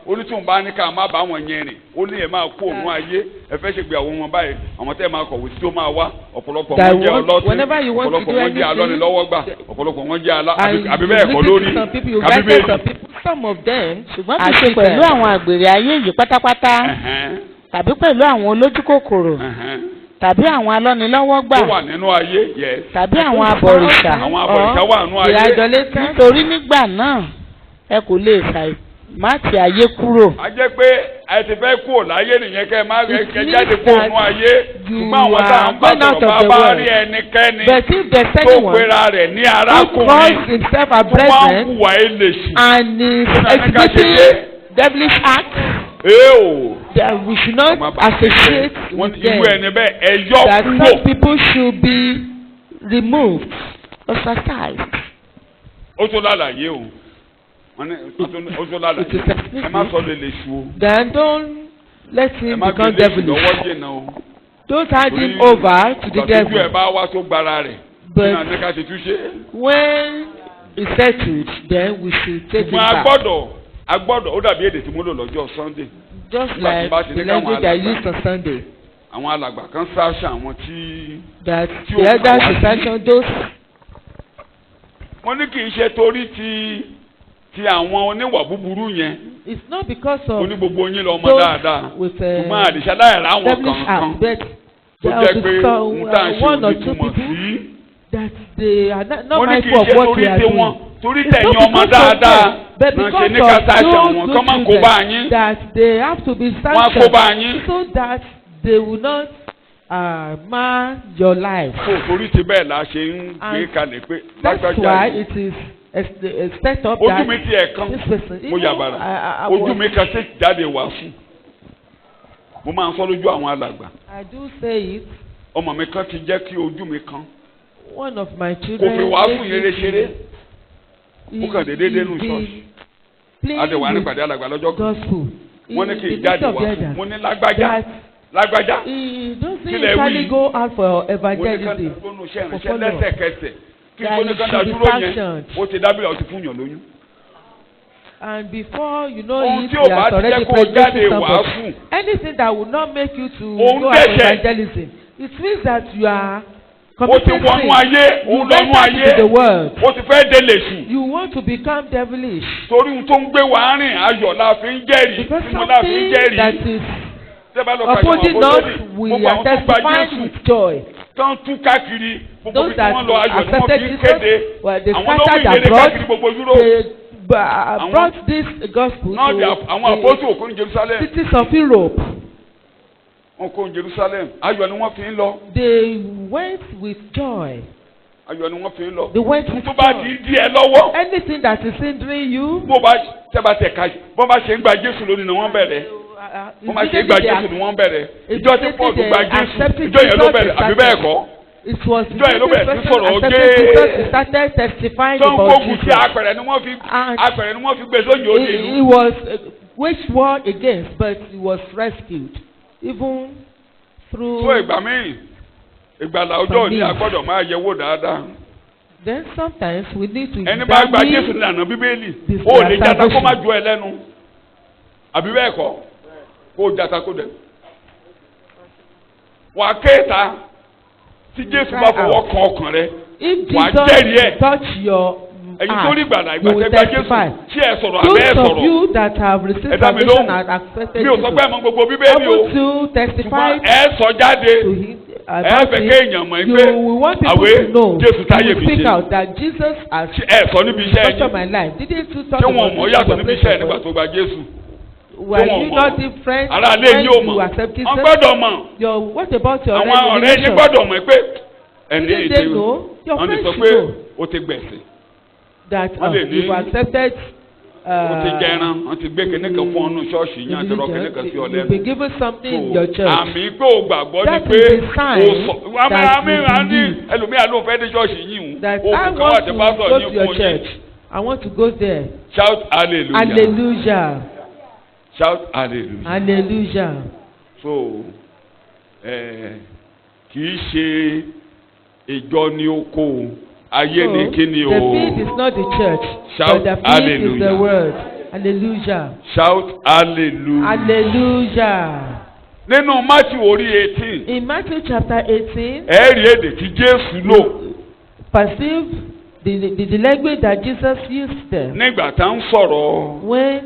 ó ní tí òun bá ní ká má bá wọn yẹn rìn ó ní ẹ máa kó òun ayé ẹ fẹ́ ṣe gbé àwọn ọmọ báyìí àwọn tẹ́ máa kọ̀wé tí ó máa wá ọ̀pọ̀lọpọ̀ wọn jẹ́ ọlọ́tí ọ̀pọ̀lọpọ̀ wọn jẹ́ alọ́nilọ́wọ́gbà ọ̀pọ̀lọpọ̀ wọn jẹ́ àbí bẹ́ẹ̀ kọ́ lórí kábíbélì. Some of them ṣùgbọ́n kì í ṣe pẹ̀lú àwọn àgbèrè ayé yìí pátápátá tàbí pẹ̀lú àwọn olójúkòkòrò tàbí àwọn alọ́nilọ́wọ́gbà tó wà nínú ayé tàbí àwọn abọ̀rìṣà wà nínú ayé. Nítorí nígbà náà ẹ kò lè ṣàì má ti ayé kúrò. A jẹ́ pé ẹ ti fẹ́ kúrò láyé nìyẹn kẹ́ ẹ má rẹ kẹ́ jáde kúrò nínú ayé ṣùgbọ́n àwọn tá à ń bá sọ̀rọ̀ bá rí ẹnikẹ́ni tó pera rẹ̀ ní arákùnrin tó máa ń hùwà eléṣì and exhibiting devilish acts. That we should not associate with them. Irú ẹni bẹ́ẹ̀ ẹ yọ kúrò. That some people should be removed, ostracized. Ó tó lálàyé o. Ó tó lálàyé. Ẹ má sọ lè lè ṣu o. Then don't let him become devilish. Ẹ má gbé lè ṣu lọ́wọ́ jìnnà o. Don't hand him over to the devil. Ìgbà tó ẹ bá wá tó gbára rẹ̀. But when it's settled, then we should take it back. Agbọ́dọ̀ ó dàbí èdè tí mo lò lọ́jọ́ Sunday. Just like the language I used on Sunday. Àwọn alàgbà kan ṣáṣà àwọn tí. That the elders should sanction those. Wọ́n ní kì í ṣe torí ti àwọn oníwà búburú yẹn. It's not because of. Oní gbogbo yín lọ mọ dáadáa. Ṣùgbọ́n àdìsá láyàrá àwọn kankan. Tó jẹ́ pé ń tà ń ṣe onítùmọ̀ sí. That they are not mindful of what they are doing. Torí tẹ̀yìn ọmọ dáadáa. But because of those good children that they have to be sanctioned so that they will not mar your life. Torí ti bẹ́ẹ̀ la ṣe ń gbé kalẹ̀ pé. That's why it is set up that ojú mi ti ẹ̀ kan mo yàbàrà ojú mi kan ṣe jáde wá fún mo máa ń sọ lójú àwọn alàgbà. I do say it. Ọmọ mi kan ti jẹ́ kí ojú mi kan. One of my children. Kò fi wá fún yẹrẹ ṣeré. Ó kàn déédéé dénú ṣọ́ọ̀ṣì. Adéwà nípàdé alàgbà lọ́jọ́ kan. Wọ́n ní kí n jáde wá fún. Mo ní lágbájá. He doesn't usually go out for evangelism. For followers. Lẹ́sẹ̀kẹsẹ̀. Kí n ní kọ́ńtà dúró yẹn. Ó ti dábìlà ó ti fún yàn lóyún. And before you know it, you are already pregnant somebody. Anything that will not make you to go out for evangelism, it means that you are. Ó ti wọnú ayé, ó lọ́nú ayé, ó ti fẹ́ délé sùn. You want to become devilish. Torí ohun tó ń gbé wa rìn ayọ̀ la fi ń jẹ́rìí, ìmọ̀ la fi ń jẹ́rìí. That is opposing us, we are testifying with joy. Tán tú káàkiri, gbogbo bí wọ́n lọ ayọ̀ ni wọ́n fi ń kéde. Àwọn ló ń kéde káàkiri gbogbo Europe. Brought this gospel to àwọn àpótí òkú ní Jerusalem. Cities of Europe. Wọ́n kó Jerusalem. Ayọ̀ ni wọ́n fi ń lọ. They went with joy. Ayọ̀ ni wọ́n fi ń lọ. They went with joy. Tó bá ti di ẹ lọ́wọ́. Anything that is hindering you. Bó bá tẹ́bà tẹ̀ ká bó bá ṣe ń gba Jésù lónìí ni wọ́n bẹ̀rẹ̀. Bó bá ṣe ń gba Jésù ni wọ́n bẹ̀rẹ̀. Ìjọ tí Paul gba Jésù ìjọ yẹn ló bẹ̀rẹ̀ àbí bẹ́ẹ̀ kọ́. It was Ìjọ yẹn ló bẹ̀rẹ̀ sí sọ̀rọ̀ he started testifying about Sọ́nkógun sí Jesus. apẹ̀rẹ̀ ni wọ́n fi gbé sóyè òde He was waged war against, but he was rescued. Even through. So ìgbà míì, ìgbàlà ọjọ́ òní a gbọ́dọ̀ máa yẹ̀wò dáadáa. Then sometimes we need to ẹni bá gba Jésù nílànà Bíbélì, ó lè jata kó má ju ẹ lẹ́nu. Àbí bẹ́ẹ̀ kọ́, kó jata kó dẹ̀. Wà á kéèta tí Jésù bá fọwọ́ kan ọkàn rẹ, wà á jẹ́rìí ẹ̀. Touch your ẹ̀yin tó rí gbàlà ìgbà tẹ́ gba Jésù tí ẹ sọ̀rọ̀ àbẹ́ ẹ those sọ̀rọ̀. of you that have received salvation and accepted mi ò sọ pé ẹ mọ gbogbo Bíbélì o. able to testify ẹ sọ jáde. to him ẹ about fẹ́ it. kéèyàn mọ̀ You pé will want people àwé to know. Jésù táyé You mi speak ṣe. out that Jesus has ẹ sọ níbi iṣẹ́ touched yín. my life. Didn't you talk ṣé wọn about mọ̀ this yàtọ̀ in níbi your iṣẹ́ place nígbà of tó gba Jésù. Were you not different Ará ilé when yín ò you mọ̀. accepted Jesus? wọ́n gbọ́dọ̀ mọ̀. What about your àwọn ọ̀rẹ́ yín relation? gbọ́dọ̀ mọ̀ pé ẹni Didn't èdè they know? Your wọ́n lè friends sọ should pé know o ti gbẹ̀sẹ̀. that wọ́n lè ní- you've accepted o ti jẹran wọ́n ti gbé kíní kan fún ọnù ṣọ́ọ̀ṣì yín àti rọ kíní kan sí ọ you've lẹ́nu. been given something in your church. àmì pé o gbàgbọ́ ni That pé is a sign o sọ that you àmì believe. ẹlòmíà ló fẹ́ dé ṣọ́ọ̀ṣì yín That o I kò kàn wá want ti to pásọ̀ go yín to your fún church. yín. I want to go there. Shout hallelujah. Hallelujah. Shout hallelujah. Hallelujah. So kì í ṣe ìjọ ní oko ayé ní kíni o. The field is not the church. Shout but the field hallelujah. is the word. Hallelujah. Shout hallelujah. Hallelujah. Nínú Matthew orí 18. In Matthew chapter 18. ẹ rí èdè tí Jésù lò. Perceive the language that Jesus used there. Nígbà tá ń sọ̀rọ̀. When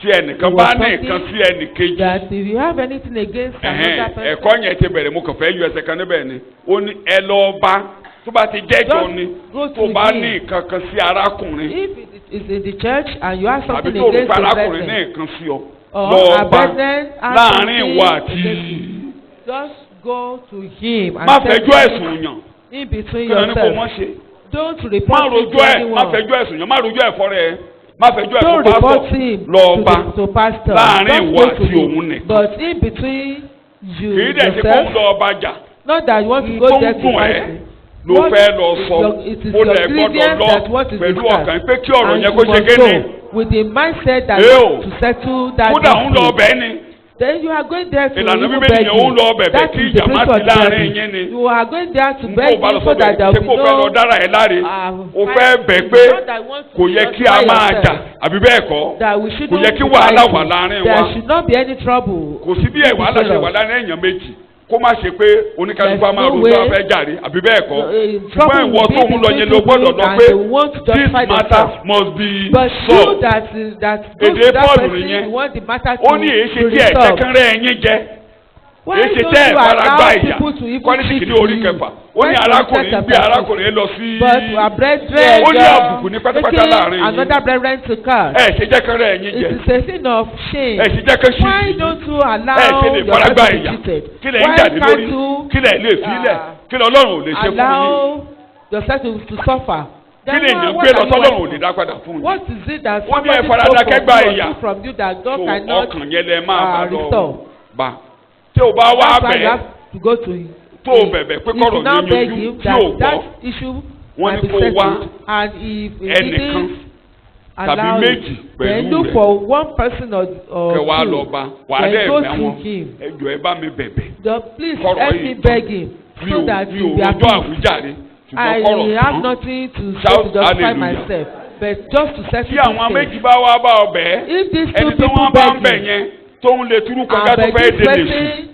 tí ẹnìkan bá ní nǹkan sí ẹnìkejì. that if you have anything against another person. ẹ̀kọ́ yẹn ti bẹ̀rẹ̀ mo kàn fẹ́ yọ ẹsẹ̀ kan níbẹ̀ ni. ó ní ẹ lọ bá tó bá ti jẹ́jọ́ ni tó bá ní nǹkan kan sí arákùnrin. If it is in the church and you have something àbí tó against rúpa the arákùnrin ní person. nǹkan sí ọ. Or lọ bá something láàrin ìwà àti. just go to him and má tell fẹjọ́ him ẹ̀sùn yàn. in between kí ló ní kó yourself. mọ́ ṣe. Don't má report him to rojọ́ ẹ̀ má anyone. fẹjọ́ ẹ̀sùn yàn má rojọ́ ẹ̀fọ́ rẹ̀ má fẹjọ́ Don't ẹ̀fọ́ report pásítọ̀ him lọ bá to pastor. láàrin Don't ìwọ go to àti him. òun nìkan. But in between you kì í dẹ̀ ṣe kó ń yourself, lọ ọba jà. not that you want to tó go ń there to gùn ẹ́ fight. ló fẹ́ lọ sọ it is ó your lẹ̀ gbọ́dọ̀ grievance lọ that what is pẹ̀lú discussed. ọkàn pé kí ọ̀rọ̀ And yẹn you kó ṣe must kéde. go with the mindset that Eo. to settle that kódà ń lọ dispute. ọbẹ̀ ni. Then you are going there to ìlànà even bíbélì beg yẹn ó ń lọ ọbẹ̀ bẹ̀ that kí is the ìjà má principle sí of láàrin therapy. yín ni. You are going there to n beg kò bá lọ him so sọ́bẹ̀ that there ṣé will kò be fẹ́ lọ no dára ẹ̀ láre o fẹ́ bẹ̀ pé kò yẹ kí a máa jà àbí bẹ́ẹ̀ kọ́ that we should kò not yẹ kí be wàhálà fighting. wà láàrin wa There should not be any trouble. kò sí bí ẹ̀ wàhálà ṣe wà láàrin èèyàn méjì kó má ṣe pé oníkálukú á máa There's no rojọ́ way. afẹ́ jàre àbí bẹ́ẹ̀ kọ́ ṣùgbọ́n Trouble ìwọ will be tó ń lọ between yẹn ló two gbọ́dọ̀ people lọ and pé they want to this justify matter themselves. must be But you solved. that go Èdè to that Paul person, nìyẹn. you want the matter ó ní èyí ṣe to tí ẹ̀ resolve. tẹ́kánrẹ́ ẹ̀yìn jẹ́ Why èyí ṣe don't tẹ́ ẹ̀ you fara gbá allow ìyà people to even kọ́ni speak kìíní to orí you? kẹfà ó ní When you arákùnrin set gbé up arákùnrin lọ sí But our brethren ó ní àbùkù ní pátápátá láàrin yìí another brethren to come. ẹ̀ ṣe jẹ́kánrẹ́ ẹ̀yìn jẹ́ It is a sin of shame. ẹ̀ ṣe jẹ́kán sí Why don't you allow ẹ̀ ṣe lè fara yourself gbá to be ìyà treated? kí lẹ̀ ń Why jáde lórí can't you kí lẹ̀ lè fílẹ̀ kí lẹ̀ ọlọ́run ò lè ṣe fún yín allow yourself to suffer? kí Then lè yàn what gbé are lọ you sọ́lọ́run ò waiting lè for? dá padà fún yín. What is it that Ó ní ẹ somebody faradà stole kẹ́gbà from you or ìyà. took from you that God So cannot ọkàn yẹn lẹ máa bá lọ restore? bá tí o bá wá That's why you bẹ̀ have to go to him. tó o bẹ̀bẹ̀ pé If you kọ́rọ̀ now ní beg yanjú him tí o that that gbọ́ issue wọ́n might ní be kó wá settled and if he ẹnìkan didn't tàbí allow méjì it then pẹ̀lú look rẹ̀ for one person or kẹwàá lọ two bá wà á then dẹ̀ go bẹ̀ to wọn him. ẹjọ́ ẹ bá mi bẹ̀bẹ̀ Please Kọ́rọ̀ help yìí me beg him mi so that ò he will be rojọ́ appeased. àwíjàre I ṣùgbọ́n kọ́rọ̀ have tán nothing to say Shout to justify hallelujah. myself but just to settle tí àwọn this méjì case. bá wá bá ọ bẹ̀ If these two ẹni tí people wọ́n bá ń bẹ̀ beg him yẹn tó ń lè túrú kọjá and tó but fẹ́ this délé sí person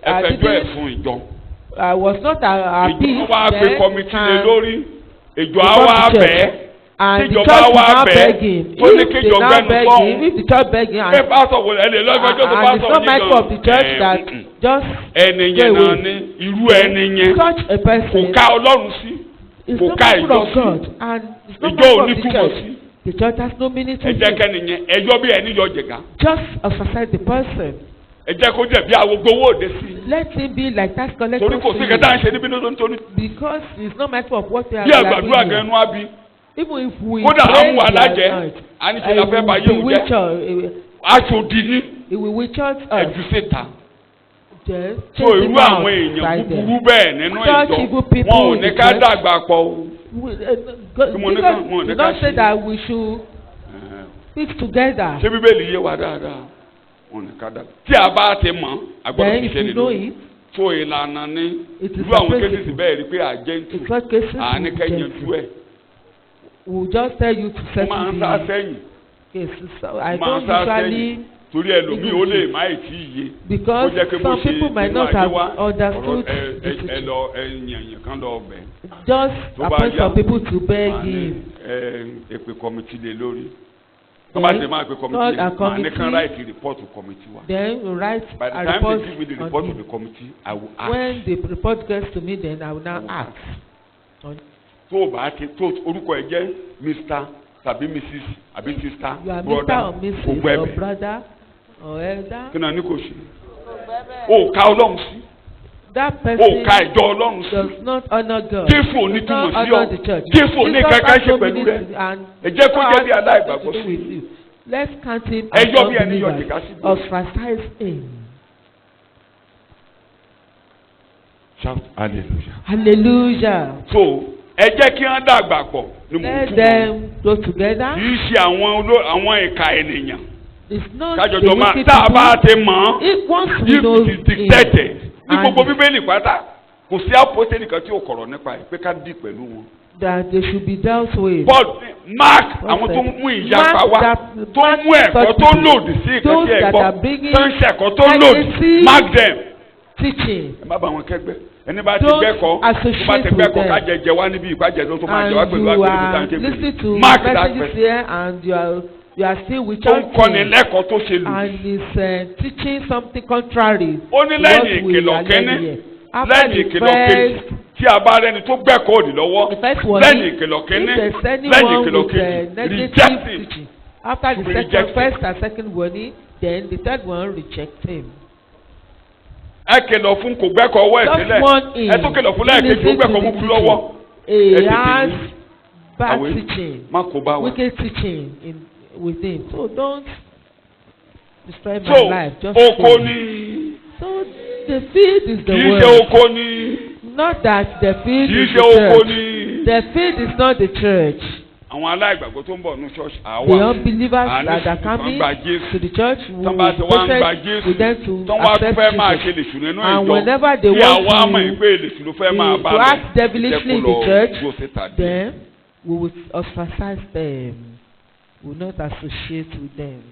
ẹ fẹjọ́ ẹ̀ didn't fún ìjọ. was not appeased ìjọ wa pe then kọmitì lé can lórí ìjọ report àwa to church. bẹ́ẹ̀ and the tíjọba church will wa now bẹ̀ beg him tó ní if they kíjọ now gbẹnu beg sọ́hún him if the church beg him pé pásọ̀ wò ẹ lè lọ́gbẹ́jọ́ tó and it's pásọ̀ not mindful of the church that just ẹni yẹn náà ní irú ẹni yẹn such a kò person ká ọlọ́run sí is kò not ká mindful ìjọ of sí God and it's not ìjọ ò mindful ní of the túmọ̀ church. sí The church has no meaning to ẹ jẹ́ him. kẹ́ni yẹn ẹjọ́ bí ẹni yọ jẹ̀gá Just ostracize the person. ẹ jẹ́ kó jẹ̀ bí àwọn gbowó òde sí Let him be like tax collector torí kò sí to kẹta ń you ṣe níbi nítorí because he is not mindful of what we are bí àgbàdúrà doing. gan-an á bí Even if we kódà pray àwọn alájẹ at á ní ṣe la fẹ́ bá yé òun jẹ́ night, aṣòdì ní it will witch us ẹ̀jú síta so irú àwọn èèyàn búburú bẹ́ẹ̀ nínú ìjọ wọn ò ní ká dàgbà pọ̀ o. God did not say that we should speak together. ṣé bíbélì yé wa dáadáa wọn ní ká dàgbà tí a bá ti mọ̀ agbọ́dọ̀ ti ṣe nínú so ìlànà ní irú àwọn kéésì bẹ́ẹ̀ rí pé àjẹntù àníkẹ́yẹntù ẹ̀. we will just tell you to settle the. máa ń sá sẹ́yìn. I don't usually. torí ẹlòmíì ó lè má ètí iye. because some people might not have understood the situation. ẹyìn kan lọ bẹ̀. just appoint some people to beg him. èpè kọ́mítì lé lórí. tó bá ti máa pe kọ́mítì máa ní kán write report to committee wa. then write by the time they give me the report to the committee I will ask. when the report gets to me then I will now ask. tó o bá ti tó orúkọ ẹ jẹ́ Mr. tàbí Mrs. àbí sister brother kò gbẹ bẹ brother or elder. kí ni a ní kò ṣe. o ka Ọlọ́run sí. that person o ka ìjọ Ọlọ́run sí. does not honour God. Jésù ò ní túmọ̀ sí ọ Jésù ò ní kankan ṣe pẹ̀lú rẹ ẹ jẹ́ kó jẹ́ bí aláìgbàgbọ́ sí. let's count him as unbeliever ostracize him. shout hallelujah. hallelujah. so ẹ jẹ́ kí wọ́n dàgbà pọ̀ ni mo let them go together. kì í ṣe àwọn ìka ènìyàn. it's not kájọjọ máa tá a bá ti mọ̀ if it is dictated ní gbogbo bíbélì pátá kò sí àpótẹ́ nìkan tí ó kọ̀rọ̀ nípa ẹ̀ pé ká dì pẹ̀lú wọn. that they should be dealt with. but Mark àwọn tó mú ìyapa wá tó mú ẹ̀kọ́ tó lòdì sí ìkànnì ẹ̀kọ́ tó ń ṣẹ̀kọ́ tó lòdì mark them. teaching. ẹ má bá wọn kẹ́gbẹ́ ẹni bá ti gbẹ́kọ̀ tó bá ti gbẹ́kọ̀ ká jẹjẹ wá níbi ìpàjẹ́ tó máa jẹ wá pẹ̀lú agbèrè tó ń tẹ́lẹ̀ mark that person. and you are still with tó ń kọ́ni lẹ́kọ̀ọ́ tó ṣe lù. and is teaching something contrary. ó ní lẹ́yìn ìkìlọ̀ kẹ́ni lẹ́yìn ìkìlọ̀ kejì tí a bá rẹ́ni tó gbẹ́kọ̀ òdì lọ́wọ́ lẹ́yìn ìkìlọ̀ kẹ́ni lẹ́yìn ìkìlọ̀ kejì reject him. after the first and second warning then the third one reject him. ẹ kìlọ̀ fún kò gbẹ́kọ̀ ọwọ́ ẹ̀ sílẹ̀ ẹ tó kìlọ̀ fún lẹ́ẹ̀kejì ó gbẹ́kọ̀ búburú lọ́wọ́. he has bad teaching wicked teaching with him so don't destroy my so, life just oko ni. so the field is the word. kì í ṣe oko ni. not that the field kì í is ṣe the oko church ni. the field is not the church. àwọn aláìgbàgbọ́ tó ń bọ̀ ní church àwa the unbelievers that are coming to the church will process with them to accept Jesus and whenever they want to act devilishly in the church then we will ostracize them. We will not associate with them.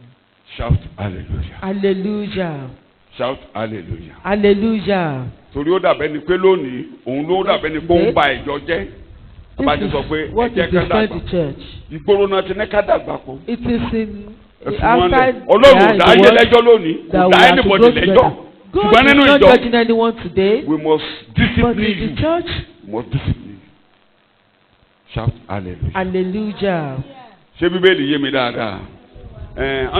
Shout hallelujah. Hallelujah. Shout hallelujah. Hallelujah. torí ó dàbẹ́ ni pé lónìí òun ló dàbẹ́ ni pé ó ń ba ìjọ jẹ́. This is what is destroying the church. ìgboro náà ti ní ká dàgbà pọ̀. It is in outside Ọlọ́run dá ayé lẹ́jọ́ lónìí kò dá anybody lẹ́jọ́. God is not judging anyone today. We must discipline you. But in the church. We must discipline you. Shout hallelujah. Hallelujah. ṣé bíbélì yé mi dáadáa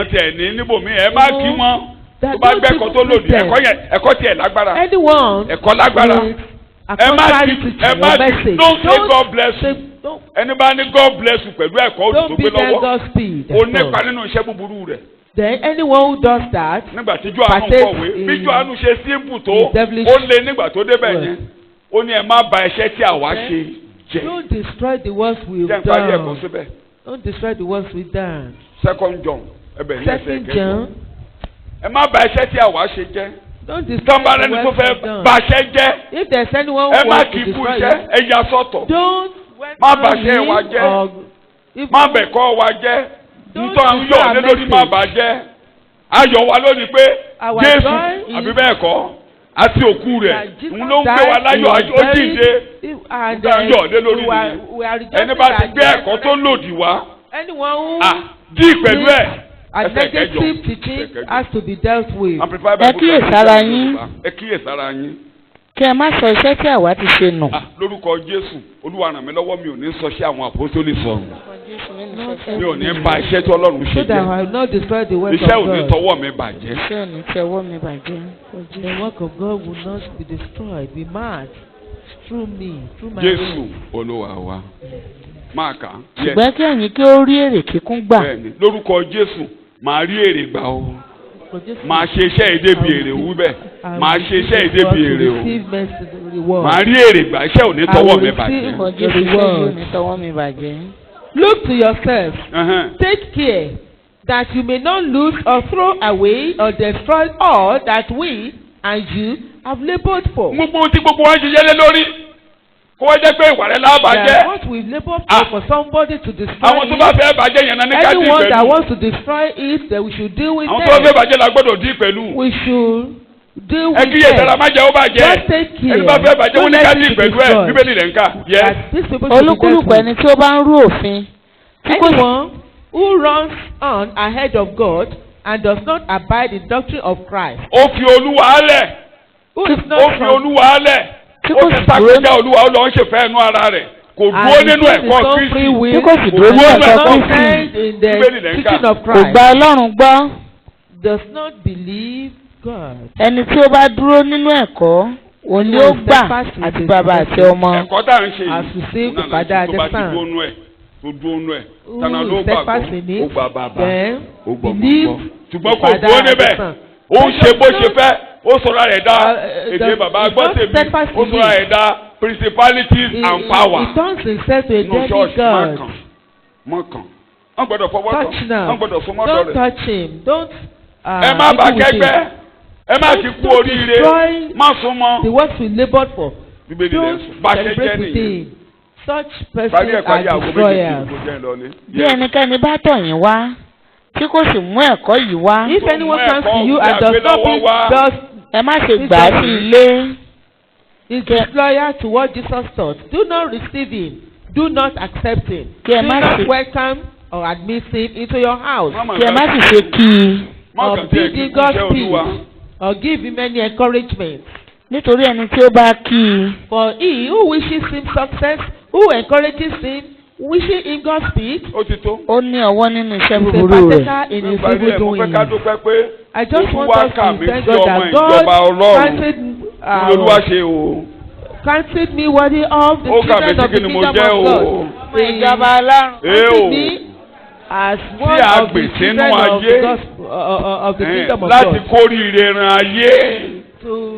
ọtí ẹ ní níbòmí ẹ má kí wọn tó bá gbẹ́kọ̀ tó lòdì ẹ̀kọ́ tiẹ̀ lágbára ẹ̀kọ́ lágbára ẹ má kí don't say God bless you ẹni bá ní God bless you pẹ̀lú ẹ̀kọ́ òdì tó gbé lọ́wọ́ o nípa nínú iṣẹ́ búburú rẹ̀. Then anyone who does that nígbà tí Jòhánù kọ̀wé bí Jòhánù ṣe simple tó ó lé nígbà tó débẹ̀ yẹn ó ní ẹ má bà iṣẹ́ tí àwa ṣe jẹ́. Don't destroy the works we've done. jẹ́ nípa ayé ẹ̀kọ́ síbẹ̀. Don't destroy the works we've done. Second John. Second John. ẹ má bà iṣẹ́ tí àwa ṣe jẹ́. Don't destroy the works we've done. bà iṣẹ́ jẹ́. If there's anyone who wants to destroy it, ẹ yà sọ́tọ̀. Don't má bà iṣẹ́ wa jẹ́. má bẹ̀kọ́ wa jẹ́. ntọ́ àwọn yóò lé lórí má bà jẹ́. ayọ̀ wa lónìí pé Jésù àbí bẹ́ẹ̀ kọ́ àti òkú rẹ̀ ń ló ń gbé wa láyọ̀ ó dìde nígbà yọ̀ lé lórí nìyẹn ẹni bá ti gbé ẹ̀kọ́ tó lòdì wá dí pẹ̀lú ẹ̀ a negative teaching has to be dealt with. ẹ kíyèsára yín. ẹ kíyèsára yín. kí ẹ má sọ iṣẹ́ tí àwa ti ṣe nù. lórúkọ Jésù Olúwa ràn mí lọ́wọ́ mi ò ní sọ sí àwọn àpọ́sítélì sọ̀rọ̀ mi ò ní bà iṣẹ́ tí Ọlọ́run ṣe jẹ́ iṣẹ́ ò ní tọwọ́ mi bàjẹ́. iṣẹ́ ò ní tọwọ́ mi bàjẹ́. The work of God will not be destroyed, be marred through me, through my Jésù Olúwa wa máa kà á. ṣùgbọ́n kí ẹ̀yin kí ó rí èrè kíkún gbà. bẹ́ẹ̀ni lórúkọ Jésù màá rí èrè gbà o. Màá ṣe iṣẹ́ ìdébi èrè wú bẹ́ẹ̀. Màá ṣe iṣẹ́ ìdébi èrè o. Màá rí èrè gbà iṣẹ́ ò ní tọwọ́ mi bàjẹ́. Look to yourself. Take care that you may not lose or throw away or destroy all that we and you have laboured for. Gbogbo tí gbogbo wa ń ṣiṣẹ́ lé lórí. Kó wá jẹ́ pé ìwà rẹ̀ lábàjẹ́. What we labour for somebody to destroy àwọn tó bá fẹ́ bàjẹ́ yẹn náà ní ká dì pẹ̀lú. Anyone that wants to destroy it, that we should deal with them. àwọn tó bá fẹ́ bàjẹ́ la gbọ́dọ̀ dì pẹ̀lú. We should deal with them. ẹ kíyè sára má jẹ́ ó bàjẹ́. Just take care. ẹni bá fẹ́ bàjẹ́ wọ́n ní ká dì pẹ̀lú ẹ̀ bíbélì rẹ̀ ń kà. olúkúlùkù ẹni tí ó bá ń rú òfin. Anyone who runs on ahead of God and does not abide in doctrine of Christ. ó fi Olúwa lẹ̀. Who is not ó fi Olúwa lẹ̀. ó ti sàkójá Olúwa ó lọ ń ṣèfẹ́ ẹnu ara rẹ̀. kò dúró nínú ẹ̀kọ́ Kristi. tí kò sì dúró nínú ẹ̀kọ́ Kristi. kò gba Ọlọ́run gbọ́. Does not believe God. ẹni tí ó bá dúró nínú ẹ̀kọ́ òun ni ó gbà àti bàbá àti ọmọ. ẹ̀kọ́ tá à ń ṣe yìí. àṣìṣe ìpàdé àdẹ́sán. tó dúró nú ẹ̀ tana ló gbàgbọ́ ó gbà bàbá ó gbọ́ gbọ́ ṣùgbọ́n kò dúró níbẹ̀ ó ń ṣe bó ṣe fẹ́ ó sọ̀rọ̀ rẹ̀ dá èdè bàbá gbọ́sẹ̀mí ó sọ̀rọ̀ rẹ̀ dá principalities and power. He turns himself to a demigod. mọ̀kàn wọ́n gbọ́dọ̀ fọwọ́ kàn wọ́n gbọ́dọ̀ fọmọ́ dọ̀ rẹ̀. Don't touch him. Don't. ẹ má bà kẹ́gbẹ́ ẹ má kí kú oríire má sún mọ́. the works we laboured for. don't celebrate with him. Such persons are destroyers. bí ẹnikẹ́ni bá tọ̀ yín wá tí kò sì mú ẹ̀kọ́ yìí wá. If anyone comes to you and does not bring does. ẹ má ṣe gbà á sí ilé. Is disloyal to what Jesus taught. Do not receive him. Do not accept him. Do not welcome or admit him into your house. kí ẹ má sì ṣe kí i. Or bid him Godspeed. Or give him any encouragement. nítorí ẹni tí ó bá kí i. For he who wishes him success, who encourages him, wishing him Godspeed. ó ti tó. ó ní ọwọ́ nínú iṣẹ́ búburú rẹ̀. in his evil doing. I just want us to thank God that God counted me worthy of the children of the kingdom of God. ìjọba Ọlọ́run. Counted me as one of the children of the kingdom of God. láti kórìíre ran ayé.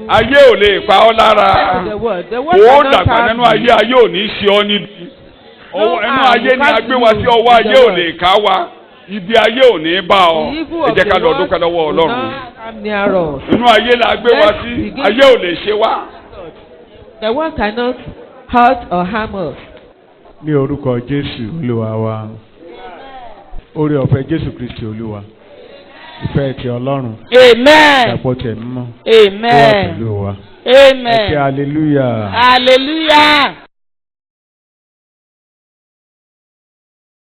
ayé ò lè pa ọ́ lára. ó dàgbà nínú ayé ayé ò ní ṣe ọ́ níbi. ẹnu ayé ni a gbé wa sí ọwọ́ ayé ò lè ká wa. ibi ayé ò ní bá ọ. ẹ jẹ́ ká lọ dúpẹ́ lọ́wọ́ Ọlọ́run. inú ayé la gbé wa sí ayé ò lè ṣe wá. The one cannot hurt or harm us. Ní orúkọ Jésù Olúwa wa, oore ọ̀fẹ́ Jésù Kristi Olúwa, ìfẹ́ ti Ọlọ́run, ìdàpọ̀ tẹ̀ mímọ́, ó wà pẹ̀lú wa. Amen. Ẹ kí hallelujah. Hallelujah.